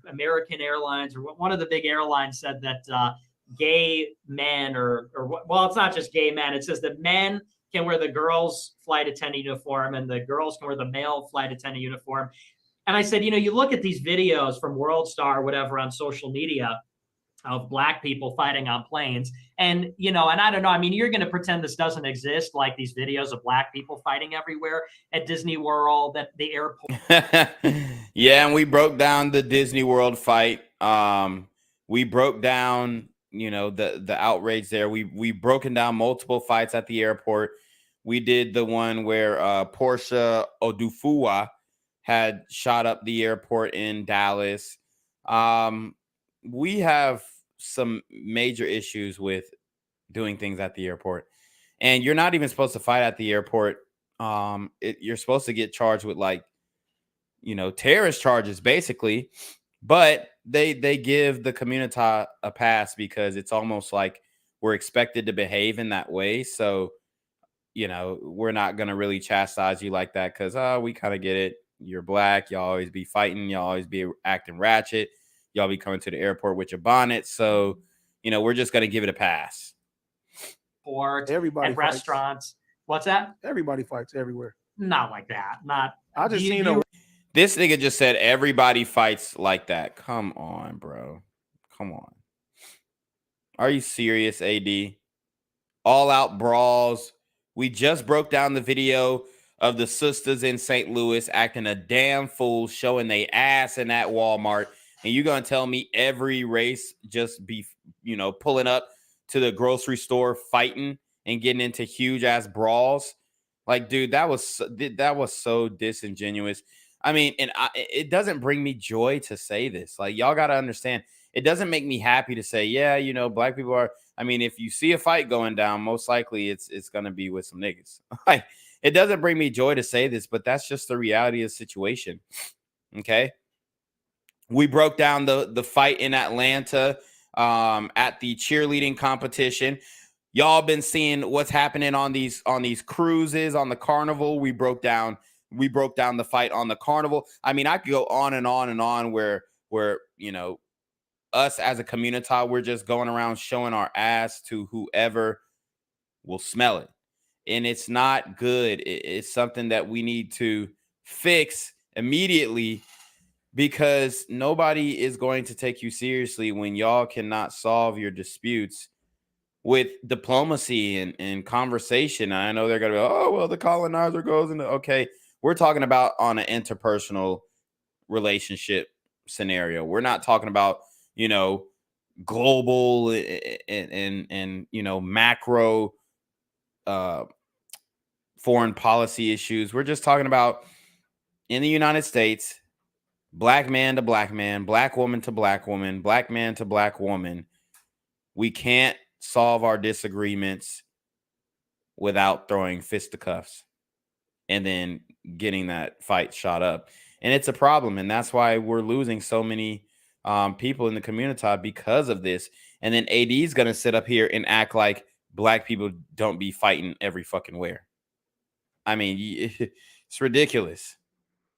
American Airlines or one of the big airlines said that gay men or well, it's not just gay men. It says that men can wear the girls' flight attendant uniform and the girls can wear the male flight attendant uniform. And I said, you look at these videos from World Star or whatever on social media of black people fighting on planes. And, and I don't know, I mean, you're going to pretend this doesn't exist, like these videos of black people fighting everywhere at Disney World, at the airport. Yeah, and we broke down the Disney World fight. We broke down, the outrage there. We broken down multiple fights at the airport. We did the one where Portia Odufuwa had shot up the airport in Dallas. We have some major issues with doing things at the airport, and you're not even supposed to fight at the airport. You're supposed to get charged with terrorist charges basically, but they give the community a pass because it's almost like we're expected to behave in that way. So, we're not going to really chastise you like that because we kind of get it. You're black. Y'all always be fighting. Y'all always be acting ratchet. Y'all be coming to the airport with your bonnet. So, we're just going to give it a pass. Everybody at restaurants. What's that? Everybody fights everywhere. Not like that. Not. I just seen This nigga just said everybody fights like that. Come on, bro. Come on. Are you serious, AD? All out brawls. We just broke down the video of the sisters in St. Louis acting a damn fool, showing they ass in that Walmart. And you're going to tell me every race just be, pulling up to the grocery store fighting and getting into huge ass brawls? Like, dude, that was so disingenuous. I mean, and it doesn't bring me joy to say this. Like, y'all got to understand, it doesn't make me happy to say, yeah, black people are. I mean, if you see a fight going down, most likely it's going to be with some niggas. Like, it doesn't bring me joy to say this, but that's just the reality of the situation. Okay. We broke down the fight in Atlanta at the cheerleading competition. Y'all been seeing what's happening on these cruises, on the Carnival. We broke down the fight on the Carnival. I mean, I could go on and on and on where us as a community, we're just going around showing our ass to whoever will smell it. And it's not good. It's something that we need to fix immediately, because nobody is going to take you seriously when y'all cannot solve your disputes with diplomacy and conversation. I know they're going to be, oh, well, the colonizer goes into, okay, we're talking about on an interpersonal relationship scenario. We're not talking about, global and macro foreign policy issues. We're just talking about in the United States, black man to black man, black woman to black woman, black man to black woman. We can't solve our disagreements without throwing fisticuffs and then getting that fight shot up. And it's a problem. And that's why we're losing so many people in the community because of this. And then AD is going to sit up here and act like black people don't be fighting every fucking where. I mean, it's ridiculous.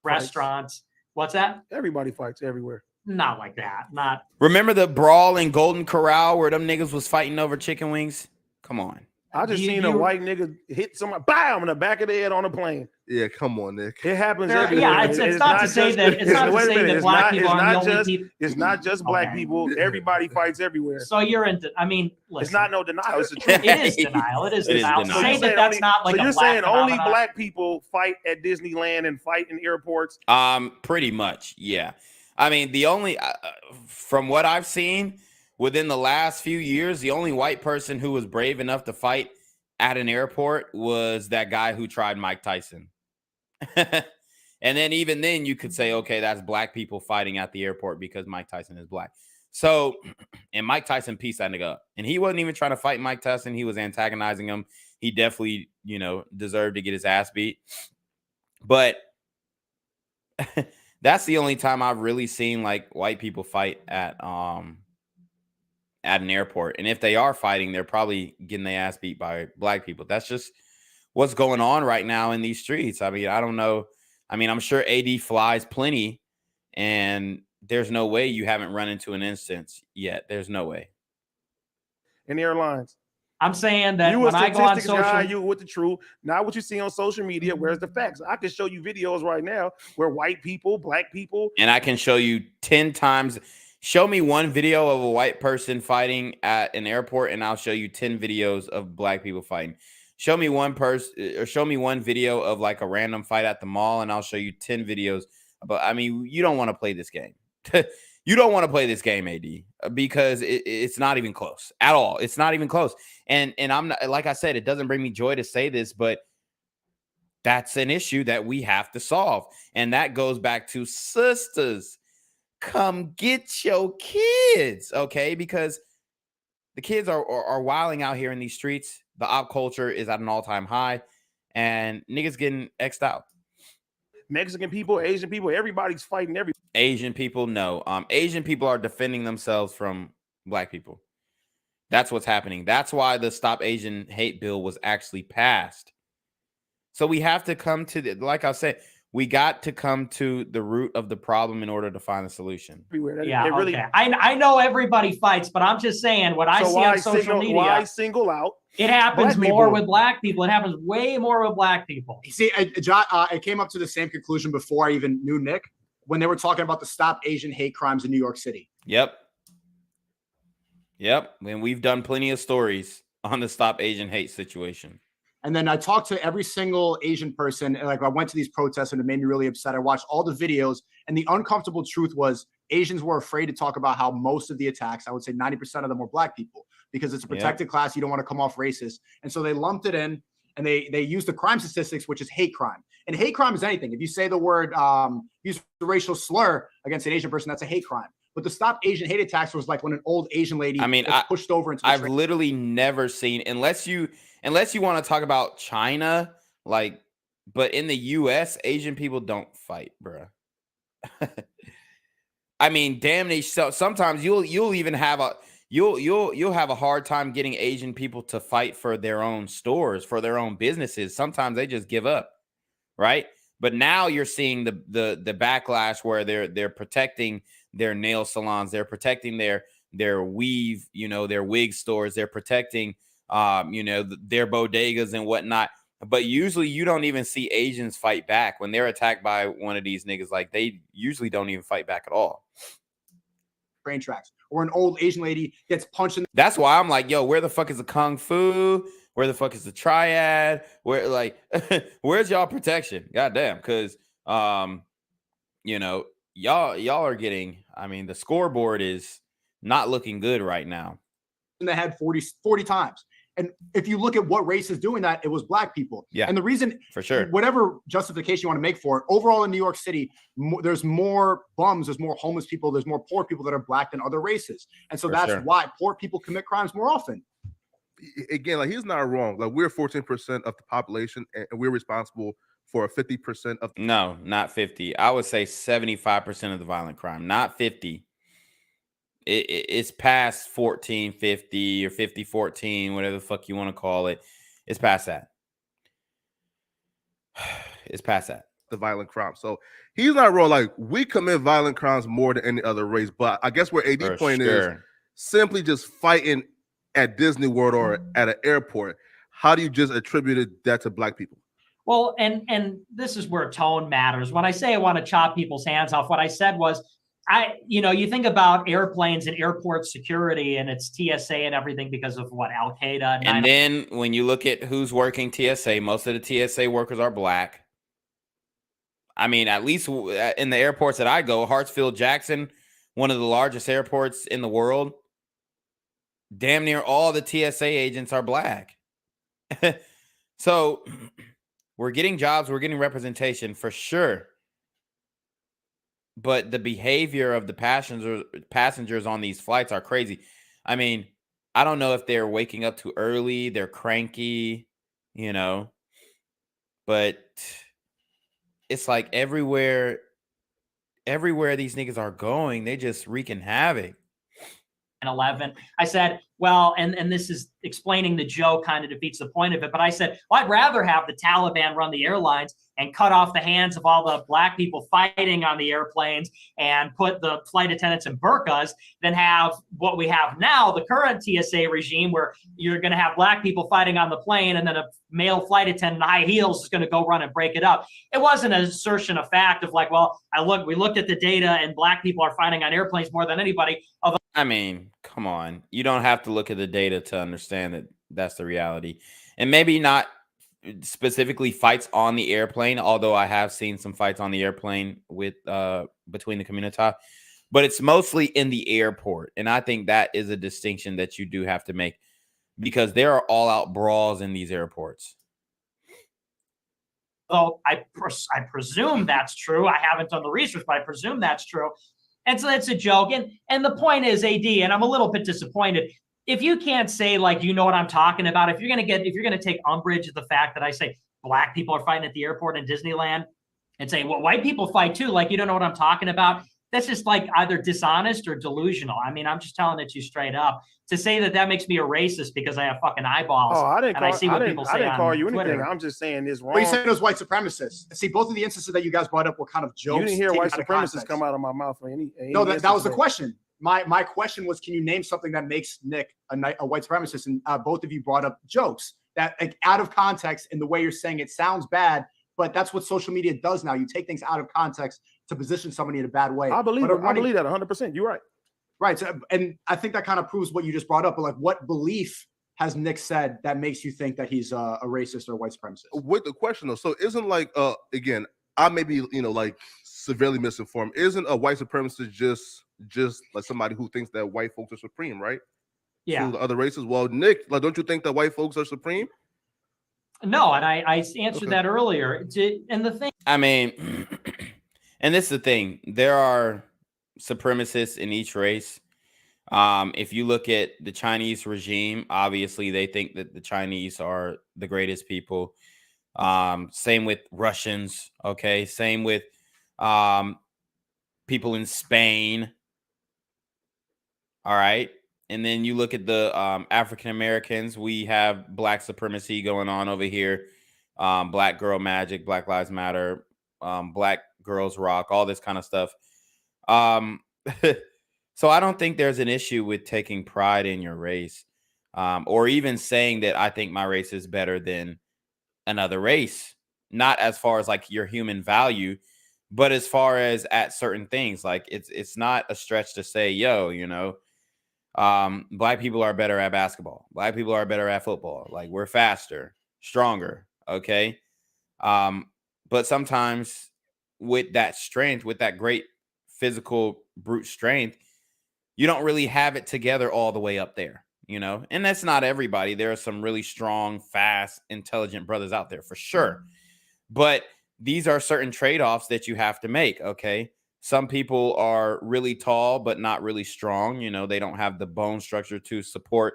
Restaurants. What's that? Everybody fights everywhere. Not like that. Not. Remember the brawl in Golden Corral where them niggas was fighting over chicken wings? Come on. I just seen a white nigga hit somebody, bam, in the back of the head on a plane. Yeah, come on, Nick. It happens There- everywhere. yeah, it's not to say that- it's not to wait a say minute, that it's black not- people it's are the not only just- people- It's not just black Okay. people. Everybody fights everywhere. So you're into. I mean, listen, it's not no denial. It's the truth. It is denial. It is It is denial. denial. Say that that's not like so a you're black saying only phenomenon. black people fight at Disneyland and fight in airports? Pretty much, yeah. I mean, the only from what I've seen within the last few years, the only white person who was brave enough to fight at an airport was that guy who tried Mike Tyson. And then even then you could say, okay, that's black people fighting at the airport because Mike Tyson is black. So, and Mike Tyson pieced that nigga up. And he wasn't even trying to fight Mike Tyson. He was antagonizing him. He definitely, deserved to get his ass beat. But that's the only time I've really seen like white people fight at an airport. And if they are fighting, they're probably getting their ass beat by black people. That's just what's going on right now in these streets. I mean, I don't know. I mean, I'm sure AD flies plenty, and there's no way you haven't run into an instance yet. There's no way. In airlines. I'm saying that you when a I go on statistics guy, social, you with the truth, not what you see on social media. Where's the facts? I can show you videos right now where white people, black people, And I can show you 10 times. Show me one video of a white person fighting at an airport, and I'll show you 10 videos of black people fighting. Show me one person, or show me one video of like a random fight at the mall, and I'll show you 10 videos. But I mean, you don't want to play this game. You don't want to play this game, AD, because it's not even close at all. It's not even close. And I'm not, like I said, it doesn't bring me joy to say this, but that's an issue that we have to solve. And that goes back to sisters. Come get your kids, okay? Because the kids are wilding out here in these streets. The op culture is at an all-time high, and niggas getting X'd out. Mexican people, Asian people, everybody's fighting every. Asian people, no. Asian people are defending themselves from black people. That's what's happening. That's why the Stop Asian Hate bill was actually passed. So we have to come to the, like I said, we got to come to the root of the problem in order to find a solution. yeah, It really- okay. I know everybody fights, but I'm just saying what I So see why on social media. Why single out? It happens black more people? with black people. It happens way more with black people. See, I came up to the same conclusion before I even knew Nick when they were talking about the Stop Asian Hate crimes in New York City. Yep. And we've done plenty of stories on the Stop Asian Hate situation. And then I talked to every single Asian person. And like I went to these protests and it made me really upset. I watched all the videos, and the uncomfortable truth was Asians were afraid to talk about how most of the attacks, I would say 90% of them, were black people, because it's a protected class. You don't want to come off racist. And so they lumped it in, and they used the crime statistics, which is hate crime. And hate crime is anything. If you say the word, use the racial slur against an Asian person, that's a hate crime. But the Stop Asian Hate attacks was like when an old Asian lady was pushed over into the I've train. literally never seen, unless you want to talk about China, like, but in the US, Asian people don't fight, bruh. I mean, damn, sometimes you'll even have you'll have a hard time getting Asian people to fight for their own stores, for their own businesses. Sometimes they just give up, right? But now you're seeing the backlash where they're protecting their nail salons, they're protecting their weave, their wig stores, they're protecting their bodegas and whatnot. But usually you don't even see Asians fight back when they're attacked by one of these niggas. Like, they usually don't even fight back at all. Train tracks, or an old Asian lady gets punched in. That's why I'm like, yo, where the fuck is the Kung Fu? Where the fuck is the triad? Where, like, where's y'all protection? Goddamn, because y'all are getting, I mean, the scoreboard is not looking good right now. In the head 40 times. And if you look at what race is doing that, it was black people. Yeah, and the reason, for sure, whatever justification you want to make for it, overall in New York City, there's more bums, there's more homeless people, there's more poor people that are black than other races. And so that's why poor people commit crimes more often. Again, like he's not wrong. Like we're 14% of the population, and we're responsible for 50% of. No, not 50. I would say 75% of the violent crime, not 50. It's past 1450 or 5014, whatever the fuck you want to call it. It's past that. It's past that. The violent crime. So he's not wrong. Like we commit violent crimes more than any other race. But I guess where AD point is simply just fighting at Disney World or at an airport. How do you just attribute that to black people? Well, and this is where tone matters. When I say I want to chop people's hands off, what I said was, you think about airplanes and airport security and it's TSA and everything because of what, Al-Qaeda. And then when you look at who's working TSA, most of the TSA workers are black. I mean, at least in the airports that I go, Hartsfield Jackson, one of the largest airports in the world, damn near all the TSA agents are black. So we're getting jobs, we're getting representation for sure. But the behavior of the passengers on these flights are crazy. I mean, I don't know if they're waking up too early, they're cranky, but it's like everywhere these niggas are going, they just wreaking havoc. 11. I said, well, and this is explaining the joke, kind of defeats the point of it. But I said, well, I'd rather have the Taliban run the airlines and cut off the hands of all the black people fighting on the airplanes and put the flight attendants in burqas than have what we have now, the current TSA regime, where you're going to have black people fighting on the plane and then a male flight attendant in high heels is going to go run and break it up. It wasn't an assertion of fact of like, well, we looked at the data and black people are fighting on airplanes more than anybody. I mean, come on. You don't have to look at the data to understand that that's the reality. And maybe not specifically fights on the airplane, although I have seen some fights on the airplane with between the community, but it's mostly in the airport. And I think that is a distinction that you do have to make because there are all-out brawls in these airports. Well, I presume that's true. I haven't done the research, but I presume that's true. And so it's a joke. And the point is, AD, and I'm a little bit disappointed. If you can't say, like, you know what I'm talking about, if you're going to take umbrage at the fact that I say black people are fighting at the airport in Disneyland and say, well, white people fight too, like, you don't know what I'm talking about. That's just like either dishonest or delusional. I mean, I'm just telling it to you straight up. To say that makes me a racist because I have fucking eyeballs. Oh, I didn't call you Twitter. anything. I'm just saying this wrong. But you said it was white supremacists. See, both of the instances that you guys brought up were kind of jokes. You didn't hear white supremacists come out of my mouth. No, that was the question. My question was, can you name something that makes Nick a white supremacist? And both of you brought up jokes that, like, out of context, in the way you're saying it sounds bad, but that's what social media does now. You take things out of context to position somebody in a bad way. I believe that 100%. You're right. Right. So, and I think that kind of proves what you just brought up. But like, what belief has Nick said that makes you think that he's a racist or a white supremacist? With the question though, so isn't like again, I may be like severely misinformed. Isn't a white supremacist just like somebody who thinks that white folks are supreme, right? Yeah. To the other races. Well, Nick, like, don't you think that white folks are supreme? No, and I answered that earlier. And the thing, I mean, and this is the thing, there are supremacists in each race. If you look at the Chinese regime, obviously they think that the Chinese are the greatest people. Same with Russians. Okay. Same with people in Spain. All right. And then you look at the African Americans, we have black supremacy going on over here. Black Girl Magic, Black Lives Matter, Black Girls Rock, all this kind of stuff. So I don't think there's an issue with taking pride in your race, or even saying that I think my race is better than another race. Not as far as like your human value, but as far as at certain things. Like it's not a stretch to say, black people are better at basketball. Black people are better at football. Like, we're faster, stronger. Okay. But sometimes with that strength, with that great physical brute strength, you don't really have it together all the way up there. you know, and that's not everybody. There are some really strong, fast, intelligent brothers out there for sure. But these are certain trade-offs that you have to make. Okay. Some people are really tall, but not really strong. You know, they don't have the bone structure to support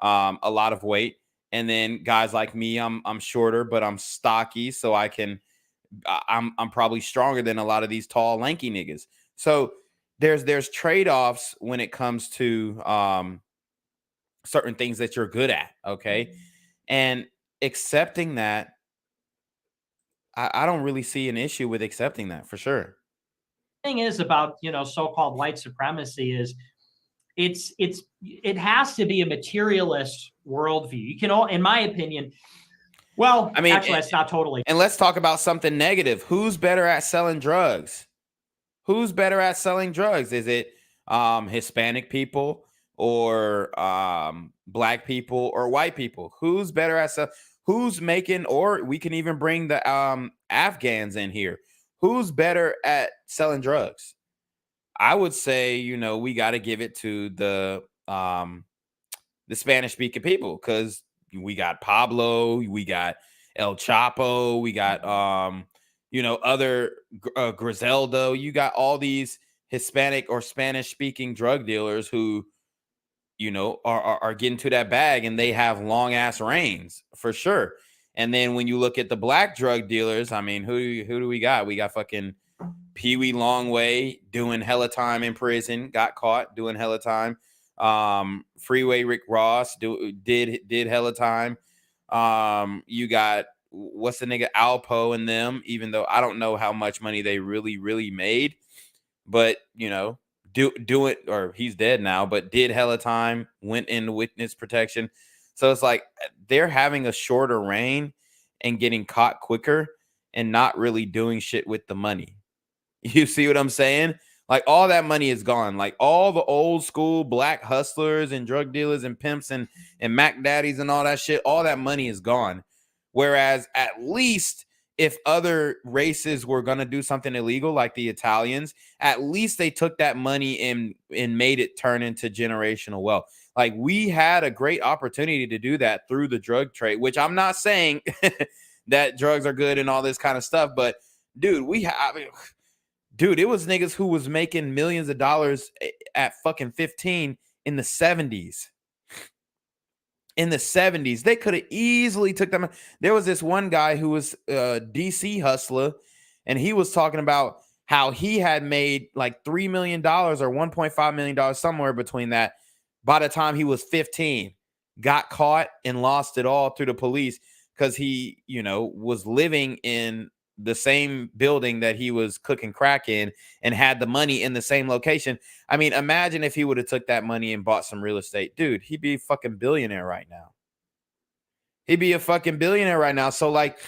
a lot of weight. And then guys like me, I'm shorter, but I'm stocky, so I'm probably stronger than a lot of these tall, lanky niggas. So there's trade-offs when it comes to certain things that you're good at. Okay. And accepting that, I don't really see an issue with accepting that for sure. Thing is about, you know, so-called white supremacy is it has to be a materialist worldview. You can all, in my opinion, well, I mean, actually, that's not totally. And let's talk about something negative. Who's better at selling drugs? Who's better at selling drugs? Is it Hispanic people or black people or white people? Who's better at who's making, or we can even bring the Afghans in here. Who's better at selling drugs? I would say, you know, we got to give it to the Spanish speaking people, because we got Pablo, we got El Chapo, we got you know, other Griselda. You got all these Hispanic or Spanish speaking drug dealers who, you know, are getting to that bag, and they have long ass reigns for sure. And then when you look at the black drug dealers, I mean, who do we got? We got fucking Pee Wee Longway doing hella time in prison, got caught doing hella time. Freeway Rick Ross did hella time. You got, what's the nigga, Alpo and them, even though I don't know how much money they really made, but you know, do it, or he's dead now, but did hella time, went into witness protection. So it's like they're having a shorter reign and getting caught quicker and not really doing shit with the money. You see what I'm saying? Like all that money is gone. Like all the old school black hustlers and drug dealers and pimps and Mac daddies and all that shit, all that money is gone. Whereas at least if other races were going to do something illegal, like the Italians, at least they took that money and made it turn into generational wealth. Like we had a great opportunity to do that through the drug trade, which I'm not saying that drugs are good and all this kind of stuff, but dude, it was niggas who was making millions of dollars at fucking 15 in the 70s. In the 70s, they could have easily took them. There was this one guy who was a DC hustler, and he was talking about how he had made like $3 million or $1.5 million, somewhere between that, by the time he was 15. Got caught and lost it all through the police because he, you know, was living in the same building that he was cooking crack in and had the money in the same location. I mean, imagine if he would have took that money and bought some real estate. Dude, he'd be a fucking billionaire right now. He'd be a fucking billionaire right now. So like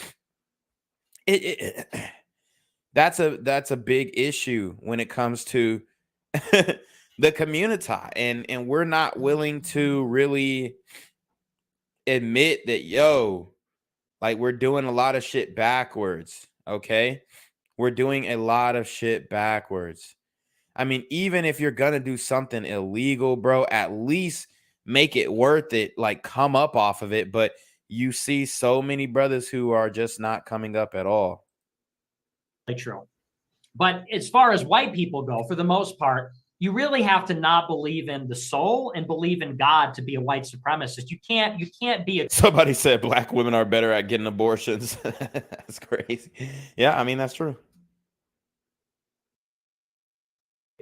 that's a big issue when it comes to the community, and we're not willing to really admit that, yo, like we're doing a lot of shit backwards. Okay, we're doing a lot of shit backwards. I mean, even if you're gonna do something illegal, bro, at least make it worth it. Like come up off of it. But you see so many brothers who are just not coming up at all. True. But as far as white people go, for the most part, you really have to not believe in the soul and believe in God to be a white supremacist. You can't be a. Somebody said black women are better at getting abortions. That's crazy. Yeah, I mean, that's true.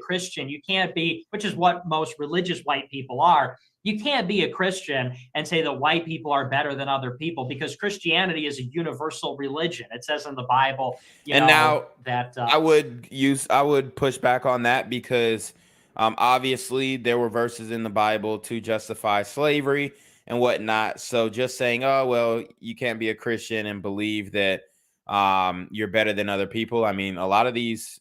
Christian. You can't be, which is what most religious white people are. You can't be a Christian and say that white people are better than other people, because Christianity is a universal religion. It says in the Bible, now that I would push back on that, because obviously there were verses in the Bible to justify slavery and whatnot. So just saying, oh, well, you can't be a Christian and believe that you're better than other people. I mean, a lot of these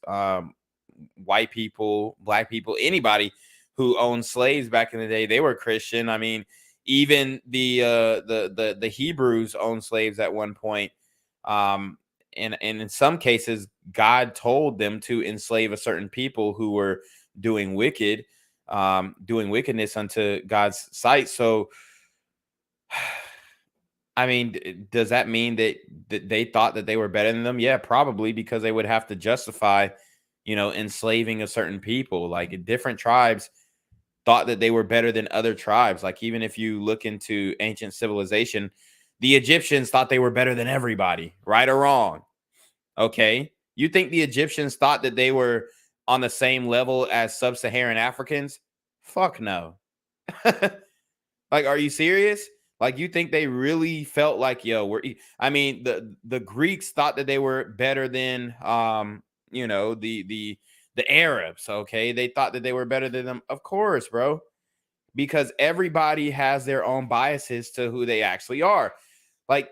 white people, black people, anybody who owned slaves back in the day, they were Christian. I mean, even the Hebrews owned slaves at one point. And in some cases, God told them to enslave a certain people who were doing wicked. doing wickedness unto God's sight. So, I mean, does that mean that they thought that they were better than them? Yeah, probably, because they would have to justify, enslaving a certain people. Like different tribes thought that they were better than other tribes. Like even if you look into ancient civilization, the Egyptians thought they were better than everybody, right or wrong. Okay. You think the Egyptians thought that they were on the same level as sub-Saharan Africans? Fuck no. Like, are you serious? Like, you think they really felt like, yo, I mean, the Greeks thought that they were better than, the Arabs. Okay. They thought that they were better than them. Of course, bro, because everybody has their own biases to who they actually are. Like,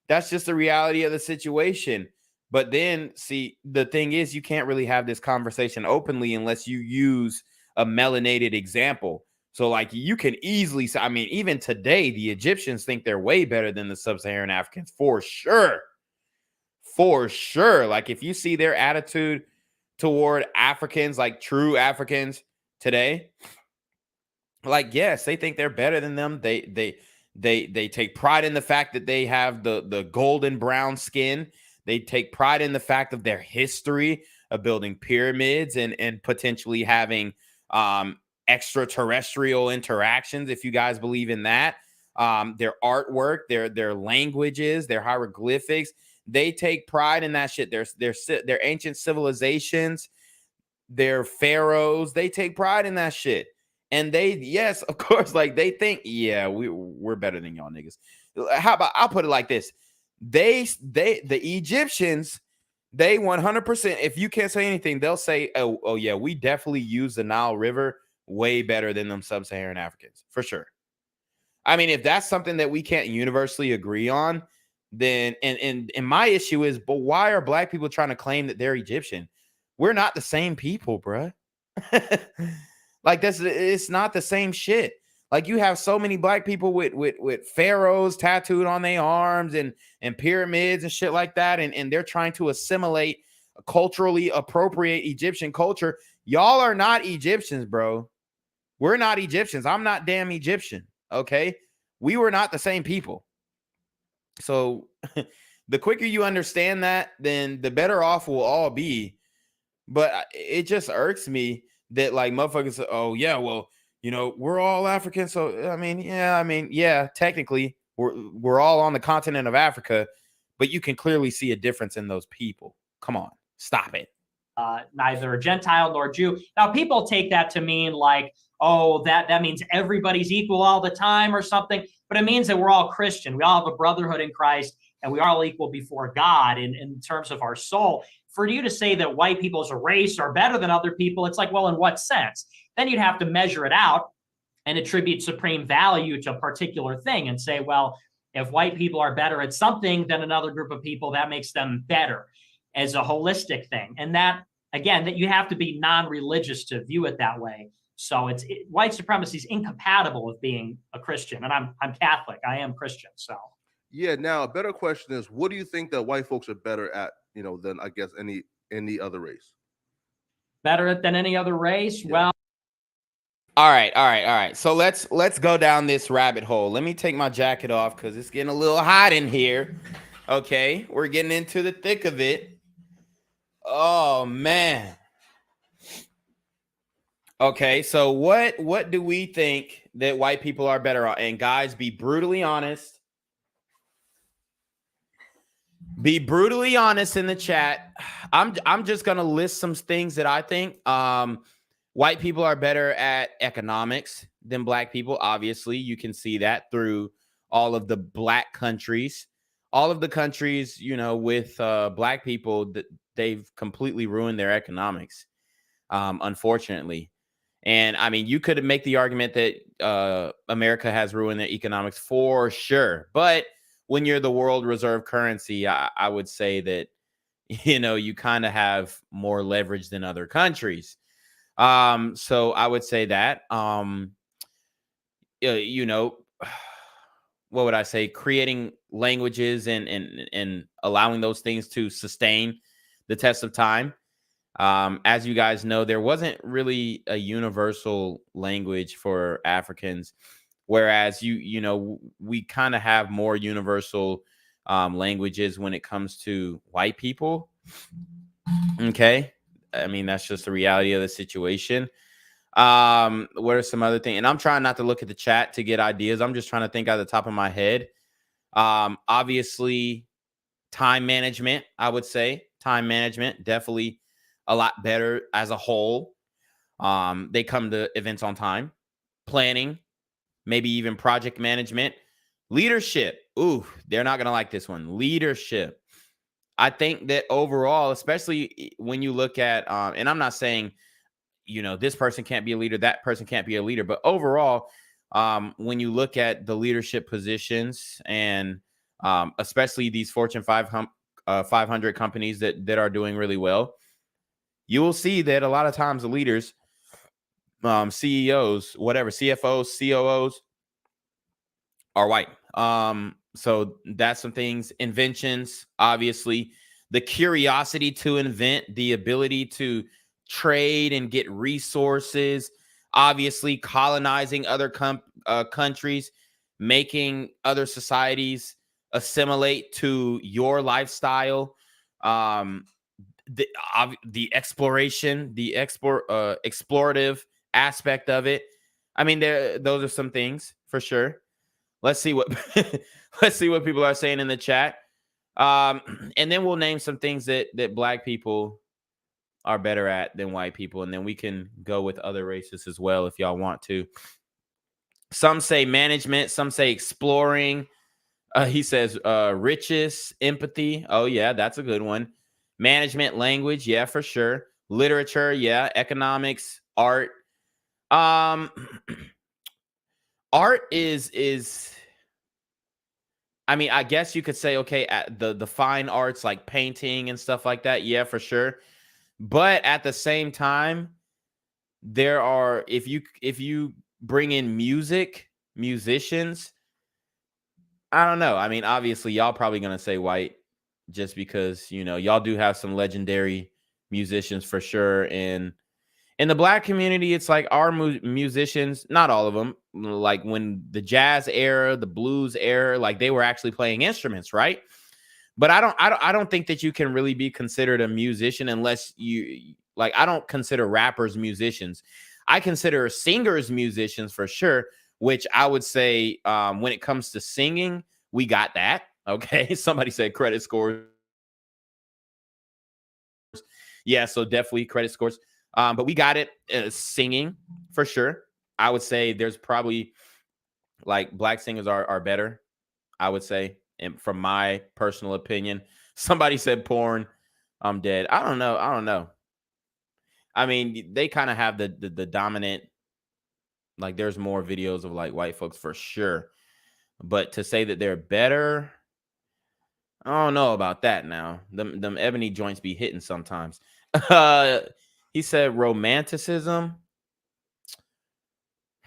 that's just the reality of the situation. But then, see, the thing is, you can't really have this conversation openly unless you use a melanated example. So, like, you can easily say, I mean, even today, the Egyptians think they're way better than the sub-Saharan Africans, for sure. For sure. Like, if you see their attitude toward Africans, like true Africans today, like, yes, they think they're better than them. They take pride in the fact that they have the golden brown skin. They take pride in the fact of their history of building pyramids and potentially having extraterrestrial interactions, if you guys believe in that. Their artwork, their languages, their hieroglyphics, they take pride in that shit. Their ancient civilizations, their pharaohs, they take pride in that shit. And yes, of course, like they think, yeah, we're better than y'all niggas. How about, I'll put it like this. The Egyptians, they 100%, if you can't say anything, they'll say, oh yeah, we definitely use the Nile River way better than them sub-Saharan Africans, for sure. I mean, if that's something that we can't universally agree on, then, and my issue is, but why are black people trying to claim that they're Egyptian? We're not the same people, bruh. Like, it's not the same shit. Like, you have so many black people with pharaohs tattooed on their arms and pyramids and shit like that, and they're trying to assimilate, culturally appropriate Egyptian culture. Y'all are not Egyptians, bro. We're not Egyptians. I'm not damn Egyptian. Okay, we were not the same people. So the quicker you understand that, then the better off we'll all be. But it just irks me that, like, motherfuckers say, oh yeah, well, we're all African. So I mean, yeah, technically we're all on the continent of Africa, but you can clearly see a difference in those people. Come on, stop it. Neither Gentile nor Jew. Now, people take that to mean like, oh, that means everybody's equal all the time or something. But it means that we're all Christian. We all have a brotherhood in Christ, and we are all equal before God in terms of our soul. For you to say that white people as a race are better than other people, it's like, well, in what sense? Then you'd have to measure it out and attribute supreme value to a particular thing and say, well, if white people are better at something than another group of people, that makes them better as a holistic thing. And that, again, that you have to be non-religious to view it that way. So white supremacy is incompatible with being a Christian. And I'm Catholic. I am Christian. So yeah. Now, a better question is, what do you think that white folks are better at, than, I guess, any other race? Better than any other race? Yeah. Well, all right. So let's go down this rabbit hole. Let me take my jacket off because it's getting a little hot in here. Okay, we're getting into the thick of it. Oh man. Okay, so what do we think that white people are better at? And guys, be brutally honest. Be brutally honest in the chat. I'm just gonna list some things that I think. White people are better at economics than black people. Obviously, you can see that through all of the black countries. All of the countries, with black people, they've completely ruined their economics, unfortunately. And I mean, you could make the argument that America has ruined their economics for sure. But when you're the world reserve currency, I would say that, you kind of have more leverage than other countries. So I would say that, what would I say? Creating languages and allowing those things to sustain the test of time. As you guys know, there wasn't really a universal language for Africans, whereas we kind of have more universal languages when it comes to white people. Okay, I mean, that's just the reality of the situation. What are some other things? And I'm trying not to look at the chat to get ideas. I'm just trying to think out of the top of my head. Obviously, time management, I would say. Time management, definitely a lot better as a whole. They come to events on time. Planning, maybe even project management. Leadership. Ooh, they're not going to like this one. Leadership. I think that overall, especially when you look at, and I'm not saying, this person can't be a leader, that person can't be a leader, but overall, when you look at the leadership positions and especially these Fortune 500 companies that are doing really well, you will see that a lot of times the leaders, CEOs, whatever, CFOs, COOs are white. So that's some things. Inventions, obviously, the curiosity to invent, the ability to trade and get resources, obviously colonizing other countries, making other societies assimilate to your lifestyle, the exploration, the explorative aspect of it. I mean, those are some things for sure. Let's see what let's see what people are saying in the chat. And then we'll name some things that Black people are better at than white people, and then we can go with other races as well if y'all want to. Some say management, some say exploring. He says riches, empathy. Oh yeah, that's a good one. Management, language, yeah, for sure. Literature, yeah. Economics, art. Art is I mean, I guess you could say, okay, at the fine arts like painting and stuff like that, yeah, for sure. But at the same time, there are, if you bring in musicians, I don't know. I mean, obviously, y'all probably gonna say white, just because y'all do have some legendary musicians for sure. And in the Black community, it's like our musicians, not all of them, like when the jazz era, the blues era, like they were actually playing instruments, right? But I don't think that you can really be considered a musician unless you, like, I don't consider rappers musicians. I consider singers musicians for sure, which I would say when it comes to singing, we got that. Okay. Somebody said credit scores. Yeah, so definitely credit scores. But we got it singing for sure. I would say there's probably like Black singers are better, I would say, and from my personal opinion. Somebody said porn. I'm dead. I don't know. I mean, they kind of have the dominant, like there's more videos of like white folks for sure. But to say that they're better, I don't know about that now. Them ebony joints be hitting sometimes. He said romanticism.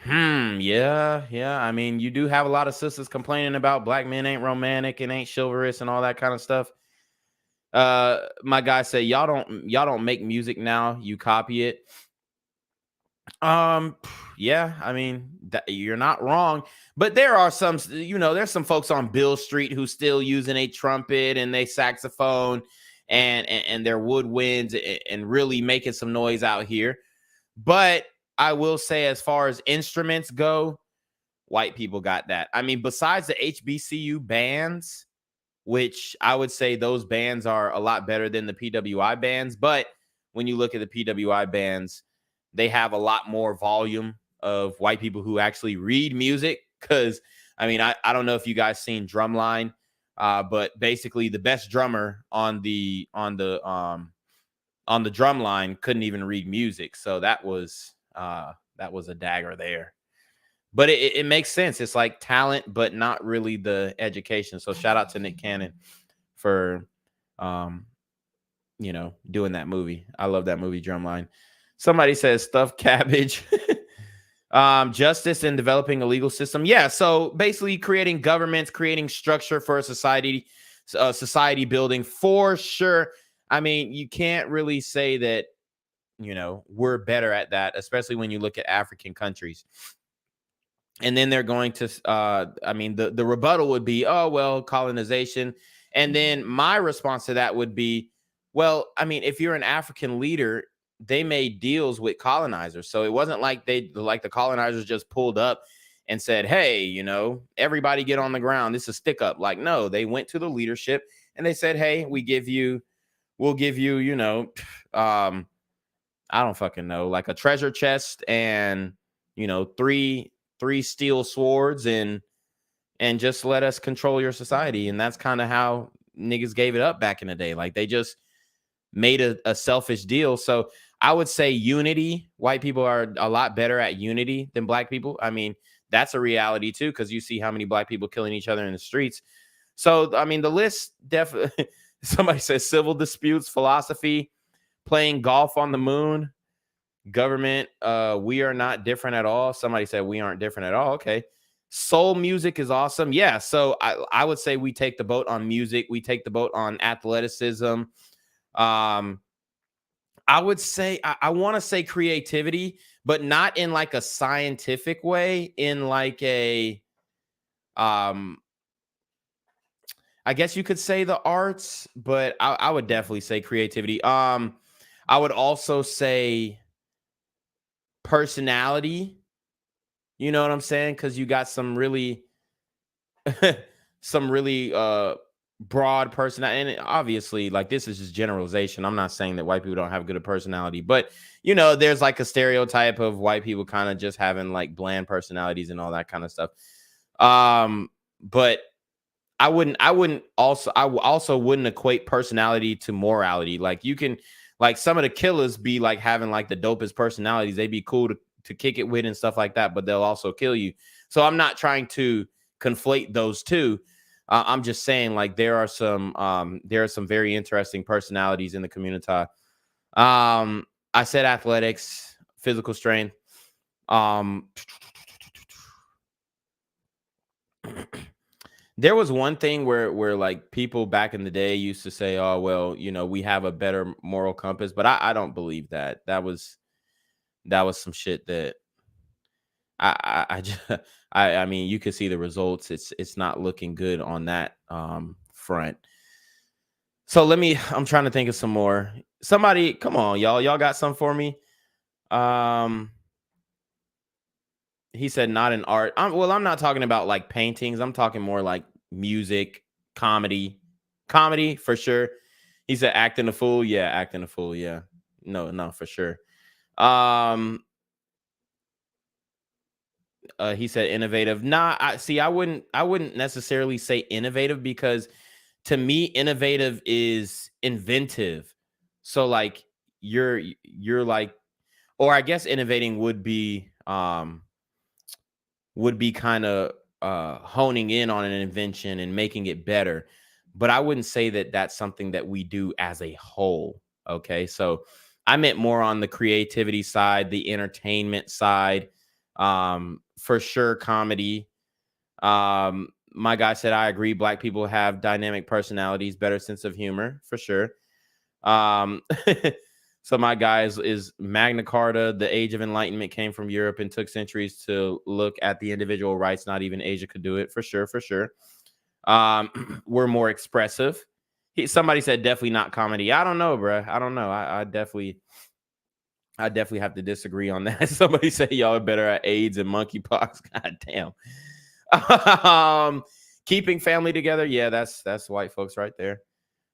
Yeah. I mean, you do have a lot of sisters complaining about Black men ain't romantic and ain't chivalrous and all that kind of stuff. My guy said, y'all don't make music now, you copy it. Yeah, I mean, you're not wrong, but there are some, there's some folks on Bill Street who still using a trumpet and they saxophone and their woodwinds and really making some noise out here. But I will say, as far as instruments go, white people got that. I mean, besides the HBCU bands, which I would say those bands are a lot better than the PWI bands. But when you look at the PWI bands, they have a lot more volume of white people who actually read music. Because, I mean, I don't know if you guys seen Drumline, but basically the best drummer on the drum line couldn't even read music. So that was a dagger there. But it makes sense. It's like talent, but not really the education. So shout out to Nick Cannon for, doing that movie. I love that movie, Drumline. Somebody says stuffed cabbage. Justice and developing a legal system. Yeah. So basically creating governments, creating structure for a society building for sure. I mean, you can't really say that you know, we're better at that, especially when you look at African countries. And then they're going to, I mean, the rebuttal would be, oh, well, colonization. And then my response to that would be, well, I mean, if you're an African leader, they made deals with colonizers. So it wasn't like the colonizers just pulled up and said, hey, you know, everybody get on the ground. This is stick up. Like, no, they went to the leadership and they said, hey, we'll give you, you know, I don't fucking know, like a treasure chest and, you know, three steel swords and just let us control your society. And that's kind of how niggas gave it up back in the day. Like they just made a selfish deal. So I would say unity. White people are a lot better at unity than black people. I mean, that's a reality too, because you see how many black people killing each other in the streets. So, I mean, the list definitely, somebody says civil disputes, philosophy, playing golf on the moon, government, we are not different at all. Somebody said we aren't different at all. Okay. Soul music is awesome. Yeah. So I would say we take the boat on music. We take the boat on athleticism. I would say, I want to say creativity, but not in like a scientific way, in like a, I guess you could say the arts, but I would definitely say creativity. I would also say personality. You know what I'm saying? Because you got some really, broad personality. And obviously, like, this is just generalization. I'm not saying that white people don't have good personality, but, you know, there's like a stereotype of white people kind of just having like bland personalities and all that kind of stuff. But I also wouldn't equate personality to morality. Like, you can, like, some of the killers be like having like the dopest personalities. They'd be cool to kick it with and stuff like that, but they'll also kill you. So I'm not trying to conflate those two. I'm just saying, like, there are some very interesting personalities in the community. I said athletics, physical strength. There was one thing where like people back in the day used to say, oh, well, you know, we have a better moral compass, but I don't believe that. That was some shit that I mean, you can see the results. It's not looking good on that front. So I'm trying to think of some more. Somebody, come on, y'all got some for me. He said not in art. I'm not talking about like paintings. I'm talking more like music, comedy for sure. He said acting a fool. Yeah, acting a fool. Yeah, no, for sure. He said innovative. Nah, I wouldn't necessarily say innovative, because to me, innovative is inventive. So like you're like, or I guess innovating would be kind of honing in on an invention and making it better. But I wouldn't say that that's something that we do as a whole. Okay. So I meant more on the creativity side, the entertainment side, for sure. Comedy. My guy said, I agree. Black people have dynamic personalities, better sense of humor, for sure. So my guy is Magna Carta. The Age of Enlightenment came from Europe and took centuries to look at the individual rights. Not even Asia could do it, for sure. We're more expressive. Somebody said definitely not comedy. I don't know, bro. I don't know. I definitely have to disagree on that. Somebody said y'all are better at AIDS and monkeypox. God damn. Keeping family together. Yeah, that's white folks right there.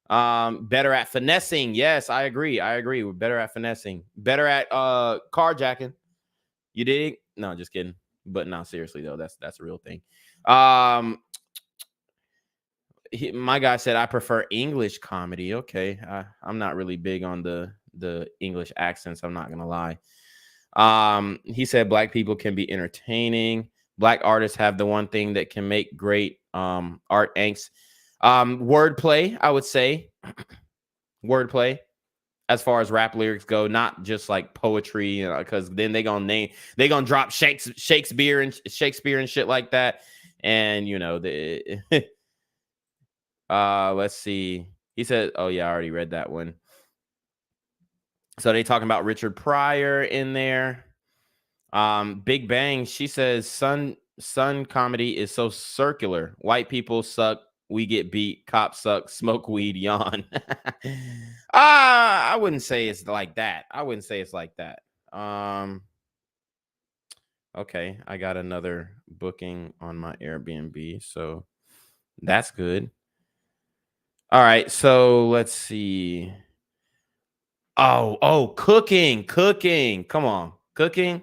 Better at finessing. Yes, I agree. We're better at finessing. Better at carjacking. You dig? No, just kidding. But no, seriously though, that's a real thing. My guy said I prefer English comedy. Okay, I'm not really big on the English accents. I'm not gonna lie. He said black people can be entertaining. Black artists have the one thing that can make great art angst. Wordplay, I would say. Wordplay, as far as rap lyrics go, not just like poetry, because then they gonna drop Shakespeare and shit like that. And you know, let's see. He said, oh yeah, I already read that one. So they talking about Richard Pryor in there. Big Bang, she says Sun comedy is so circular. White people suck, we get beat, cops suck, smoke weed, yawn. I wouldn't say it's like that. I wouldn't say it's like that. Okay, I got another booking on my Airbnb, so that's good. All right, so let's see. Oh, cooking. Come on, cooking.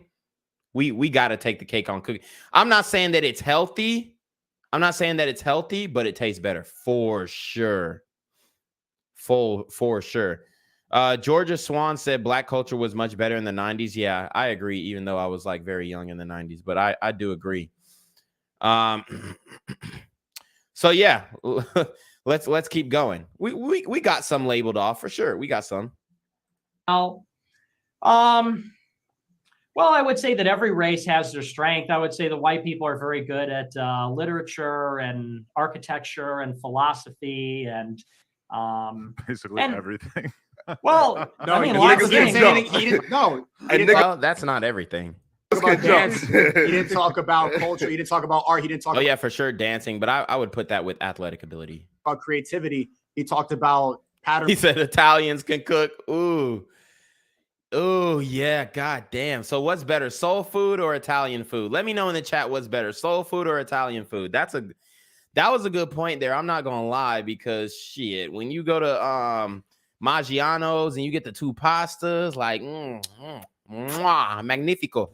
We got to take the cake on cooking. I'm not saying that it's healthy. But it tastes better for sure. For sure. Georgia Swan said black culture was much better in the 90s. Yeah, I agree, even though I was like very young in the 90s, but I do agree. So yeah, let's keep going. We got some labeled off for sure. We got some. Well, I would say that every race has their strength. I would say the white people are very good at literature and architecture and philosophy and basically everything. Well, No, I mean, he lots of didn't things. say anything. He didn't. No, he didn't Well, that's not everything. talk about dance. He didn't talk about culture. He didn't talk about art. He didn't talk. Oh yeah, for sure, dancing. But I would put that with athletic ability. About creativity. He talked about pattern. He said Italians can cook. Ooh, yeah. God damn. So what's better, soul food or Italian food? Let me know in the chat what's better, soul food or Italian food. That was a good point there. I'm not gonna lie, because shit, when you go to Maggiano's and you get the two pastas, like magnifico.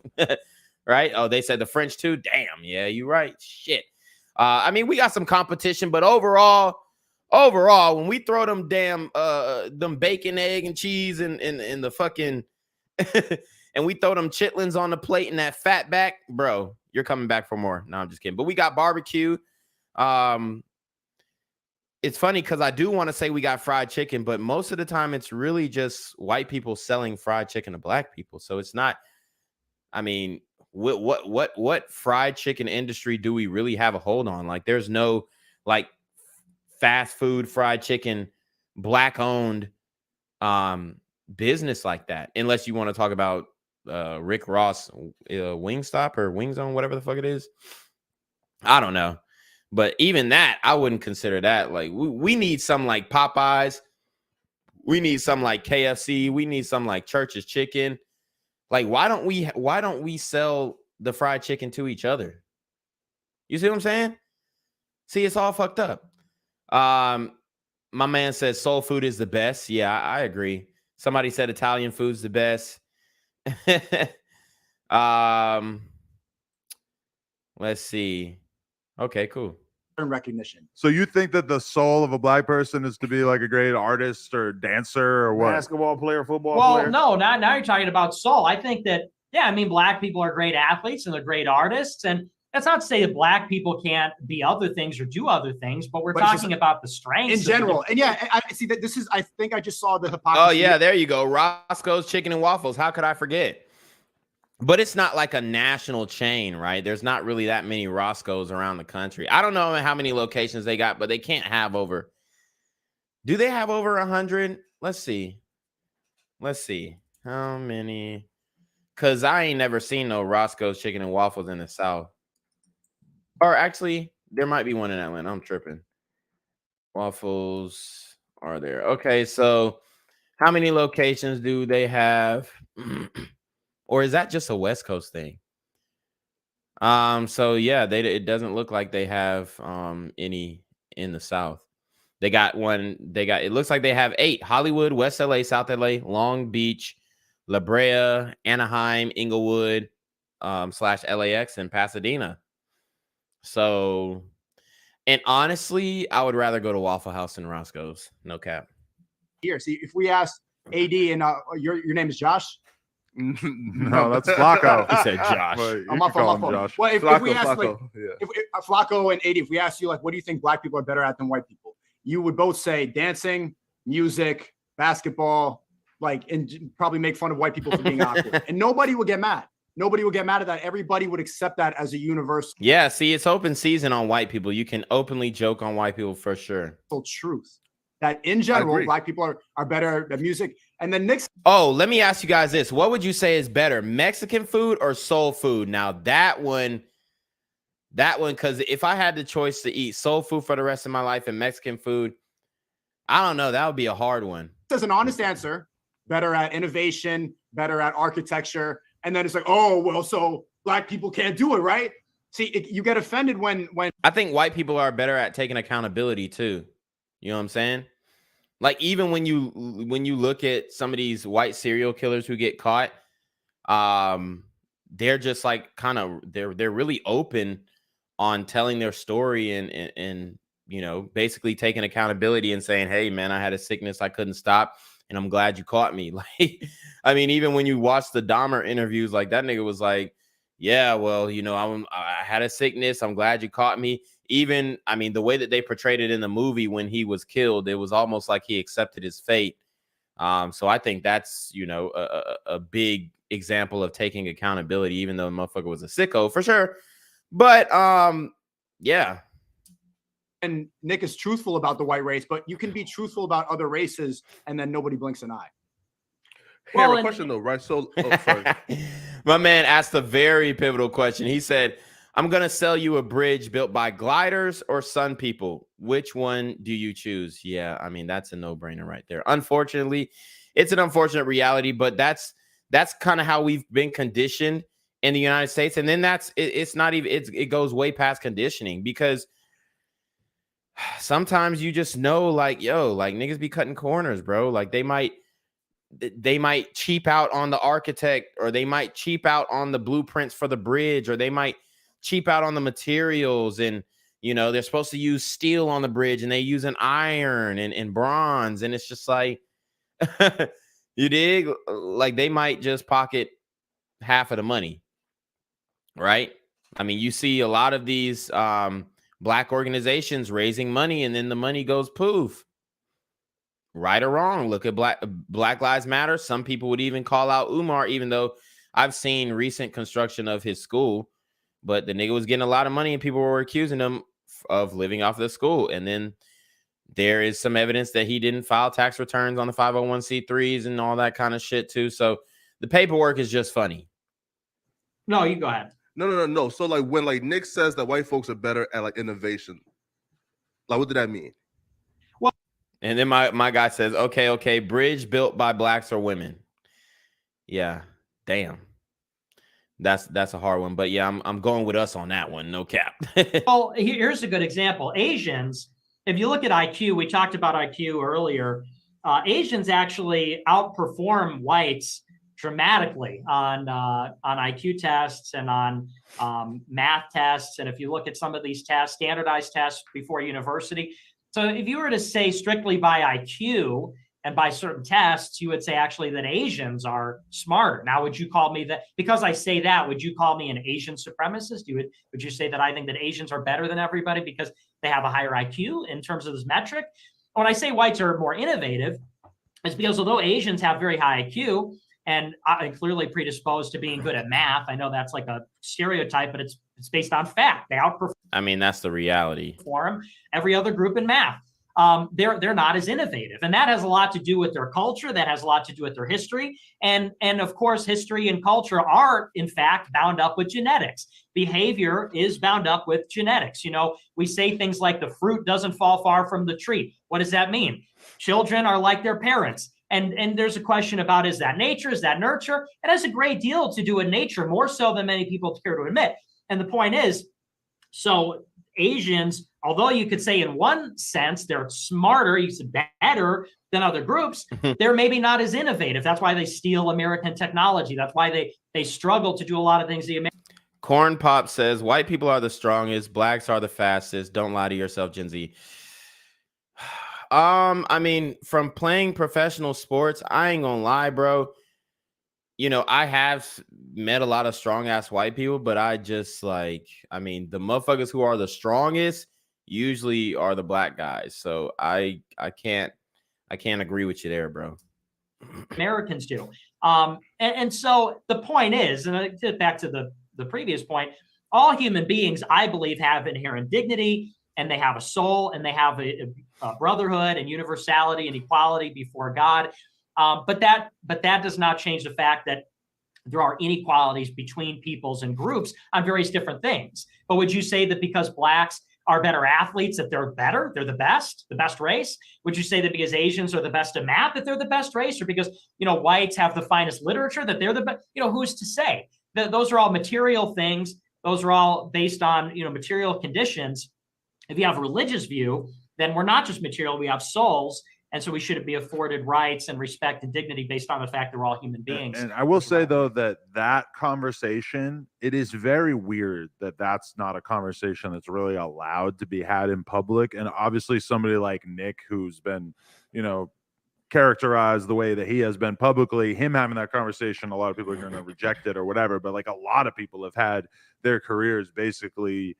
Right? Oh, they said the French too. Damn, yeah, you're right. Shit. I mean, we got some competition, but overall, when we throw them damn them bacon, egg, and cheese and the fucking and we throw them chitlins on the plate and that fat back, bro, you're coming back for more. No, I'm just kidding. But we got barbecue. It's funny because I do want to say we got fried chicken, but most of the time it's really just white people selling fried chicken to black people. So it's not, I mean, what fried chicken industry do we really have a hold on? Like, there's no like fast food fried chicken black owned business like that, unless you want to talk about Rick Ross Wingstop or Wing Zone, whatever the fuck it is. I don't know. But even that, I wouldn't consider that. Like, we need some like Popeyes. We need some like KFC. We need some like Church's Chicken. Like, why don't we sell the fried chicken to each other? You see what I'm saying? See, it's all fucked up. My man says soul food is the best. Yeah, I agree. Somebody said Italian food's the best. Let's see. Okay, cool. Recognition. So you think that the soul of a black person is to be like a great artist or dancer or what? Basketball player, football Well, player. no, now you're talking about soul. I think that, yeah, I mean, black people are great athletes and they're great artists. And that's not to say that black people can't be other things or do other things, but we're talking about the strengths in general. And yeah, I see that this is, I think I just saw the hypocrisy. Oh, yeah, there you go. Roscoe's Chicken and Waffles. How could I forget? But it's not like a national chain, right? There's not really that many Roscoe's around the country. I don't know how many locations they got, but they can't have over. Do they have over 100? Let's see. How many? Because I ain't never seen no Roscoe's Chicken and Waffles in the South. Or actually, there might be one in Atlanta. I'm tripping. Waffles are there. Okay, so how many locations do they have? Or is that just a West Coast thing? So yeah, it doesn't look like they have any in the South. They got one. It looks like they have 8: Hollywood, West LA, South LA, Long Beach, La Brea, Anaheim, Inglewood, / LAX, and Pasadena. So, and honestly, I would rather go to Waffle House than Roscoe's. No cap. Here, see, if we ask AD and your name is Josh. No, that's Flakko. He said Josh. I'm off Josh. Well, if we ask Flakko, like, yeah. if Flakko and AD, if we ask you like, what do you think black people are better at than white people? You would both say dancing, music, basketball, like, and probably make fun of white people for being awkward. And nobody would get mad. Nobody would get mad at that. Everybody would accept that as a universal. Yeah, see, it's open season on white people. You can openly joke on white people for sure. Truth. that in general, black people are better at music. And then Nick's. Oh, let me ask you guys this. What would you say is better, Mexican food or soul food? Now that one, because if I had the choice to eat soul food for the rest of my life and Mexican food, I don't know. That would be a hard one. As an honest answer, better at innovation, better at architecture. And then it's like, oh, well, so black people can't do it, right? See, you get offended when I think white people are better at taking accountability too. You know what I'm saying? Like even when you look at some of these white serial killers who get caught, they're just like kind of they're really open on telling their story and you know, basically taking accountability and saying, hey man, I had a sickness I couldn't stop and I'm glad you caught me. Like, I mean, even when you watch the Dahmer interviews, like that nigga was like, yeah, well, you know, I had a sickness. I'm glad you caught me. Even, I mean, the way that they portrayed it in the movie when he was killed, it was almost like he accepted his fate. So I think that's, you know, a big example of taking accountability, even though the motherfucker was a sicko for sure. But yeah. And Nick is truthful about the white race, but you can be truthful about other races and then nobody blinks an eye. Hey, I have a question though, right? So, sorry. My man asked a very pivotal question. He said, I'm going to sell you a bridge built by gliders or sun people. Which one do you choose? Yeah, I mean, that's a no-brainer right there. Unfortunately, it's an unfortunate reality, but that's kind of how we've been conditioned in the United States. And then it's not even, it goes way past conditioning because sometimes you just know, like, yo, like niggas be cutting corners, bro. Like they might cheap out on the architect, or they might cheap out on the blueprints for the bridge, or they might cheap out on the materials. And, you know, they're supposed to use steel on the bridge and they use an iron and bronze. And it's just like, you dig? Like they might just pocket half of the money, right? I mean, you see a lot of these black organizations raising money and then the money goes poof. Right or wrong, look at Black Lives Matter. Some people would even call out Umar, even though I've seen recent construction of his school, but the nigga was getting a lot of money and people were accusing him of living off the school. And then there is some evidence that he didn't file tax returns on the 501c3s and all that kind of shit too. So the paperwork is just funny. No, you go ahead. No. So like when like Nick says that white folks are better at like innovation, like what did that mean? And then my guy says, okay, bridge built by blacks or women. Yeah, damn. That's a hard one. But yeah, I'm going with us on that one. No cap. Well, here's a good example. Asians, if you look at IQ, we talked about IQ earlier. Asians actually outperform whites dramatically on IQ tests and on math tests. And if you look at some of these tests, standardized tests before university. So if you were to say strictly by IQ and by certain tests, you would say actually that Asians are smarter. Now, would you call me that? Because I say that, would you call me an Asian supremacist? Would you say that I think that Asians are better than everybody because they have a higher IQ in terms of this metric? When I say whites are more innovative, it's because although Asians have very high IQ and are clearly predisposed to being good at math, I know that's like a stereotype, but it's based on fact. They outperform. I mean, that's the reality. Every other group in math. They're not as innovative. And that has a lot to do with their culture. That has a lot to do with their history. And of course, history and culture are, in fact, bound up with genetics. Behavior is bound up with genetics. You know, we say things like the fruit doesn't fall far from the tree. What does that mean? Children are like their parents. And there's a question about, is that nature? Is that nurture? It has a great deal to do with nature, more so than many people care to admit. And the point is, so Asians, although you could say in one sense they're smarter, you said better than other groups, they're maybe not as innovative. That's why they steal American technology. That's why they struggle to do a lot of things. Corn Pop says, white people are the strongest, blacks are the fastest. Don't lie to yourself, Gen Z. I mean, from playing professional sports, I ain't gonna lie, bro. You know, I have met a lot of strong ass white people, but I just like, I mean, the motherfuckers who are the strongest usually are the black guys. So I can't agree with you there, bro. Americans do. And so the point is, and I get back to the previous point, all human beings, I believe, have inherent dignity. and they have a soul, and they have a brotherhood and universality and equality before God. But that does not change the fact that there are inequalities between peoples and groups on various different things. But would you say that because blacks are better athletes, that they're better, they're the best race? Would you say that because Asians are the best at math, that they're the best race? Or because, whites have the finest literature, that they're the best? Who's to say? Those are all material things. Those are all based on, material conditions. If you have a religious view, then we're not just material, we have souls. And so we should be afforded rights and respect and dignity based on the fact that we're all human beings. And I will say, though, that conversation, it is very weird that that's not a conversation that's really allowed to be had in public. And obviously somebody like Nick, who's been, characterized the way that he has been publicly, him having that conversation, a lot of people are going to reject it or whatever. But like a lot of people have had their careers basically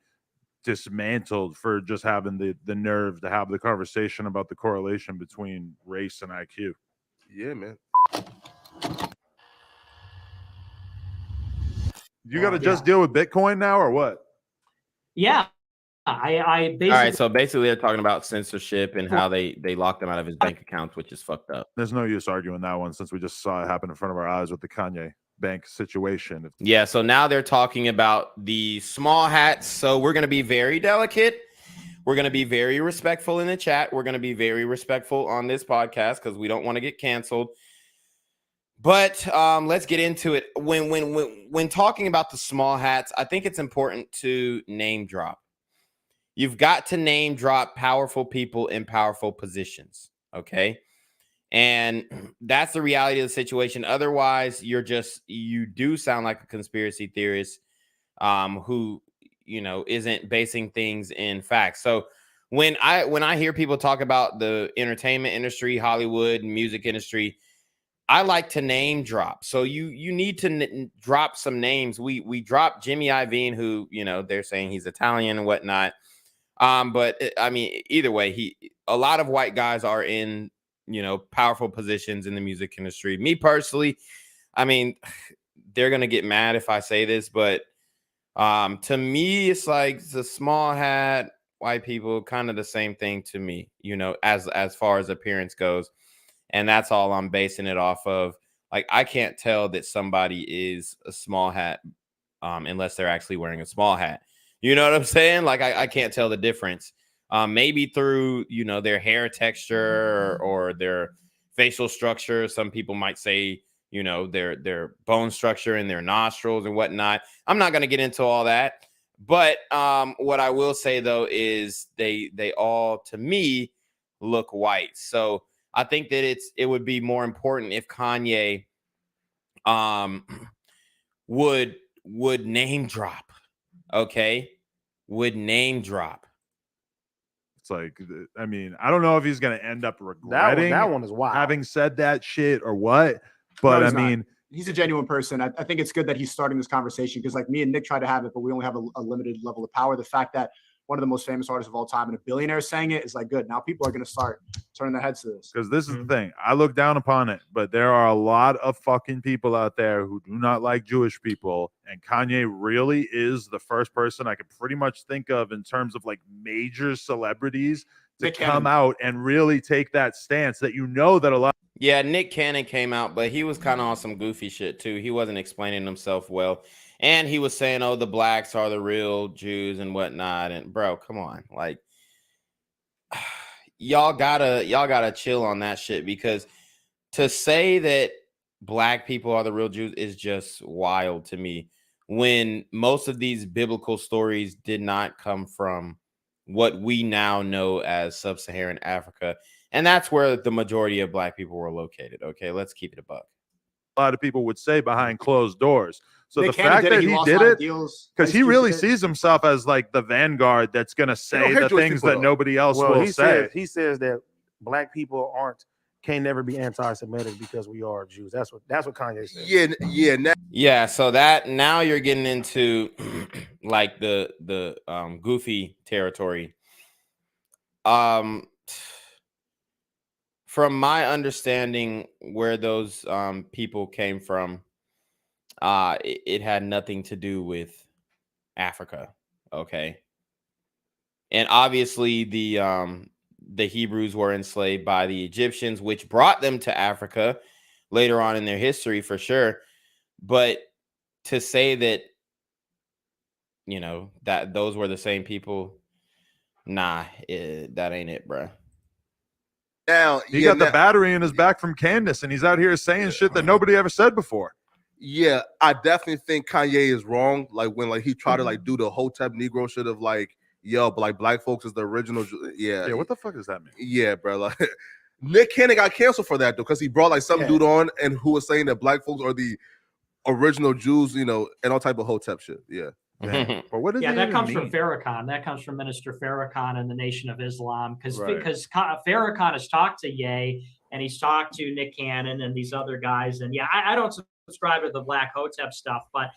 dismantled for just having the nerve to have the conversation about the correlation between race and IQ. Yeah, man. You got to just deal with Bitcoin now, or what? Yeah, I basically. All right, so basically they're talking about censorship and how they locked him out of his bank accounts, which is fucked up. There's no use arguing that one since we just saw it happen in front of our eyes with the Kanye bank situation. Yeah, so now they're talking about the small hats. So we're going to be very delicate. We're going to be very respectful in the chat. We're going to be very respectful on this podcast because we don't want to get canceled. But let's get into it. When talking about the small hats, I think it's important to name drop. You've got to name drop powerful people in powerful positions, okay? And that's the reality of the situation. Otherwise, you do sound like a conspiracy theorist who, isn't basing things in facts. So when I hear people talk about the entertainment industry, Hollywood, music industry, I like to name drop. So you need to drop some names. We dropped Jimmy Iovine, who, they're saying he's Italian and whatnot. But I mean, either way, a lot of white guys are in, powerful positions in the music industry. Me personally, I mean, they're going to get mad if I say this, but to me, it's like the small hat, white people, kind of the same thing to me, as far as appearance goes. And that's all I'm basing it off of. Like, I can't tell that somebody is a small hat unless they're actually wearing a small hat. You know what I'm saying? Like, I can't tell the difference. Maybe through, their hair texture or their facial structure. Some people might say, their bone structure and their nostrils and whatnot. I'm not going to get into all that. But what I will say, though, is they all, to me, look white. So I think that it would be more important if Kanye would name drop. Okay? Would name drop. It's like, I mean, I don't know if he's going to end up regretting that one is wild. Having said that shit or what, but No, I he's not. mean, he's a genuine person. I think it's good that he's starting this conversation because, like, me and Nick tried to have it, but we only have a limited level of power. The fact that one of the most famous artists of all time and a billionaire saying it is like good. Now people are going to start turning their heads to this. because this is the thing. I look down upon it, but there are a lot of fucking people out there who do not like Jewish people. And Kanye really is the first person I could pretty much think of in terms of like major celebrities to Nick come Cannon. out and really take that stance that that a lot. Yeah, Nick Cannon came out, but he was kind of on some goofy shit too. He wasn't explaining himself well. And he was saying, oh, the blacks are the real Jews and whatnot. And bro, come on. Like, y'all gotta chill on that shit, because to say that black people are the real Jews is just wild to me, when most of these biblical stories did not come from what we now know as sub-Saharan Africa. And that's where the majority of black people were located. Okay, let's keep it a buck. A lot of people would say behind closed doors. So Nick the Cannon fact did it. that He he lost a did lot of it, deals. because Ice he Cube really did it. sees himself as like the vanguard that's going to say the Jewish things people, that though. nobody else will say. He says that black people can't never be anti-Semitic because we are Jews. That's what Kanye says. Yeah, so that now you're getting into like the goofy territory. From my understanding, where those people came from, it had nothing to do with Africa. Okay. And obviously the Hebrews were enslaved by the Egyptians, which brought them to Africa later on in their history for sure. But to say that, you know, that those were the same people, nah, that ain't it, bro. Now he got the battery in his back from Candace, and he's out here saying shit that nobody ever said before. Yeah, I definitely think Kanye is wrong. Like when like he tried to like do the Hotep Negro shit of like, yo, but like black folks is the original. Yeah, what the fuck does that mean? Yeah, bro. Like Nick Cannon got canceled for that though, because he brought like some dude on and who was saying that black folks are the original Jews, you know, and all type of Hotep shit. Yeah. But what does that comes from Farrakhan. That comes from Minister Farrakhan and the Nation of Islam, because Farrakhan has talked to Ye and he's talked to Nick Cannon and these other guys. And yeah, I don't subscribe to the Black Hotep stuff, but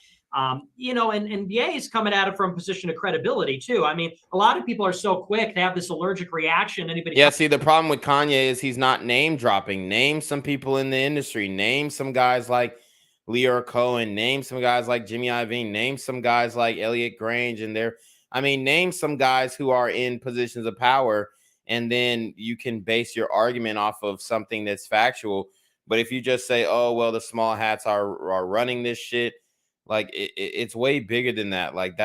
you know, and Ye's coming at it from a position of credibility too. I mean, a lot of people are so quick to have this allergic reaction. Anybody? Yeah, see, the problem with Kanye is he's not name dropping. Name some people in the industry. Name some guys like Leo Cohen, name some guys like Jimmy Iovine, name some guys like Elliot Grange, and name some guys who are in positions of power, and then you can base your argument off of something that's factual. But if you just say, oh, well, the small hats are running this shit, like it's way bigger than that. Like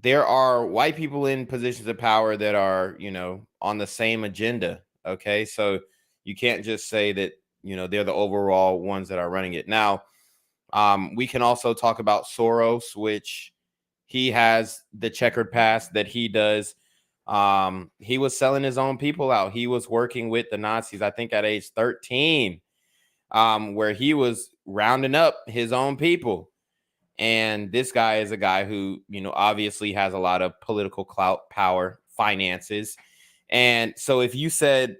there are white people in positions of power that are, you know, on the same agenda. Okay. So you can't just say that, you know, they're the overall ones that are running it. Now, we can also talk about Soros, which he has the checkered past that he does. He was selling his own people out. He was working with the Nazis, I think at age 13, where he was rounding up his own people. And this guy is a guy who, you know, obviously has a lot of political clout, power, finances. And so if you said,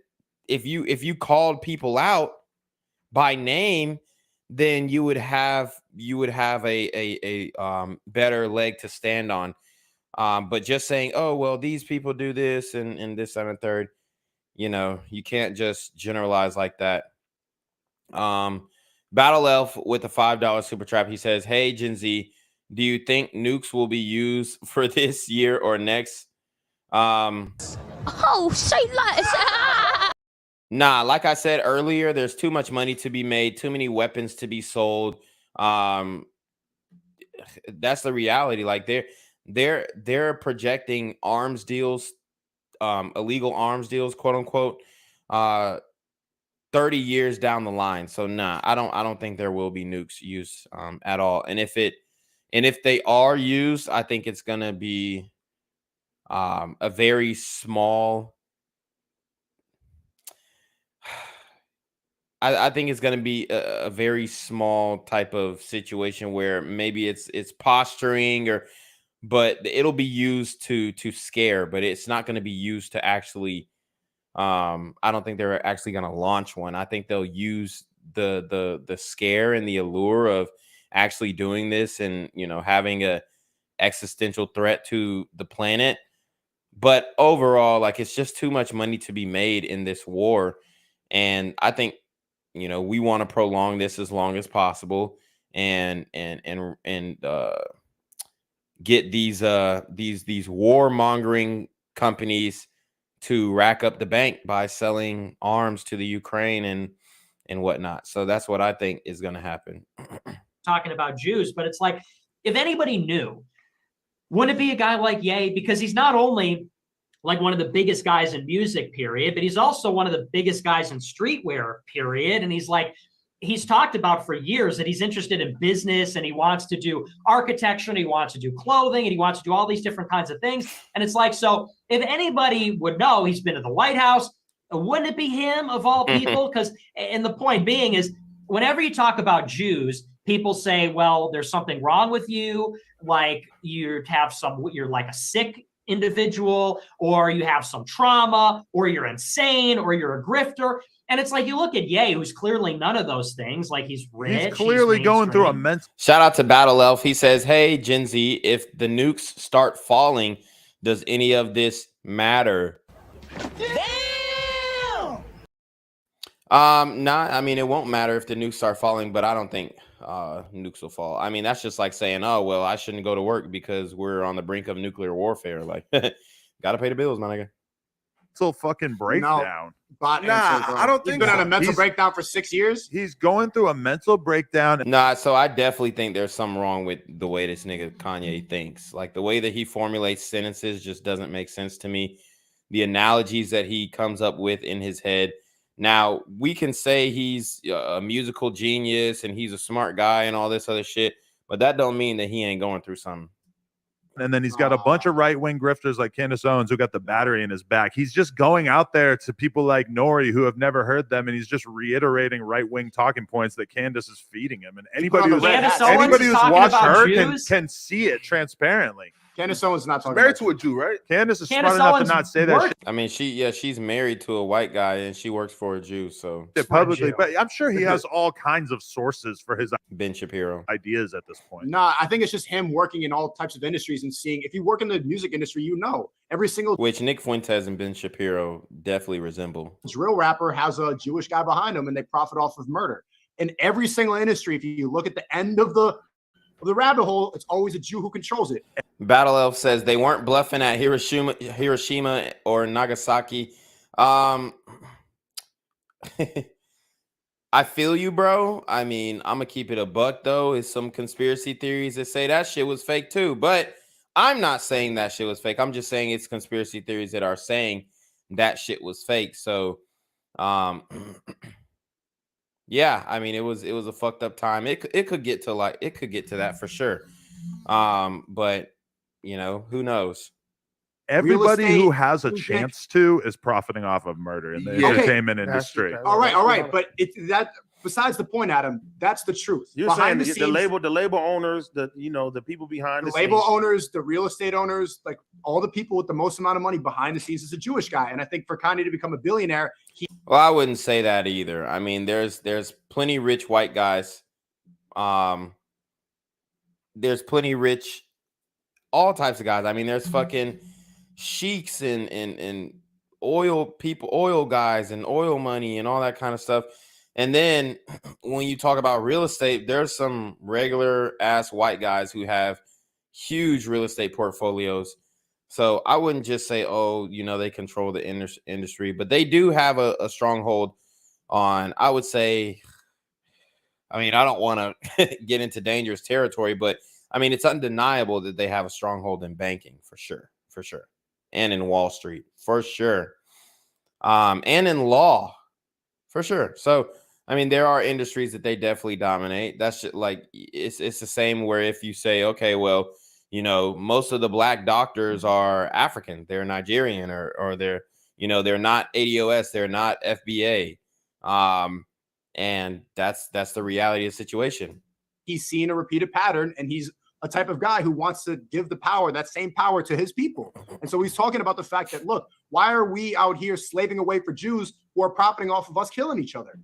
if you called people out by name, then you would have a better leg to stand on. But just saying, oh, well, these people do this and this and a third, you know, you can't just generalize like that. Battle Elf with a $5 super trap. He says, hey, Gen Z, do you think nukes will be used for this year or next? Oh, say less. Nah, like I said earlier, there's too much money to be made, too many weapons to be sold. That's the reality. Like they're projecting arms deals, illegal arms deals, quote unquote, 30 years down the line. So nah, I don't think there will be nukes used at all. And if they are used, I think it's gonna be a very small. I think it's going to be a very small type of situation where maybe it's posturing, but it'll be used to scare, but it's not going to be used to actually. I don't think they're actually going to launch one. I think they'll use the scare and the allure of actually doing this and, you know, having a existential threat to the planet. But overall, like, it's just too much money to be made in this war, and I think, you know, we want to prolong this as long as possible and get these warmongering companies to rack up the bank by selling arms to the Ukraine and whatnot. So that's what I think is going to happen. Talking about Jews, but it's like, if anybody knew, wouldn't it be a guy like Ye? Because he's not only like one of the biggest guys in music, period, but he's also one of the biggest guys in streetwear, period. And he's talked about for years that he's interested in business and he wants to do architecture and he wants to do clothing and he wants to do all these different kinds of things. And it's like, so if anybody would know, he's been to the White House, wouldn't it be him of all people? Because, and the point being is, whenever you talk about Jews, people say, well, there's something wrong with you. Like you're like a sick individual, or you have some trauma, or you're insane, or you're a grifter. And it's like, you look at Ye, who's clearly none of those things. Like he's rich. He's clearly going through a mental. Shout out to Battle Elf. He says, hey, Gen Z, if the nukes start falling, does any of this matter? Damn! Not. I mean, it won't matter if the nukes start falling, but I don't think nukes will fall. I mean, that's just like saying, oh well, I shouldn't go to work because we're on the brink of nuclear warfare. Like, gotta pay the bills, my nigga. Mental fucking breakdown. I don't think he's been on a mental breakdown for 6 years. He's going through a mental breakdown. Nah, so I definitely think there's something wrong with the way this nigga Kanye thinks. Like the way that he formulates sentences just doesn't make sense to me. The analogies that he comes up with in his head. Now, we can say he's a musical genius and he's a smart guy and all this other shit, but that don't mean that he ain't going through something. And then he's got a bunch of right-wing grifters like Candace Owens who got the battery in his back. He's just going out there to people like Nori who have never heard them, and he's just reiterating right-wing talking points that Candace is feeding him. And anybody who's watched her can see it transparently. Candace Owens is not talking married to a Jew, right? Candace is smart enough to not say that shit. I mean, she's married to a white guy and she works for a Jew, so publicly, but I'm sure he has all kinds of sources for his Ben Shapiro ideas at this point. Nah, I think it's just him working in all types of industries and seeing. If you work in the music industry, you know every single which Nick Fuentes and Ben Shapiro definitely resemble. Drill rapper has a Jewish guy behind him, and they profit off of murder. In every single industry, if you look at the end of the rabbit hole, it's always a Jew who controls it. Battle Elf says they weren't bluffing at Hiroshima or Nagasaki. I feel you, bro. I mean, I'm gonna keep it a buck though. It's some conspiracy theories that say that shit was fake too, but I'm not saying that shit was fake. I'm just saying it's conspiracy theories that are saying that shit was fake. So, yeah, I mean, it was a fucked up time. It could get to that for sure. But you know, who knows? Everybody who has a chance to is profiting off of murder in the entertainment industry. All right, but that besides the point, Adam, that's the truth. You're saying the label owners, the people behind the label scenes. owners, the real estate owners, like all the people with the most amount of money behind the scenes is a Jewish guy. And I think for Kanye to become a billionaire, well, I wouldn't say that either. I mean, there's plenty rich white guys. There's plenty rich, all types of guys. I mean, there's fucking sheiks and oil people, oil guys and oil money and all that kind of stuff. And then when you talk about real estate, there's some regular ass white guys who have huge real estate portfolios. So I wouldn't just say, oh, they control the industry, but they do have a stronghold on, I would say, I mean, I don't want to get into dangerous territory, but I mean, it's undeniable that they have a stronghold in banking for sure. And in Wall Street for sure. And in law for sure. So, I mean, there are industries that they definitely dominate. That's just like, it's the same where if you say, okay, well, most of the black doctors are African, they're Nigerian or they're, they're not ADOS, they're not FBA. And that's the reality of the situation. He's seen a repeated pattern, and he's a type of guy who wants to give that same power to his people. And so he's talking about the fact that, look, why are we out here slaving away for Jews who are profiting off of us killing each other?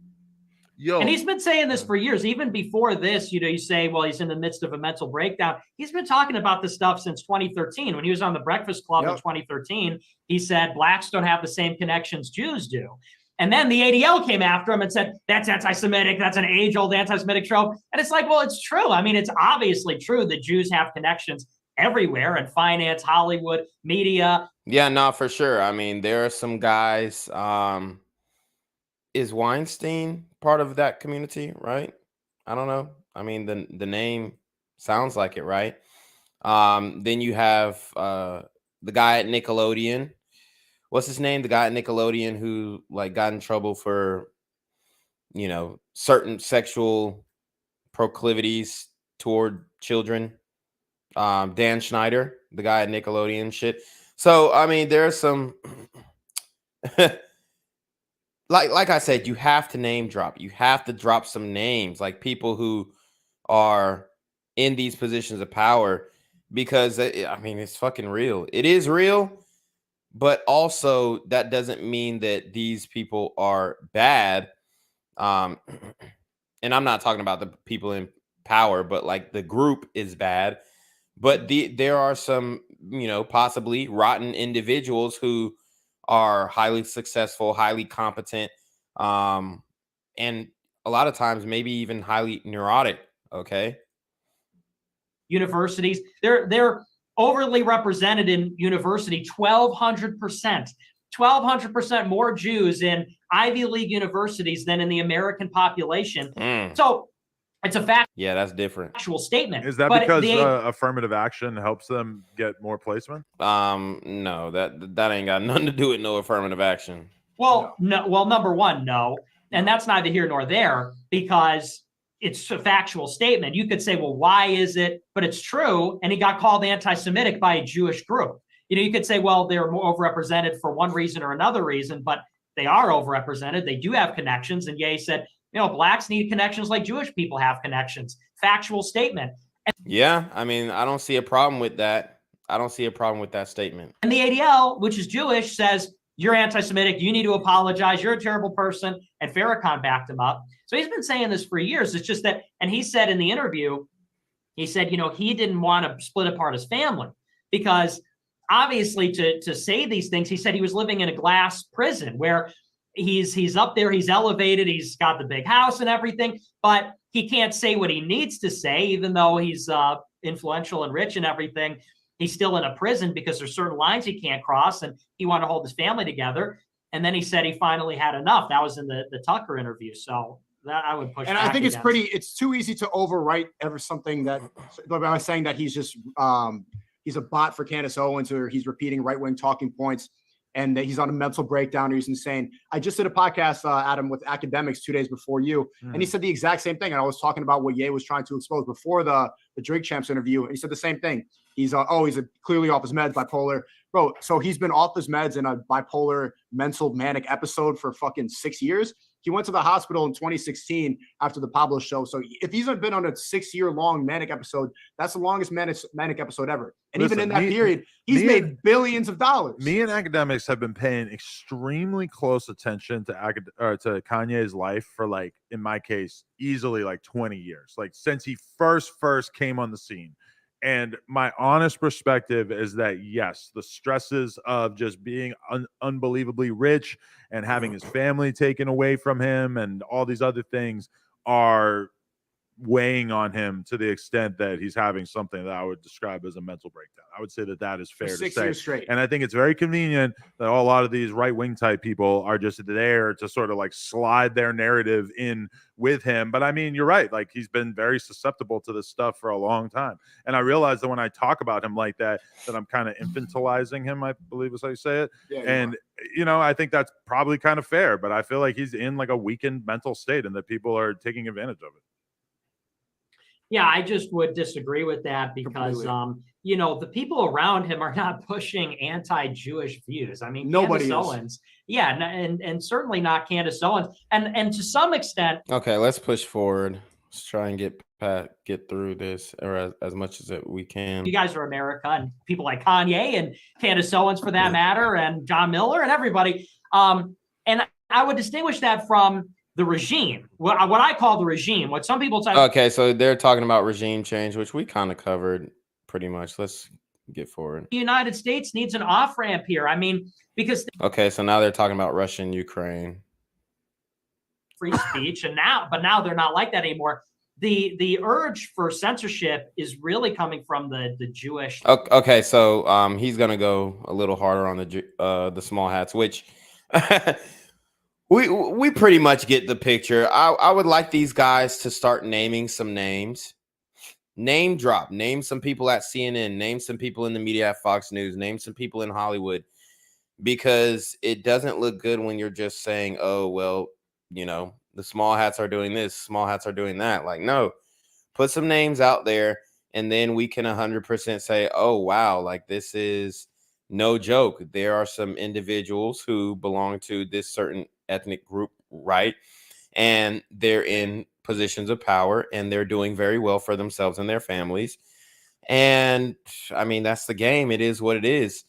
And he's been saying this for years. Even before this, you say, well, he's in the midst of a mental breakdown. He's been talking about this stuff since 2013. When he was on the Breakfast Club in 2013, he said blacks don't have the same connections Jews do. And then the ADL came after him and said, that's anti-Semitic. That's an age-old anti-Semitic trope. And it's like, well, it's true. I mean, it's obviously true that Jews have connections everywhere in finance, Hollywood, media. Yeah, no, for sure. I mean, there are some guys. Is Weinstein part of that community, right? I don't know. I mean, the name sounds like it, right? Then you have the guy at Nickelodeon. What's his name? The guy at Nickelodeon who got in trouble for, certain sexual proclivities toward children. Dan Schneider, the guy at Nickelodeon shit. So, I mean, there's some, like I said, you have to name drop. You have to drop some names, like people who are in these positions of power, because, I mean, it's fucking real. It is real. But also, that doesn't mean that these people are bad. And I'm not talking about the people in power, but the group is bad. But there are some, possibly rotten individuals who are highly successful, highly competent, and a lot of times maybe even highly neurotic. Okay. Universities, they're overly represented in university, 1,200% more Jews in Ivy League universities than in the American population. So it's a fact. Yeah, that's different. Actual statement. Is that But because the- affirmative action helps them get more placement? No, that ain't got nothing to do with no affirmative action. Well, no. Well, number one, no. And that's neither here nor there, because it's a factual statement. You could say, well, why is it? But it's true. And he got called anti-Semitic by a Jewish group. You know, you could say, well, they're more overrepresented for one reason or another reason, but they are overrepresented. They do have connections. And Ye said, you know, blacks need connections like Jewish people have connections. Factual statement. Yeah, I mean, I don't see a problem with that. I don't see a problem with that statement. And the ADL, which is Jewish, says, you're anti-Semitic. You need to apologize. You're a terrible person. And Farrakhan backed him up. So he's been saying this for years. It's just that, and he said in the interview, he said, you know, he didn't want to split apart his family because obviously to say these things, he said he was living in a glass prison where he's up there, he's elevated, he's got the big house and everything, but he can't say what he needs to say, even though he's influential and rich and everything. He's still in a prison because there's certain lines he can't cross, and he wanted to hold his family together. And then he said he finally had enough. That was in the Tucker interview. So that I would push. And I think it's too easy to overwrite something that by saying that he's just he's a bot for Candace Owens, or he's repeating right-wing talking points, and that he's on a mental breakdown, or he's insane. I just did a podcast, Adam, with academics 2 days before you, and he said the exact same thing. And I was talking about what Ye was trying to expose before the Drake Champs interview, and he said the same thing. He's clearly off his meds, bipolar. Bro, so he's been off his meds in a bipolar mental manic episode for fucking 6 years. He went to the hospital in 2016 after the Pablo show. So if he's been on a 6-year-long manic episode, that's the longest manic episode ever. And Listen, even in that period, he's made billions of dollars. Me and academics have been paying extremely close attention to Kanye's life for, like, in my case, easily like 20 years, like since he first came on the scene. And my honest perspective is that, yes, the stresses of just being unbelievably rich and having his family taken away from him and all these other things are weighing on him to the extent that he's having something that I would describe as a mental breakdown. I would say that is fair to say. 6 years straight. And I think it's very convenient that a lot of these right-wing type people are just there to sort of like slide their narrative in with him. But I mean, you're right. Like, he's been very susceptible to this stuff for a long time. And I realize that when I talk about him like that I'm kind of infantilizing him, I believe is how you say it. Yeah, and, you know, I think that's probably kind of fair, but I feel like he's in like a weakened mental state and that people are taking advantage of it. Yeah, I just would disagree with that because, you know, the people around him are not pushing anti-Jewish views. I mean, Nobody Candace is. Owens, yeah, and certainly not Candace Owens, and to some extent, Okay, let's push forward. Let's try and get through this, or as much as we can. you guys are America, and people like Kanye and Candace Owens, for that matter, and John Miller and everybody. And I would distinguish that from the regime, what I call the regime, what some people say. Okay, so they're talking about regime change, which we kind of covered pretty much. Let's get forward. The United States needs an off-ramp here. I mean, because Okay, so now they're talking about Russia and Ukraine. free speech, and now they're not like that anymore. The urge for censorship is really coming from the Jewish. Okay, so he's gonna go a little harder on the small hats, which we pretty much get the picture. I would like these guys to start naming some names. Name drop. Name some people at CNN. Name some people in the media at Fox News. Name some people in Hollywood, because it doesn't look good when you're just saying, oh, well, you know, the small hats are doing this, small hats are doing that. Like, no, put some names out there, and then we can 100% say, oh, wow, like, this is no joke. There are some individuals who belong to this certain ethnic group, right? And they're in positions of power, and they're doing very well for themselves and their families. And I mean, that's the game. It is what it is.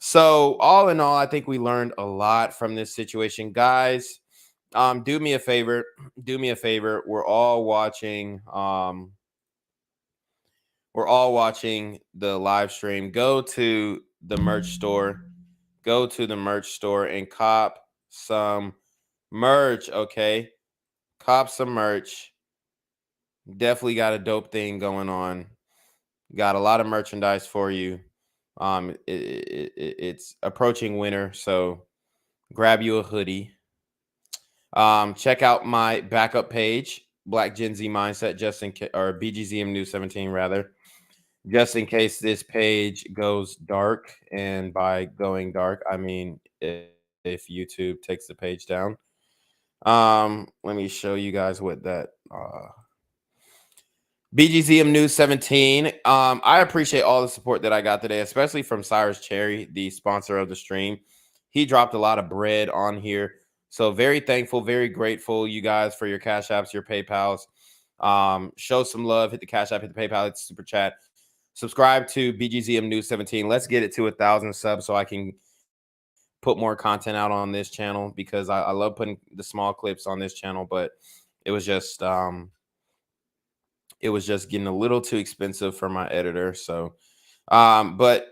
So all in all, I think we learned a lot from this situation. Guys, do me a favor. We're all watching the live stream. Go to the merch store. Go to the merch store and cop some merch, okay? Cop some merch. Definitely got a dope thing going on. Got a lot of merchandise for you. It's approaching winter, so grab you a hoodie. Check out my backup page, Black Gen Z Mindset, just in case, or BGZM News 17 rather, just in case this page goes dark. And by going dark, I mean if YouTube takes the page down. Let me show you guys what that BGZM News 17. I appreciate all the support that I got today, especially from Cyrus Cherry, the sponsor of the stream. He dropped a lot of bread on here. So very thankful, very grateful, you guys, for your Cash Apps, your PayPals. Show some love. Hit the Cash App, hit the PayPal, hit the Super Chat. Subscribe to BGZM News 17. Let's get it to 1,000 subs so I can put more content out on this channel, because I love putting the small clips on this channel, but it was just getting a little too expensive for my editor. So, but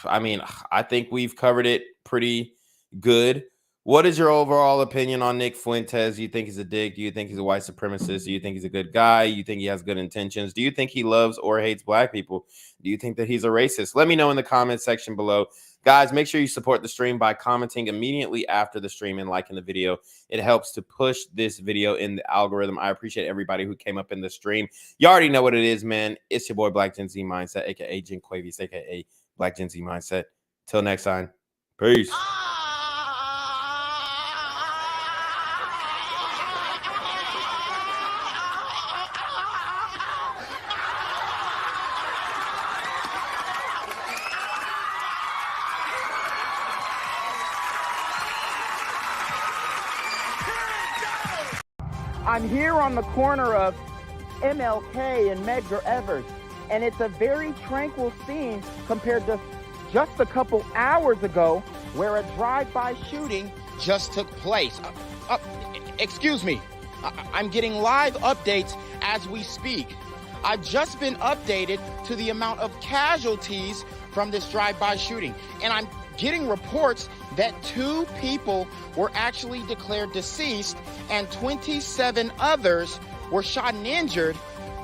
I mean, I think we've covered it pretty good. What is your overall opinion on Nick Fuentes? Do you think he's a dick? Do you think he's a white supremacist? Do you think he's a good guy? You think he has good intentions? Do you think he loves or hates black people? Do you think that he's a racist? Let me know in the comment section below. Guys, make sure you support the stream by commenting immediately after the stream and liking the video. It helps to push this video in the algorithm. I appreciate everybody who came up in the stream. You already know what it is, man. It's your boy, Black Gen Z Mindset, a.k.a. Jen Quavius, a.k.a. Black Gen Z Mindset. Till next time, peace. I'm here on the corner of MLK and Medgar Evers, and it's a very tranquil scene compared to just a couple hours ago where a drive-by shooting just took place. Excuse me, I'm getting live updates as we speak. I've just been updated to the amount of casualties from this drive-by shooting, and I'm getting reports that 2 people were actually declared deceased and 27 others were shot and injured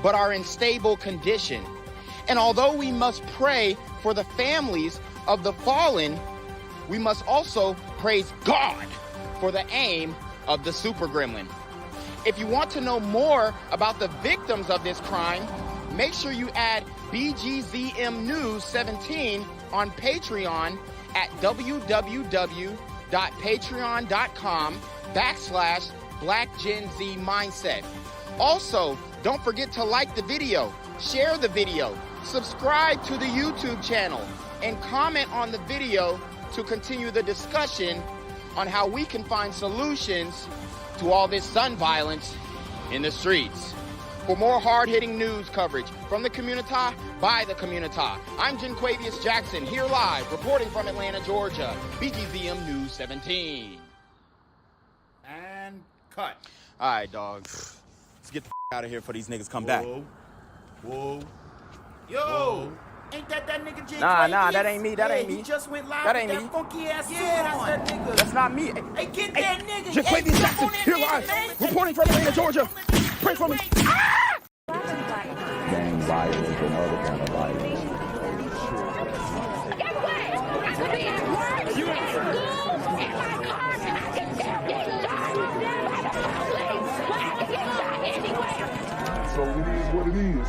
but are in stable condition. And although we must pray for the families of the fallen, we must also praise God for the aim of the super gremlin. If you want to know more about the victims of this crime, make sure you add BGZM News 17 on Patreon at www.patreon.com/BlackGenZMindset. Also, don't forget to like the video, share the video, subscribe to the YouTube channel, and comment on the video to continue the discussion on how we can find solutions to all this gun violence in the streets. For more hard-hitting news coverage from the community, by the community, I'm Jen Quavius Jackson, here live, reporting from Atlanta, Georgia, BGZM News 17. And cut. All right, dog. Let's get the out of here before these niggas come back. Whoa. Yo. Whoa. Ain't that nigga J? Nah, that ain't me. That ain't me. He just went live That with ain't that me. funky ass suit on. That's that nigga. That's not me. Hey, get that nigga. J. Quavius Jackson, here live, reporting from Atlanta, Georgia. Pray for me. Gang violence and other kind of violence. Get away! I could be at work, at school, in my car. I can still get shot by the police. But I can get shot anywhere. So it is what it is.